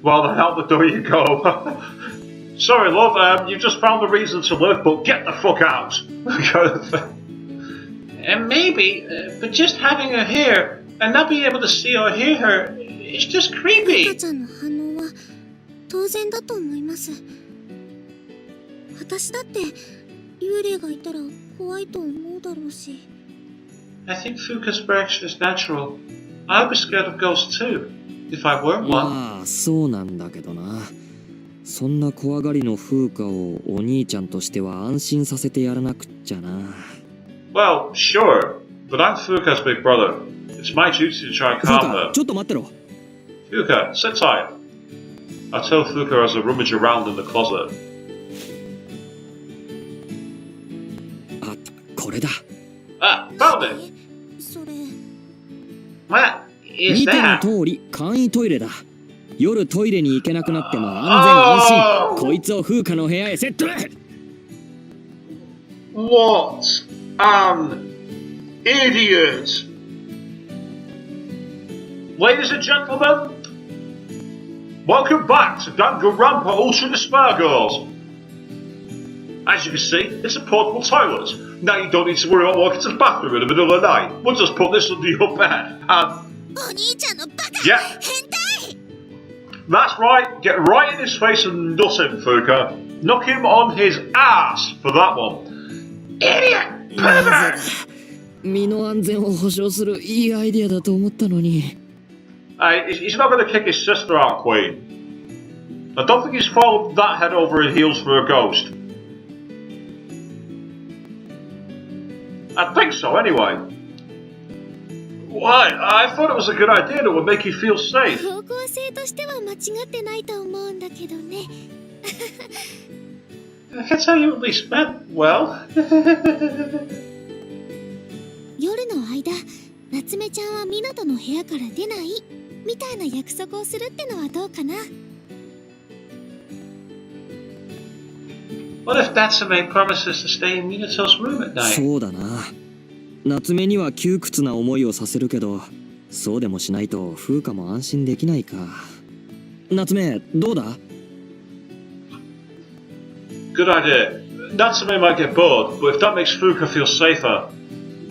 Well, then out the door you go. Sorry, love, you've just found a reason to live, but get the fuck out. And maybe, but just having her here and not being able to see or hear her is just 赤 creepy. ちゃんの反応は当然だと思います。私だって幽霊がいたら怖いと思うだろうし。I think Fuuka's reaction is natural. I'd be scared of ghosts too, if I weren't one. まあそうなんだけどな。そんな怖がりの風花をお兄ちゃんとしては安心させてやらなくっちゃな。 Well, sure, but I'm Fuuka's big brother. It's my duty to try and 風 calm 花 her. ちょっと待ってろ。 Fuuka, sit tight. I tell Fuuka as I rummage around in the closet. あ、これだ。 Found it! それ What 見 is ての that? 通り簡易トイレだ。夜トイレに行けなくなっても安全安心。こいつを風花の部屋へセットだ。 What an idiot! Ladies and gentlemen, welcome back to Danganronpa Ultra Despair Girls. As you can see, it's a portable toilet. Now you don't need to worry about walking to the bathroom in the middle of the night. We'll just put this under your bed and... お兄ちゃんのバカ、 Yeah. 変態。 That's right, get right in his face and nut him, Fuuka. Knock him on his ass for that one. Idiot! なぜだ。 Pervert! 身の安全を保証するいいアイディアだと思ったのに。 Hey, he's not going to kick his sister out, Queen. I don't think he's followed that head over his heels for a ghost. I think so, anyway. Why? I thought it was a good idea that would make you feel safe. 方向性としては間違ってないと思うんだけどね。 I can tell you at least meant well. 夜の間、夏目ちゃんは湊の部屋から出ないみたいな約束をするってのはどうかな。 What if Natsume promises to stay in Minato's room at night? そうだな。夏目には窮屈な思いをさせるけど、そうでもしないと風花も安心できないか。夏目、どうだ？ Good idea. Natsume might get bored, but if that makes Fuuka feel safer...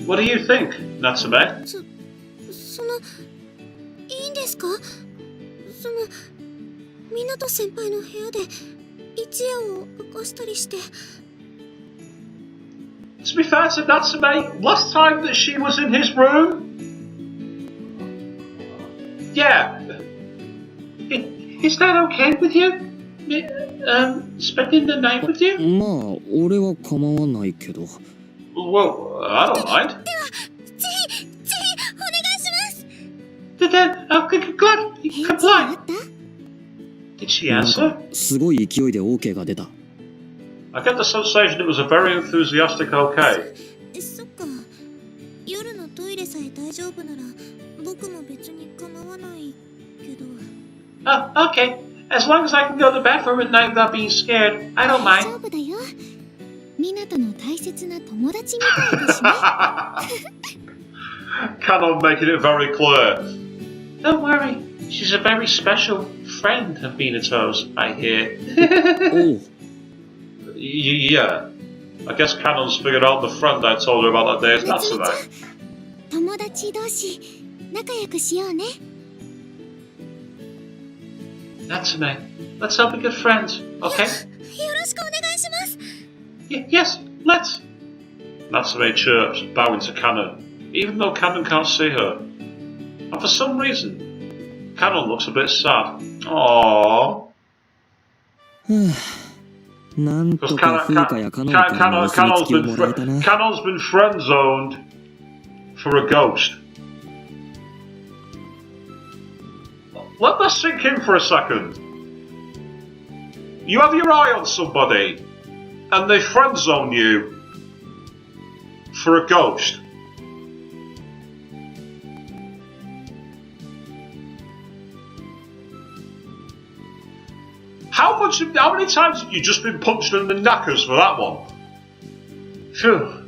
What do you think, Natsume? その、いいんですか？その、湊先輩の部屋で一夜を明かしたりして。 To be fair to Natsume, last time that she was in his room... Yeah. Is that okay with you? Spending the night with you? まあ、俺は構わないけど。 Well, I don't mind. ぜひお願いします。 Glad you 返事はあ complied. った？ Did she なん answer? かすごい勢いで OK が出た。 I get the sensation it was a very enthusiastic okay. そっか。夜のトイレさえ大丈夫なら僕も別に構わないけど。 Oh, okay. As long as I can go to the bathroom at night without being scared, I don't 大 mind. 丈夫だよ。湊の大切な友達みたいだしね。Kanon making it very clear. Don't worry, she's a very special friend of Minato's, I hear. おう。 Yeah. I guess Kanon's figured out the friend I told her about that day is 夏目ちゃ Natsume. ん、友達同士仲良くしようね。 Natsume, let's all be good friends, okay? よろしくお願いします。 Yes, let's. Natsume chirps, bowing to Kanon, even though Kanon can't see her. And for some reason, Kanon looks a bit sad. Aww. なんと Because かフーカやカノンからのお墨付きをもらえたな。 Kanon's been friend zoned for a ghost. Let that sink in for a second. You have your eye on somebody, and they friend zone you for a ghost. How many times have you just been punched in the knackers for that one? Phew.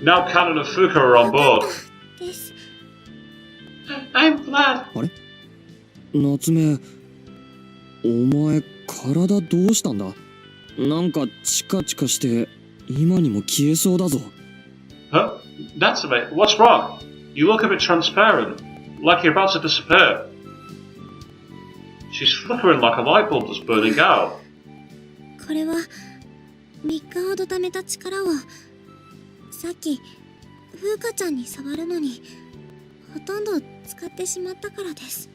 Now Kanon and Fuuka are on board. です。 I'm glad. 夏目、お前体どうしたんだ？なんかチカチカして今にも消えそうだぞ。 Huh? Natsume, what's wrong? You look a bit transparent, like you're about to disappear. She's flickering like a light bulb that's burning out. これは3日ほど貯めた力をさっき風花ちゃんに触るのにほとんど使ってしまったからです。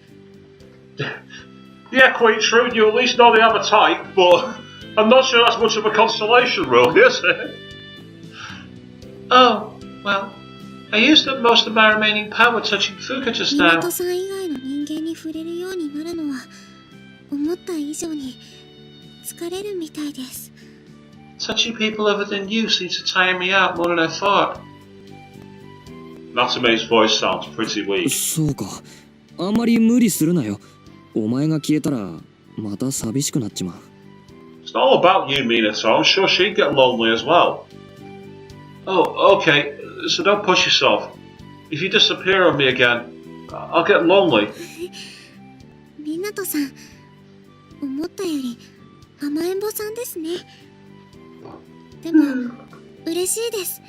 Yeah, quite true, you at least know they have a type, but I'm not sure that's much of a consolation, really, is it? Oh, well, I used up most of my remaining power touching Fuuka just now. 港さん以外の人間に触れるようになるのは思った以上に疲れるみたいです。 Touching people other than you seems to tire me out more than I thought. Natsume's voice sounds pretty weak. そうか。あんまり無理するなよ。お前が消えたらまた寂しくなっちまう。 It's not all about you, Minato. I'm sure she'd get lonely as well. Oh, okay, so don't push yourself. If you disappear on me again, I'll get lonely. 港さん、思ったより甘えん坊さんですね。でも嬉しいです。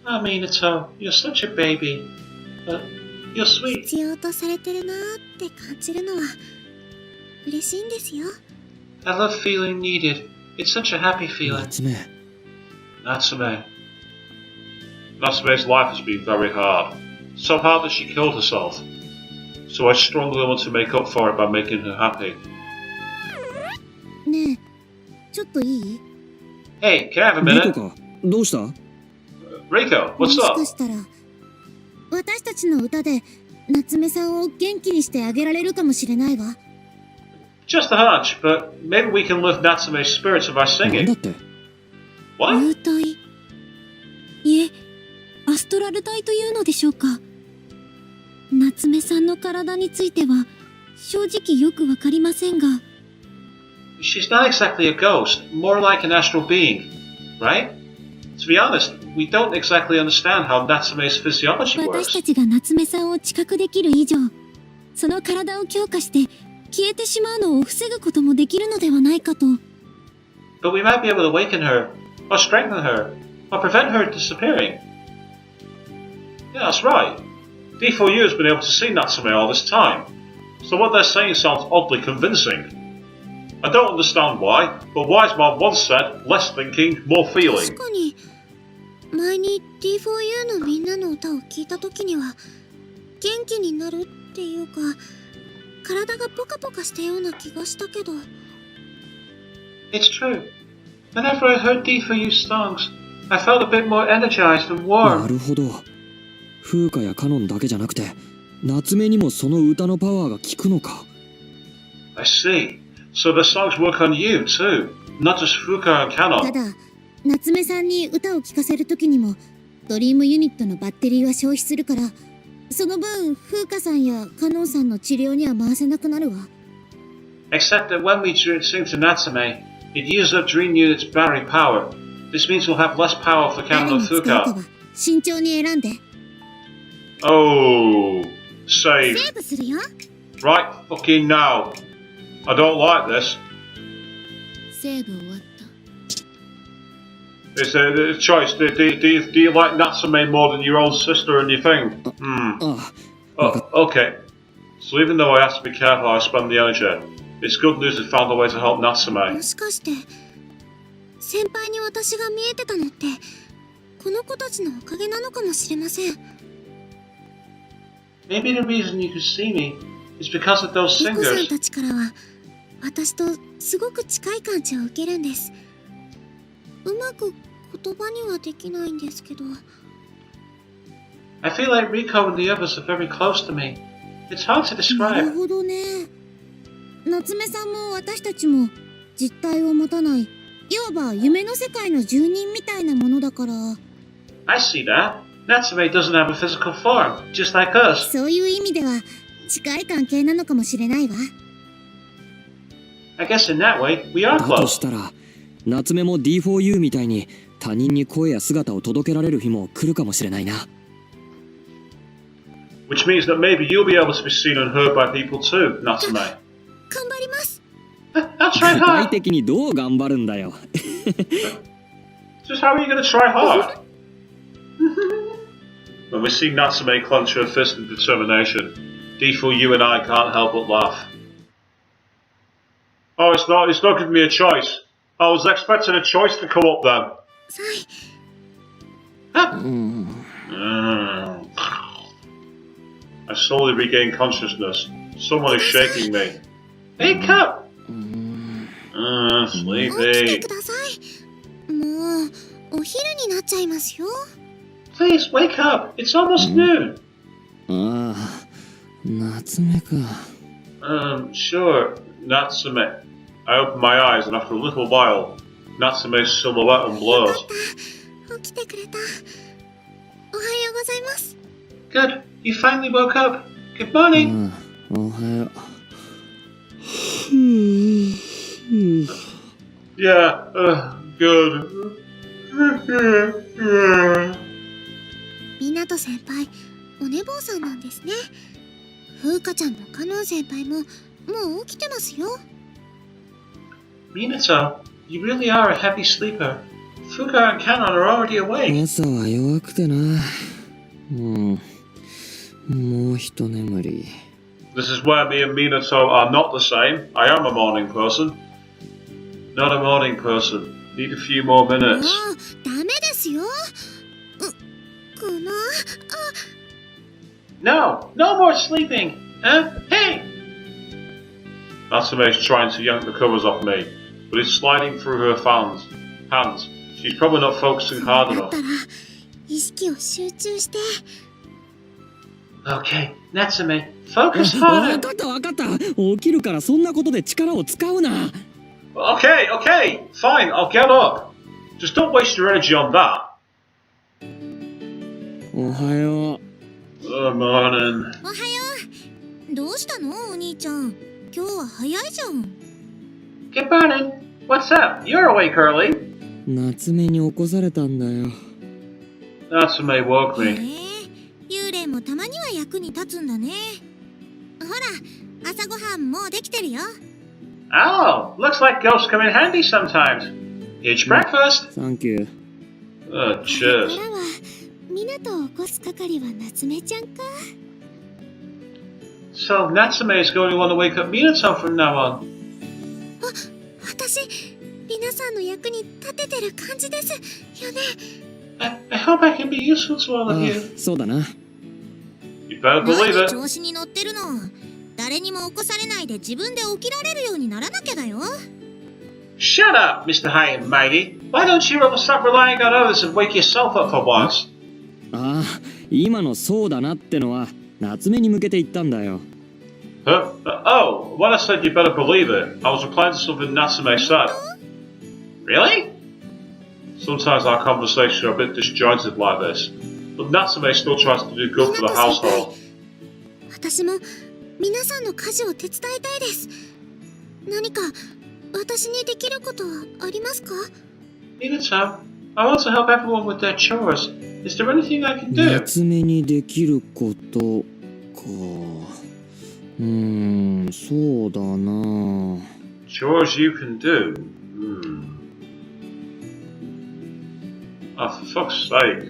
Oh, Minato, you're such a baby. But you're sweet. 必要とされてるなーって感じるのは嬉しいんですよ。 I love feeling needed. It's such a happy feeling. 夏目、 Natsume. Natsume's life has been very hard. So hard that she killed herself. So I strongly want to make up for it by making her happy. ねえ、ちょっといい？ Hey, can I have a リコ minute? か。どうした？ Rico, も what's しか up? したら私たちの歌で夏目さんを元気にしてあげられるかもしれないわ。 Just a hunch, but maybe we can lift Natsume's spirits by なんだ singing. って？ What? 幽体いえ、アストラル体というのでしょうか。夏目さんの体については正直よくわかりませんが、 She's not exactly a ghost, more like an astral being, right? To be honest, we don't exactly understand how Natsume's physiology 私 works. たちが夏目さんを知覚できる以上、その体を強化して消えてしまうのを防ぐこともできるのではないかと。 But we might be able to awaken her, or strengthen her, or prevent her disappearing. Yeah, that's right. D4U has been able to see Natsume all this time. So what they're saying sounds oddly convincing. I don't understand why, but Wiseman once said, less thinking, more 確 feeling. かに前に D4U のみんなの歌を聴いた時には元気になるっていうか体がポカポカしたような気がしたけど。 It's true. Whenever I heard D4U's songs, I felt a bit more energized and な warm. るほど。フーカやカノンだけじゃなくて、夏目にもその歌のパワーが効くのか。 I see. So the songs work on you too, not just Fuuka and た Kanon. だ夏目さんに歌を聴かせる時にもドリームユニットのバッテリーは消費するから、その分風花さんやカノンさんの治療には回せなくなるわ。 Except that when we sing to Natsume, it uses up Dream Unit's battery power. This means we'll have less power for 誰 Kanon に and 使うかは Fuuka. 慎重に選んで。 Oh. save セーブするよ。 right fucking now. I don't like this. セーブ終わった。 It's a choice. Do you like Natsume more than your own sister and your thing? Hmm. あ Oh, okay. So even though I have to be careful how I spend the energy, it's good news I found a way to help も Natsume. しかして先輩に私が見えてたのってこの子たちのおかげなのかもしれません。 Maybe the reason you could see me is because of those リコさん singers. たちからは私とすごく近い感じを受けるんです。うまく言葉にはできないんですけど。 I feel like Rico and the others are very close to me. It's hard to なる describe. ほどね。夏目さんも私たちも実体を持たない、いわば夢の世界の住人みたいなものだから。 I see that. Natsume doesn't have a physical form, just like us. そういう意味では近い関係なのかもしれないわ。 I guess in that way, we are だと close. したら夏目も D4U みたいに他人に声や姿を届けられる日も来るかもしれないな。 Which means that maybe you'll be able to be seen and heard by people too, Natsume. 頑張ります。 I'll try 具体 hard. 的にどう頑張るんだよ。 Just how are you going to try hard? When we see Natsume clench her fist in determination, D4U and I can't help but laugh. Oh, it's not giving me a choice. I was expecting a choice to come up then. さい。 I slowly regain consciousness. Someone is shaking me. Wake up! 起きて Sleepy. ください。もうお昼になっちゃいますよ。 Please wake up. It's almost noon. ああ夏目か。 Sure, Natsume. I open my eyes and after a little while, Natsume's silhouette よか unblurs. った。起きてくれた。おはようございます。 Good. You finally woke up. Good morning. おはよう。 Yeah, good. 湊先輩、お寝坊さんなんですね。風花ちゃんもカノン先輩ももう起きてますよ。 Minato, you really are a heavy sleeper. Fuuka and Kanon are already awake. 朝は弱くてな。もう一眠り。 This is where me and Minato are not the same. I am a morning person. Not a morning person. Need a few more もう minutes. ダメですよ。この No, no more sleeping. Huh? Hey! Natsume is trying to yank the covers off me, but it's sliding through her hands. She's probably not focusing hard だっ enough. たら意識を集中して。 Okay, Natsume, focus わ harder. かったわかった。起きるからそんなことで力を使うな。 Okay, fine, I'll get up. Just don't waste your energy on that. おはよう。 Good morning. おはよう。どうしたのお兄ちゃん。今日は早いじゃん。 Good morning. What's up? You're awake early. 夏目に起こされたんだよ。 Natsume woke へえ me. 幽霊もたまには役に立つんだね。ほら、朝ごはんもうできてるよ。 Oh, looks like ghosts come in handy sometimes. Each breakfast. サンキュー。 Oh, こ cheers. れからは湊を起こす係は夏目ちゃんか。 So Natsume is going to want to wake up Minato from now on. 私、皆さんの役に立ててる感じですよね。I hope I can be useful to all あ of you. そうだな。 You better 何 believe it. 調子に乗ってるの。誰にも起こされないで自分で起きられるようにならなきゃだよ。 Shut up, Mr. High and Mighty. Why don't you ever stop relying on others and wake yourself up for once? ああ今のそうだなってのは夏目に向けて言ったんだよ。 Huh? Oh, when I said you better believe it, I was replying to something Natsume said. Really? Sometimes our conversations are a bit disjointed like this, but Natsume still tries to do good for the household. 私も皆さんの家事を手伝いたいです。何か私にできることはありますか？ Minato, I want to help everyone with their chores. Is there anything I can do? 夏目にできることか。そうだな。 Chores you can do. Oh, for fuck's sake.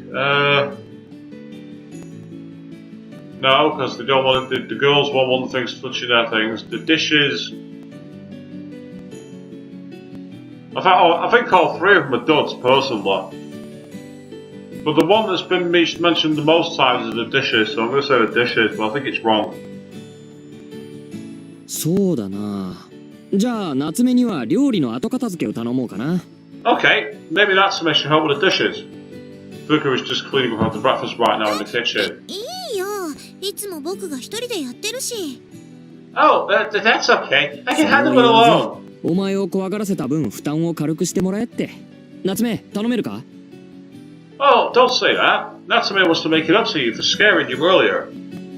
No, because they don't want it, the girls won't want things touching their things. The dishes. I think all three of them are duds, personally. But the one that's been mentioned the most times is the dishes, so I'm going to say the dishes, but I think it's wrong. そうだな。じゃあ夏目には料理の後片付けを頼もうかな。Okay, maybe that's to make sure help with the dishes. Fuuka is just cleaning up the breakfast right now in the kitchen. いいよ。いつも僕が一人でやってるし。Oh, that's okay. I can handle it alone. お前を怖がらせた分負担を軽くしてもらえって。夏目頼めるか？ Oh, don't say that. Natsume wants to make it up to you for scaring you earlier.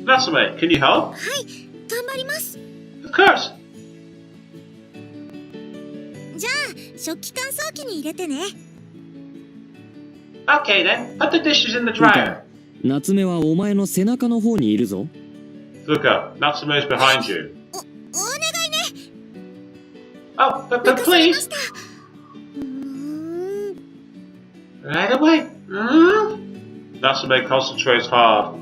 Natsume, can you help? はい、頑張ります。 Of course. じゃあ、食器乾燥機に入れてね。Okay then, put the dishes in the dryer. 夏目はお前の背中の方にいるぞ。Fuuka, Natsume is behind you. お願いね。Oh, but 任されま please. した。Right away. Natsume concentrates hard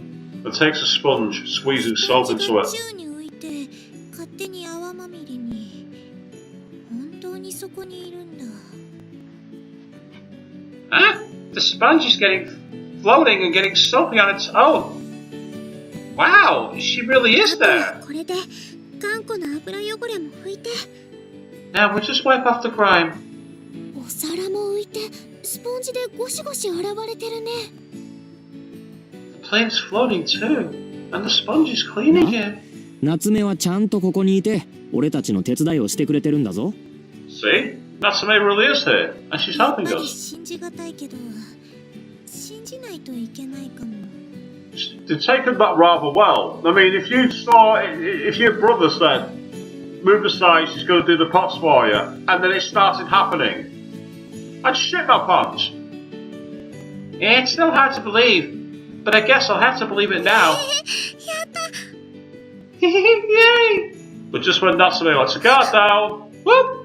and takes a sponge, squeezing soap into it. 宙に浮いて勝手に泡まみれに。本当にそこにいるんだ。Ah, the sponge is floating and getting soapy on its own. Wow, she really is あとは there. これで頑固な油汚れも拭いて。 Now we'll just wipe off the grime. お皿も浮いてスポンジでゴシゴシ洗われてるね。 The plate's floating too, and the sponge is cleaning it. 夏目はちゃんとここにいて俺たちの手伝いをしてくれてるんだぞ。 See? Natsume really is here, and she's やっ helping ぱり us. 信じがたいけど信じないといけないかも。 They've taken that rather well. I mean, if your brother said, move aside, she's going to do the pots for you, and then it started happening, I'd shit my pants. Yeah, it's still hard to believe, but I guess I'll have to believe it now. やった。 Yay! But just when Natsume lets her guard down, whoop!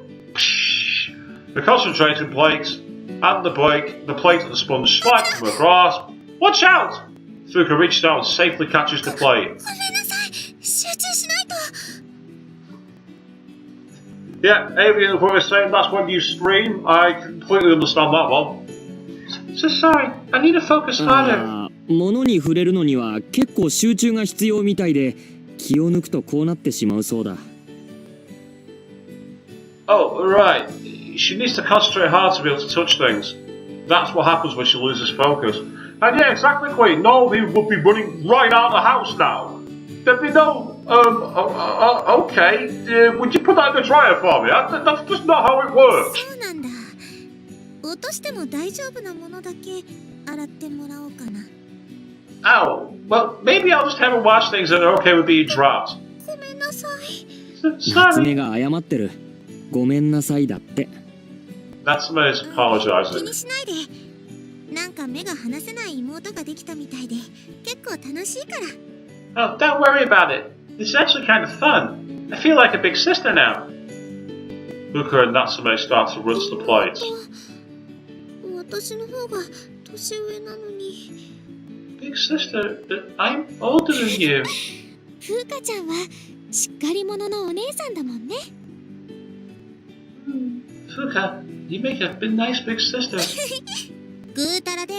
The concentrating plate and the plate and the sponge slide from her grasp. Watch out! Fuuka reaches out and safely catches the plate. ごめんなさい。集中しないと。 Yeah, Avian was saying that's when you scream. I completely understand that one. So sorry, I need to focus harder. あー、物に触れるのには結構集中が必要みたいで気を抜くとこうなってしまうそうだ。 Oh, right. She needs to concentrate hard to be able to touch things. That's what happens when she loses focus. And yeah, exactly, Queen. Nobody would be running right out of the house now. There'd be no, okay. Would you put that in the dryer for me? That's just not how it works. そうなんだ。落としても大丈夫なものだけ洗ってもらおうかな。 Oh, well, maybe I'll just have her watch things that are okay with being dropped. ごめんなさい。夏 Sorry. 目が謝ってる。ごめんなさいだって。 Natsume is 気 apologizing. にしないで。なんか目が離せない妹ができたみたいで結構楽しいから。 Oh, don't worry about it. It's actually kind of fun. I feel like a big sister now. Fuuka and Natsume start to rinse the plates. 私の方が年上なのに。 Big sister, but I'm older than you. ふうかちゃんはしっかり者のお姉さんだもんね。 Fuuka, you make a nice big sister. ぐうたらで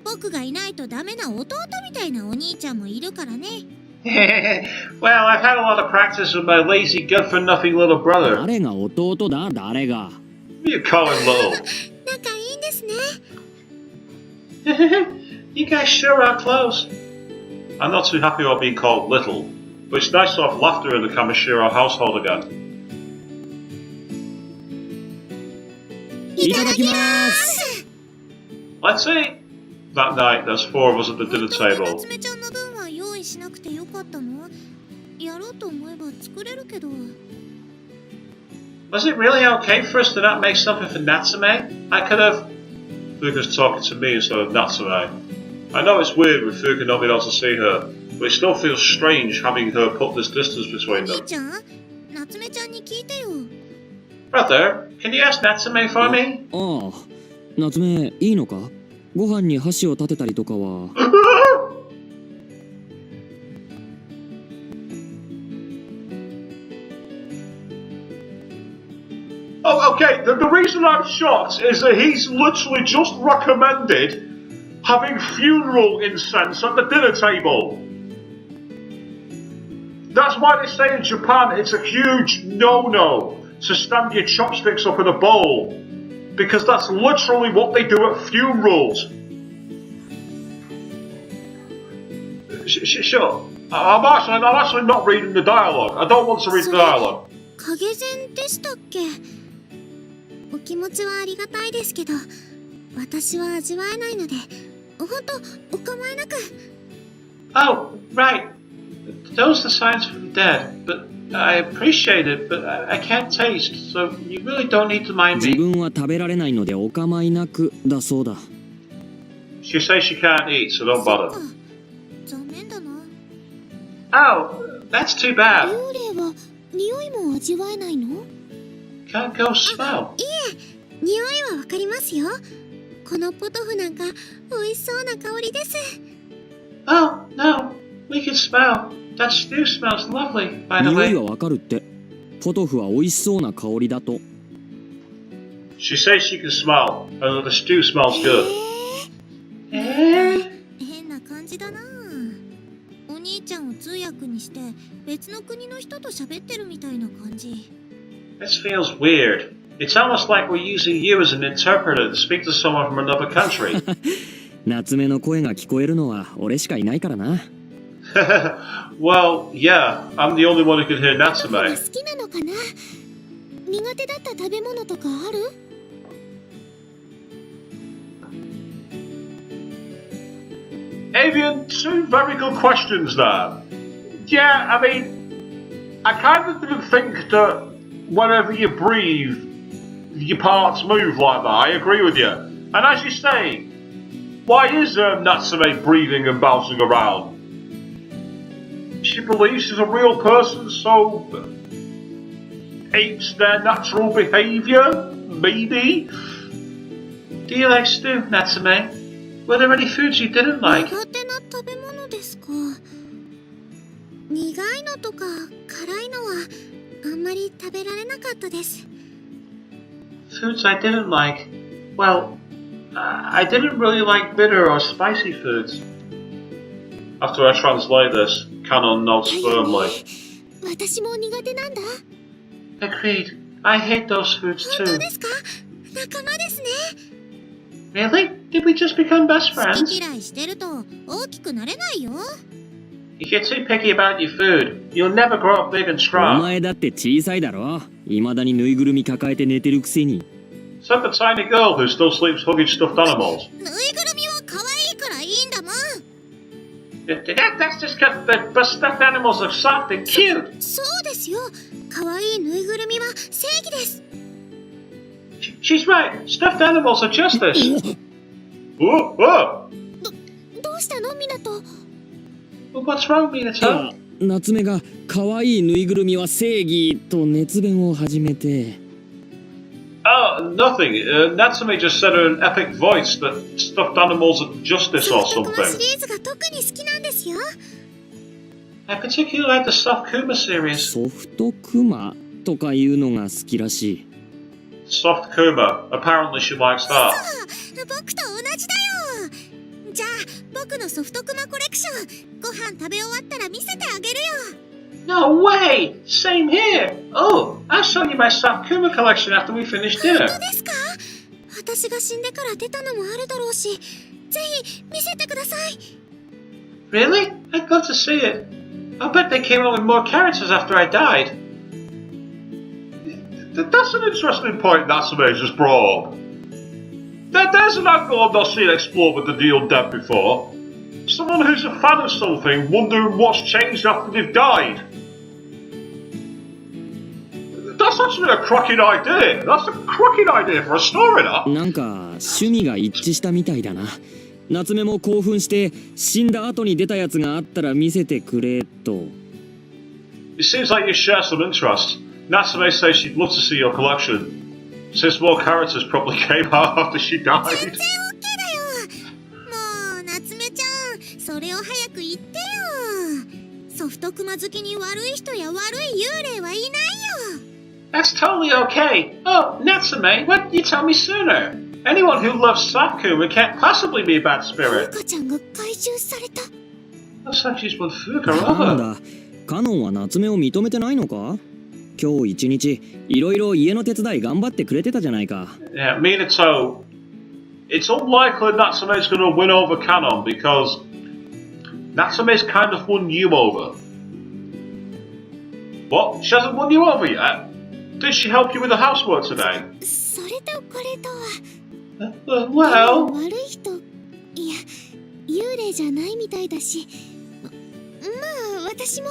僕がいないとダメな弟みたいなお兄ちゃんもいるからね。Well, I've had a lot of practice with my lazy, good-for-nothing little brother. 誰が弟だ？誰が？ You call him little. 仲いいんですね。 You guys sure are close. I'm not too happy about being called little, but it's nice to have laughter in the Kamishiro household again. いただきます。 Let's see. That night, there's four of us at the dinner 夏 table. 目ちゃんの分は用意しなくてよかったの？やろうと思えば作れるけど。 Was it really okay for us to not make something for Natsume? I could have... Fuuka's talking to me instead of Natsume. I know it's weird with Fuuka not being able to see her, But it still feels strange having her put this distance お between 兄 them. ちゃん、夏目ちゃんに聞いてよ。 Brother, can you ask Natsume for me? ああ、夏目いいのか？ご飯に箸を立てたりとかは。Oh, okay, the reason I'm shocked is that he's literally just recommended having funeral incense at the dinner table. That's why they say in Japan it's a huge no-no to stand your chopsticks up in a bowl. Because that's literally what they do at funerals. Sure. I'm actually not reading the dialogue. I don't want to read the dialogue. 影膳でしたっけ？お気持ちはありがたいですけど、私は味わえないので、ほんとお構いなく。 Oh, right. Those are signs for the dead, but I appreciate it, but I can't taste, so you really don't need to mind 自 me. 分は食べられないのでお構いなくだそうだ。She says she can't eat, so don't そっ bother. か、残念だな。 Oh, that's too bad. 幽霊は匂いも味わえないの？ Can't go smell. いえ、匂いはわかりますよ。このポトフなんか美味しそうな香りです。 Oh, no, we can smell. That stew smells lovely, by the 匂い way. はわかるって。ポトフは美味しそうな香りだと。She says she can smell, and that the stew smells good. 変な感じだな。お兄ちゃんを通訳にして別の国の人と喋ってるみたいな感じ。 This feels weird. It's almost like we're using you as an interpreter to speak to someone from another country. 夏目の声が聞こえるのは俺しかいないからな。Well, yeah, I'm the only one who can hear 好 Natsume. きなのかな？苦手だった食べ物とかある？ Avian, two very good questions there. Yeah, I mean, I kind of didn't think that whenever you breathe, your parts move like that. I agree with you. And as you say, why is Natsume breathing and bouncing around? She believes she's a real person, so apes their natural behaviour, maybe? Do you like stew, Natsume? Were there any foods you didn't like? 苦手な食べ物ですか。苦いのとか辛いのはあんまり食べられなかったです。 Foods I didn't like? Well, I didn't really like bitter or spicy foods. After I translate this, Kanon nods だよ firmly. ね。私も苦手なんだ。 Agreed. I hate those foods 本 too. 当ですか？仲間ですね。 Really? Did we just become best 好 friends? き嫌いしてると大きくなれないよ。 If you're too picky about your food, you'll never grow up big and お strong. 前だって小さいだろ。未だにぬいぐるみ抱えて寝てるくせに。 Said the tiny girl who still sleeps hugging stuffed animals. ぬいぐるみは可愛いからいいんだもん。 That's just because the stuffed animals are soft and cute. そうですよ。可愛いぬいぐるみは正義です。 She's right. Stuffed animals are justice. Oh, oh. どうしたの、ミナト？ Well, what's wrong, いや Minato? 夏目が可愛いぬいぐるみは正義と熱弁を始めて。Oh, nothing. Natsume just said in an epic voice that stuffed animals are justice ソ or フトクマシ something. リーズが特に好きなんですよ。 I particularly like the soft Kuma series. ソフトクマとかいうのが好きらしい。 Soft Kuma. Apparently she likes that. 僕と同じだよ。じゃあ僕のソフトクマコレクション、ご飯食べ終わったら見せてあげるよ。 No way! Same here! Oh, I'll show you my soft Kuma collection after we finish 本 dinner. 当ですか？私が死んでから出たのもあるだろうし、ぜひ見せてください。 Really? I'd love to see it. I'll bet they came up with more characters after I died. That's an interesting point Natsume just brought up. There's an angle I've not seen explored with the undead before. Someone who's a fan of something wondering what's changed after they've died. That's actually a cracking idea. That's a cracking idea for a story, that. なんか趣味が一致したみたいだな。夏目も興奮して死んだ後に出たやつがあったら見せてくれと。It seems like you share some interest. Natsume says she'd love to see your collection, since more characters probably came out after she died. 全然 OK だよ。もう夏目ちゃん、それを早く言ってよ。ソフトクマ好きに悪い人や悪い幽霊はいないよ。That's totally okay. Oh, Natsume, why didn't you tell me sooner? Anyone who loves Sakuma can't possibly be a bad ふう spirit. かちゃんが回収された。 Looks like she's won Fuuka なん over. だ、カノンは夏目を認めてないのか？今日一日いろいろ家の手伝い頑張ってくれてたじゃないか。Yeah, Minato. It's unlikely Natsume's going to win over Kanon because Natsume's kind of won you over. What? She hasn't won you over yet? Did she help you with the housework today? それとこれとは。Well, 悪い人、いや、幽霊じゃないみたいだし。まあ、私も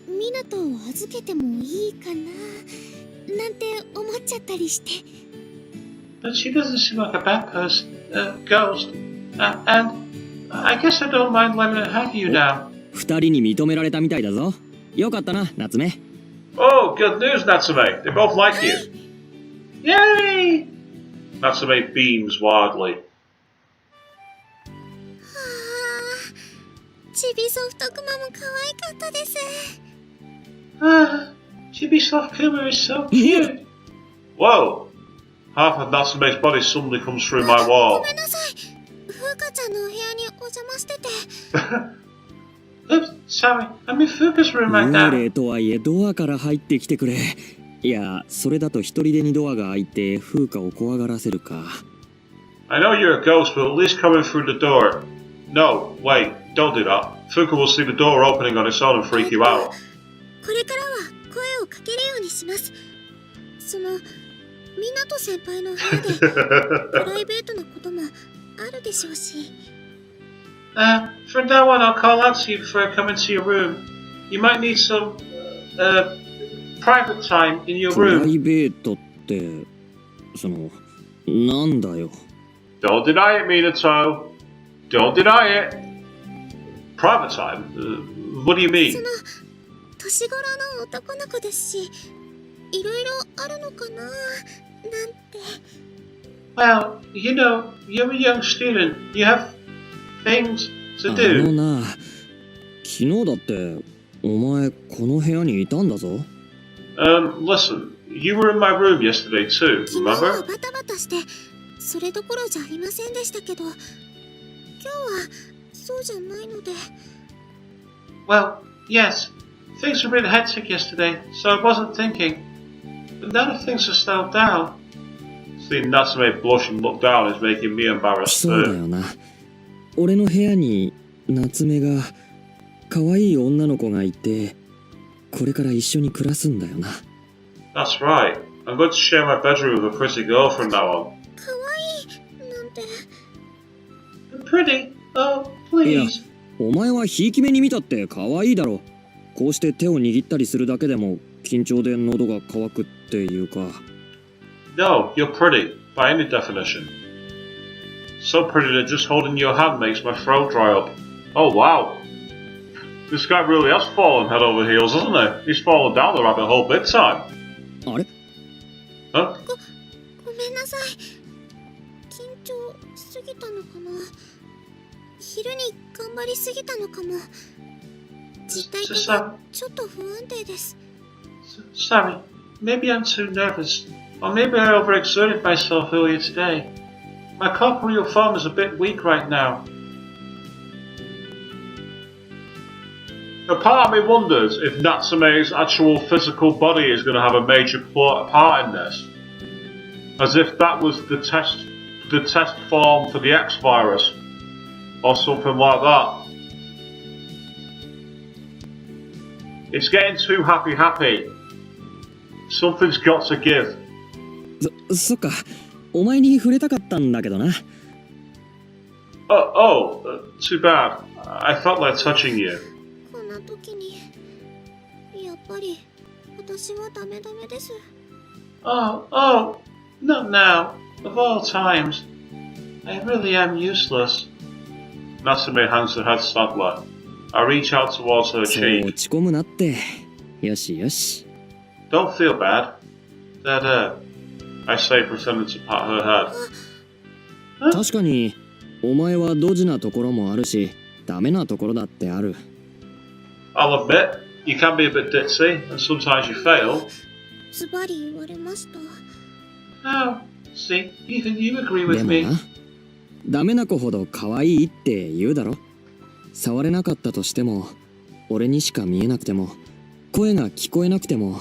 湊を預けてもいいかな。なんて思っちゃったりして。But she doesn't seem like a bad person, ghost. And I guess I don't mind letting her have you now. 二人に認められたみたいだぞ。よかったな、夏目。oh, good news, Natsume. They both like you. Yay! Natsume beams wildly. はあ、ちびソフトクマも可愛かったです。Ah, Chibisoft Kuma is so cute. Whoa! Half of Natsume's body suddenly comes through my wall. ごめんなさい。ふうかちゃんのお部屋にお邪魔してて。Oops, sorry. I'm in Fuuka's room right 幽 now. 霊とはいえドアから入ってきてくれ。いや、それだと一人でにドアが開いて風花を怖がらせるか。I know you're a ghost, but at least coming through the door. No, wait, don't do that. Fuuka will see the door opening on its own and freak you out. これからは声をかけるようにします。その、湊先輩の部屋でプライベートなこともあるでしょうし。From now on, I'll call out to you before I come into your room. You might need some, private time in your プラ room. イベートってそのなんだよ。 Don't deny it, Minato. Don't deny it. Private time? What do you そ mean? の、年頃の男の子ですし、いろいろあるのかな、なんて。Well, you know, you're a young student. You have things あ to の do. な、昨日だってお前この部屋にいたんだぞ。Listen, you were in my room yesterday too, 昨日は remember? バタバタして、それどころじゃありませんでしたけど、今日はそうじゃないので。Well, yes. Things were a bit hectic yesterday, so I wasn't thinking. But now that things have settled down. Seeing Natsume blush and look down is making me embarrassed そうだ too. よな。俺の部屋に夏目が可愛い女の子がいて、これから一緒に暮らすんだよな。That's right. I'm going to share my bedroom with a pretty girl from now on. 可愛いなんて。 Pretty? Oh, いや、 please. お前はひいき目に見たって可愛いだろ。こうして手を握ったりするだけでも緊張で喉が渇くっていうか。No, you're pretty, by any definition. So pretty that just holding your hand makes my throat dry up. Oh wow. This guy really has fallen head over heels, hasn't he? He's fallen down the rabbit hole big time. あれ？ Huh? ごめんなさい。緊張しすぎたのかな。昼に頑張りすぎたのかも。実体験がちょっと不安定です。Sorry. Maybe I'm too nervous. Or maybe I overexerted myself earlier today. My corporeal form is a bit weak right now. A part of me wonders if Natsume's actual physical body is going to have a major part in this. As if that was the test form for the X virus. Or something like that. It's getting too happy. Something's got to give. そっか。お前に触れたかったんだけどな。Too bad. I felt like touching you. こんな時に、やっぱり私はダメです。Oh, not now. Of all times. I really am useless. Natsume hangs her head sadly. I reach out towards her そう落 cheek. ち込むなって。よしよし。 Don't feel bad. There. I say, pretending to pat her head. 確かに、お前はドジなところもあるし、ダメなところだってある。I'll admit, you can be a bit ditzy, and sometimes you fail. ズバリ言われました。 Oh, see, even you agree で with も me. な、ダメな子ほど可愛いって言うだろ。触れなかったとしても、俺にしか見えなくても、声が聞こえなくても、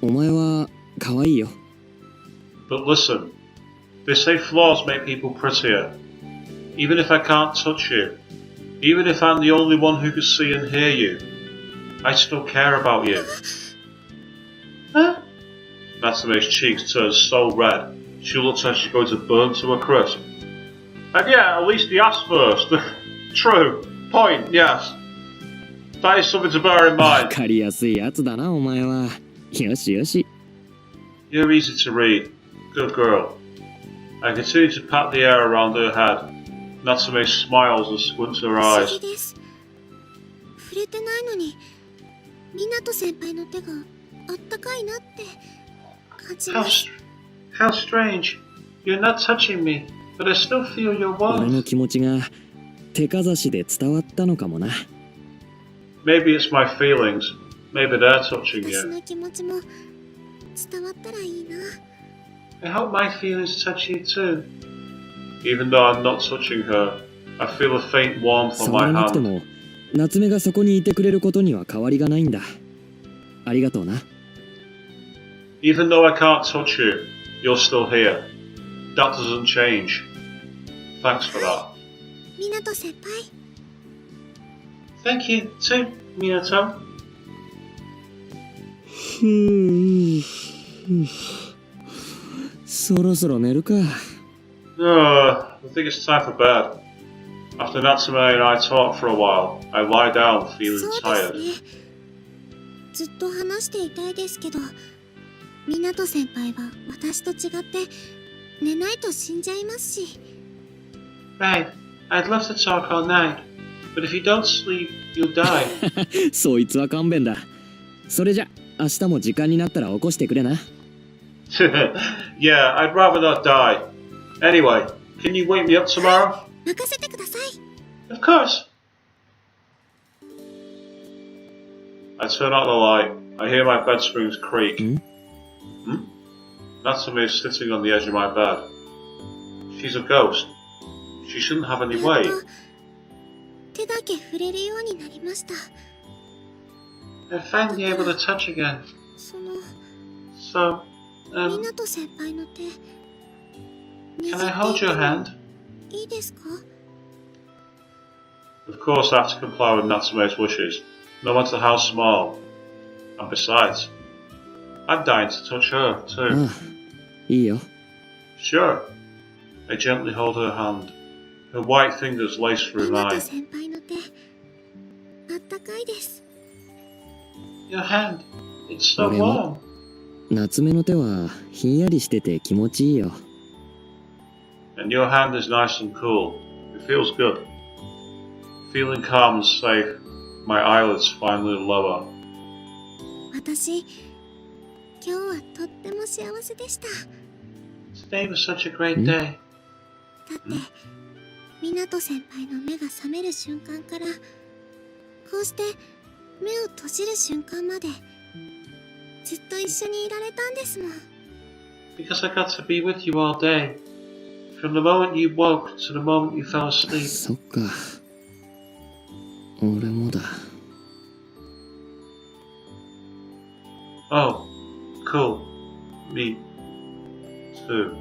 お前は可愛いよ。But listen, they say flaws make people prettier. Even if I can't touch you, even if I'm the only one who can see and hear you, I still care about you. Huh? Natsume's cheeks turn so red, she looks like she's going to burn to a crisp. And yeah, at least he asked first. True. Point, yes. That is something to bear in わ mind. かりやすいやつだな、お前は。よしよし。 You're easy to read. Good girl. I continue to pat the air around her head. Natsume smiles and squints her 不思 eyes. 議です。触れてないのに、湊先輩の手があったかいなって感じ How, ます。 how strange. You're not touching me, but I still feel your 俺の warmth. 気持ちが手かざしで伝わったのかもな。 Maybe it's my feelings. Maybe they're touching 私 you. の気持ちも伝わったらいいな。 I hope my feelings touch you too. Even though I'm not touching her, I feel a faint warmth on 触 my らなくて hand. も、夏目がそこにいてくれることには変わりがないんだ。ありがとうな。 Even though I can't touch you, you're still here. That doesn't change. Thanks for that. 湊先輩。 Thank you too, Minato. そろそろ寝るか。I think it's time for bed. After Natsume and I talk for a while, I lie down そ feeling うです tired. ね。ずっと話していたいですけど、湊先輩は私と違って寝ないと死んじゃいますし。 Babe, I'd love to talk all night, but if you don't sleep, you'll die. そいつは勘弁だ。それじゃ、明日も時間になったら起こしてくれな。Yeah, I'd rather not die. Anyway, can you wake me up tomorrow? 任せてください。 Of course. I turn out the light. I hear my bed springs creak. Hmm? Natsume is sitting on the edge of my bed. She's a ghost. She shouldn't have any やっ weight. と手だけ触れるようになりました。 I'm finally able to touch again. その So, 湊先輩の手 can I hold your hand? いいですか？ Of course, I have to comply with Natsume's wishes, no matter how small. And besides, I'm dying to touch her あ too. あ、いいよ。 Sure. I gently hold her hand. Her white fingers lace through 湊 mine. 先輩の手あったかいです。 Your hand, it's so 俺も。 warm. 夏目の手はひんやりしてて気持ちいいよ。 And your hand is nice and cool. It feels good. Feeling calm and safe, my eyelids finally lower. 私、今日はとっても幸せでした。 Today was such a great day. だって、湊先輩の目が覚める瞬間から、こうして目を閉じる瞬間まで、ずっと一緒にいられたんですもん。 Because I got to be with you all day. From the moment you woke to the moment you fell asleep. そっか。俺もだ。 Oh, cool. Me too.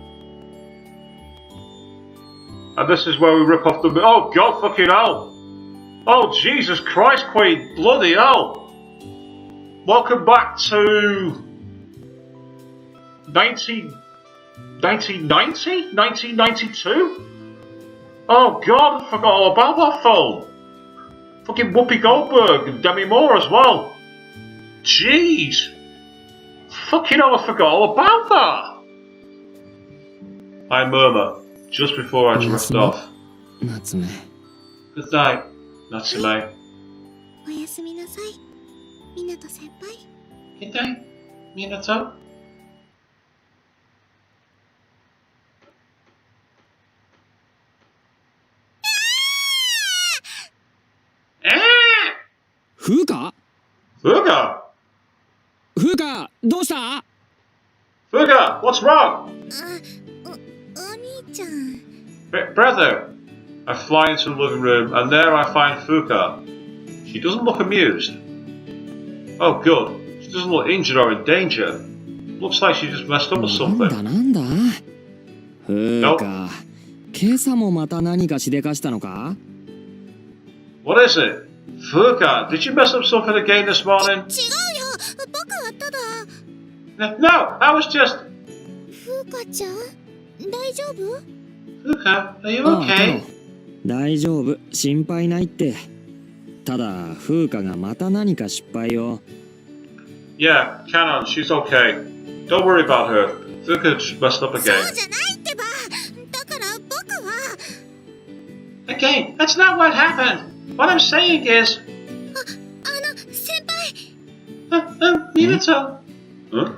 And this is where we rip off the... Oh, God fucking hell! Oh, Jesus Christ, Queen! Bloody hell! Welcome back to... 1990? 1992? Oh, God, I forgot all about that film! Fucking Whoopi Goldberg and Demi Moore as well! Jeez! Fucking hell, I forgot all about that! I murmur, just before I drift off. 夏目。Good night, Natsume. おやすみなさい、湊先輩。 Good night, Minato. Ah! フーカ Fuuka! フーカどうした？ Fuuka, what's wrong? お兄ちゃん。 Brother! I fly into the living room, and there I find Fuuka. She doesn't look amused. Oh, good. She doesn't look injured or in danger. Looks like she just messed up or なんだ something. なんだフーカ今朝もまた何かしでかしたのか？ What is it? Fuuka, did you mess up something again this morning? 違うよ、僕はただ。 No, I was just... ふうかちゃん、大丈夫？ Fuuka, are you ああ、カノ okay? ン大丈夫心配ないって。ただフーカがまた何か失敗を。 Yeah, Kanon, she's okay. Don't worry about her. Fuuka just messed up そう again. じゃないってば。だから僕は。 Again, that's not what happened. What I'm saying is... 先輩。 Minato. Huh?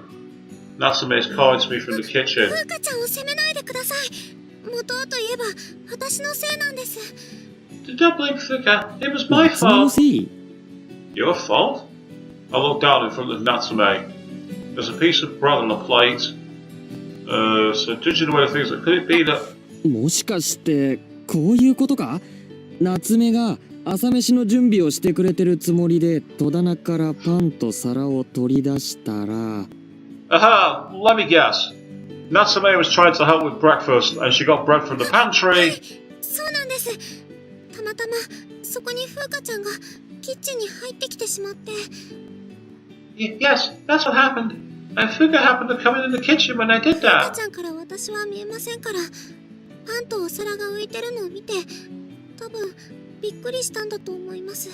Natsume is calling to me from the kitchen. ふうかちゃんを責めないでください。元をといえば私のせいなんです。 Don't blame Fuuka. It was my 夏目の fault. せい？ Your fault? I look down in front of Natsume. There's a piece of bread on the plate. So judging the way the things, could it be that... もしかしてこういうことか？夏目が朝飯の準備をしてくれてるつもりで戸棚からパンと皿を取り出したら。 Aha! Let me guess. Natsume was trying to help with breakfast and she got bread from the pantry. そうなんです。たまたまそこにふうかちゃんがキッチンに入ってきてしまって。 Yes, that's what happened. And Fuuka happened to come in the kitchen when I did ふうか that. ちゃんから私は見えませんから、パンとお皿が浮いてるのを見て、多分びっくりしたんだと思います。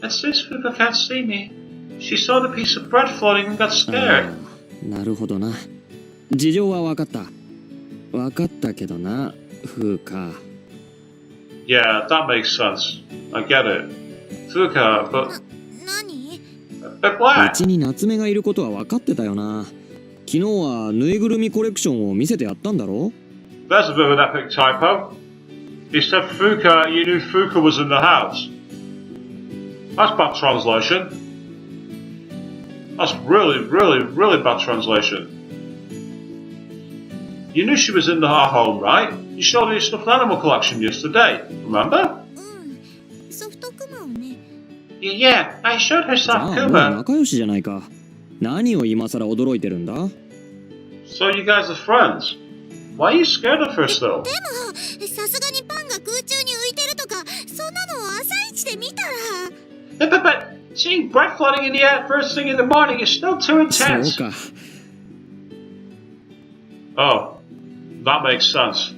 And since Fuuka can't see me, she saw the piece of bread floating and got あ scared. あなるほどな。事情は分かった。分かったけどな、フーカ。 Yeah, that makes sense. I get it. Fuuka, but 何？ why? うちに夏目がいることは分かってたよな。昨日はぬいぐるみコレクションを見せてやったんだろ？ There's a bit of an epic typo. He said Fuuka, you knew Fuuka was in the house. That's bad translation. That's really bad translation. You knew she was in our home, right? You showed her your stuffed animal collection yesterday, remember? うん、ソフトクマをね。 Yeah, I showed her じゃあ soft もう Kuma. 仲良しじゃないか。何を今更驚いてるんだ？ So you guys are friends. Why are you scared of her still? でも、さすがにパンが空中に浮いてるとか、そんなのを朝一で見たら。But seeing bread floating in the air first thing in the morning is still too そう intense. か。 Oh, that makes sense.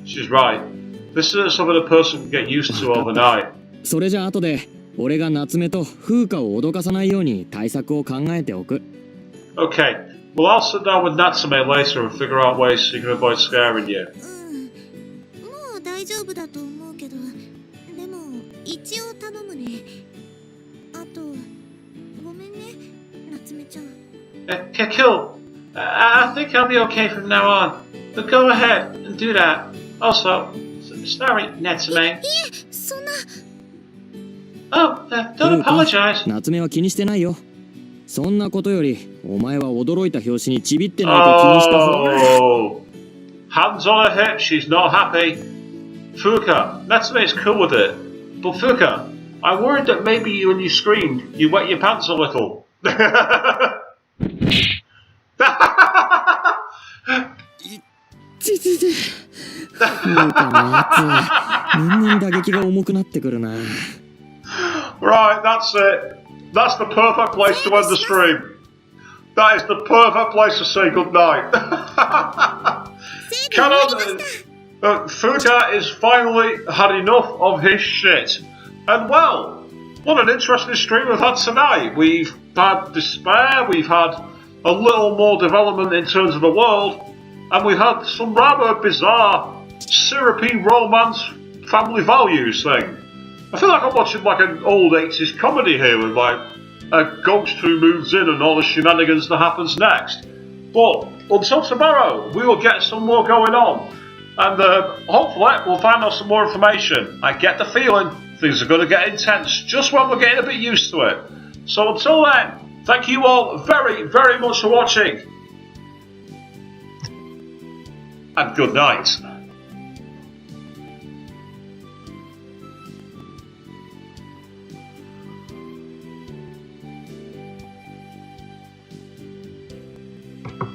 She's right. This isn't something a person can get used to overnight. それじゃあ後で俺が夏目とフーカを脅かさないように対策を考えておく。 Okay, well I'll sit down with Natsume later and figure out ways so you can avoid scaring you. うん、もう大丈夫だと思うけど、でも一応頼むね。あと、ごめんね、夏目ちゃん。Cool. I think I'll be okay from now on. But go ahead and do that. Also, sorry, Natsume. いえ、そんな。Oh, don't apologize. 夏目は気にしてないよ。そんなことよりお前は驚いた拍子にちびってないと気にしたぞ。 Oh, hands on her hip, she's not happy. Fuuka, Natsume's cool with it. But Fuuka, I worried that maybe when you screamed, you wet your pants a little. ちちち。フーカのやつ、年々打撃が重くなってくるな。 Right, that's it. That's the perfect place to end the stream. That is the perfect place to say goodnight. Kanon, Fuuka is finally had enough of his shit. And well, what an interesting stream we've had tonight. We've had despair, we've had a little more development in terms of the world, and we've had some rather bizarre, syrupy romance family values thing. I feel like I'm watching like an old 80s comedy here with like a ghost who moves in and all the shenanigans that happens next. But until tomorrow, we will get some more going on. And hopefully we'll find out some more information. I get the feeling things are going to get intense just when we're getting a bit used to it. So until then, thank you all very, very much for watching. And good night.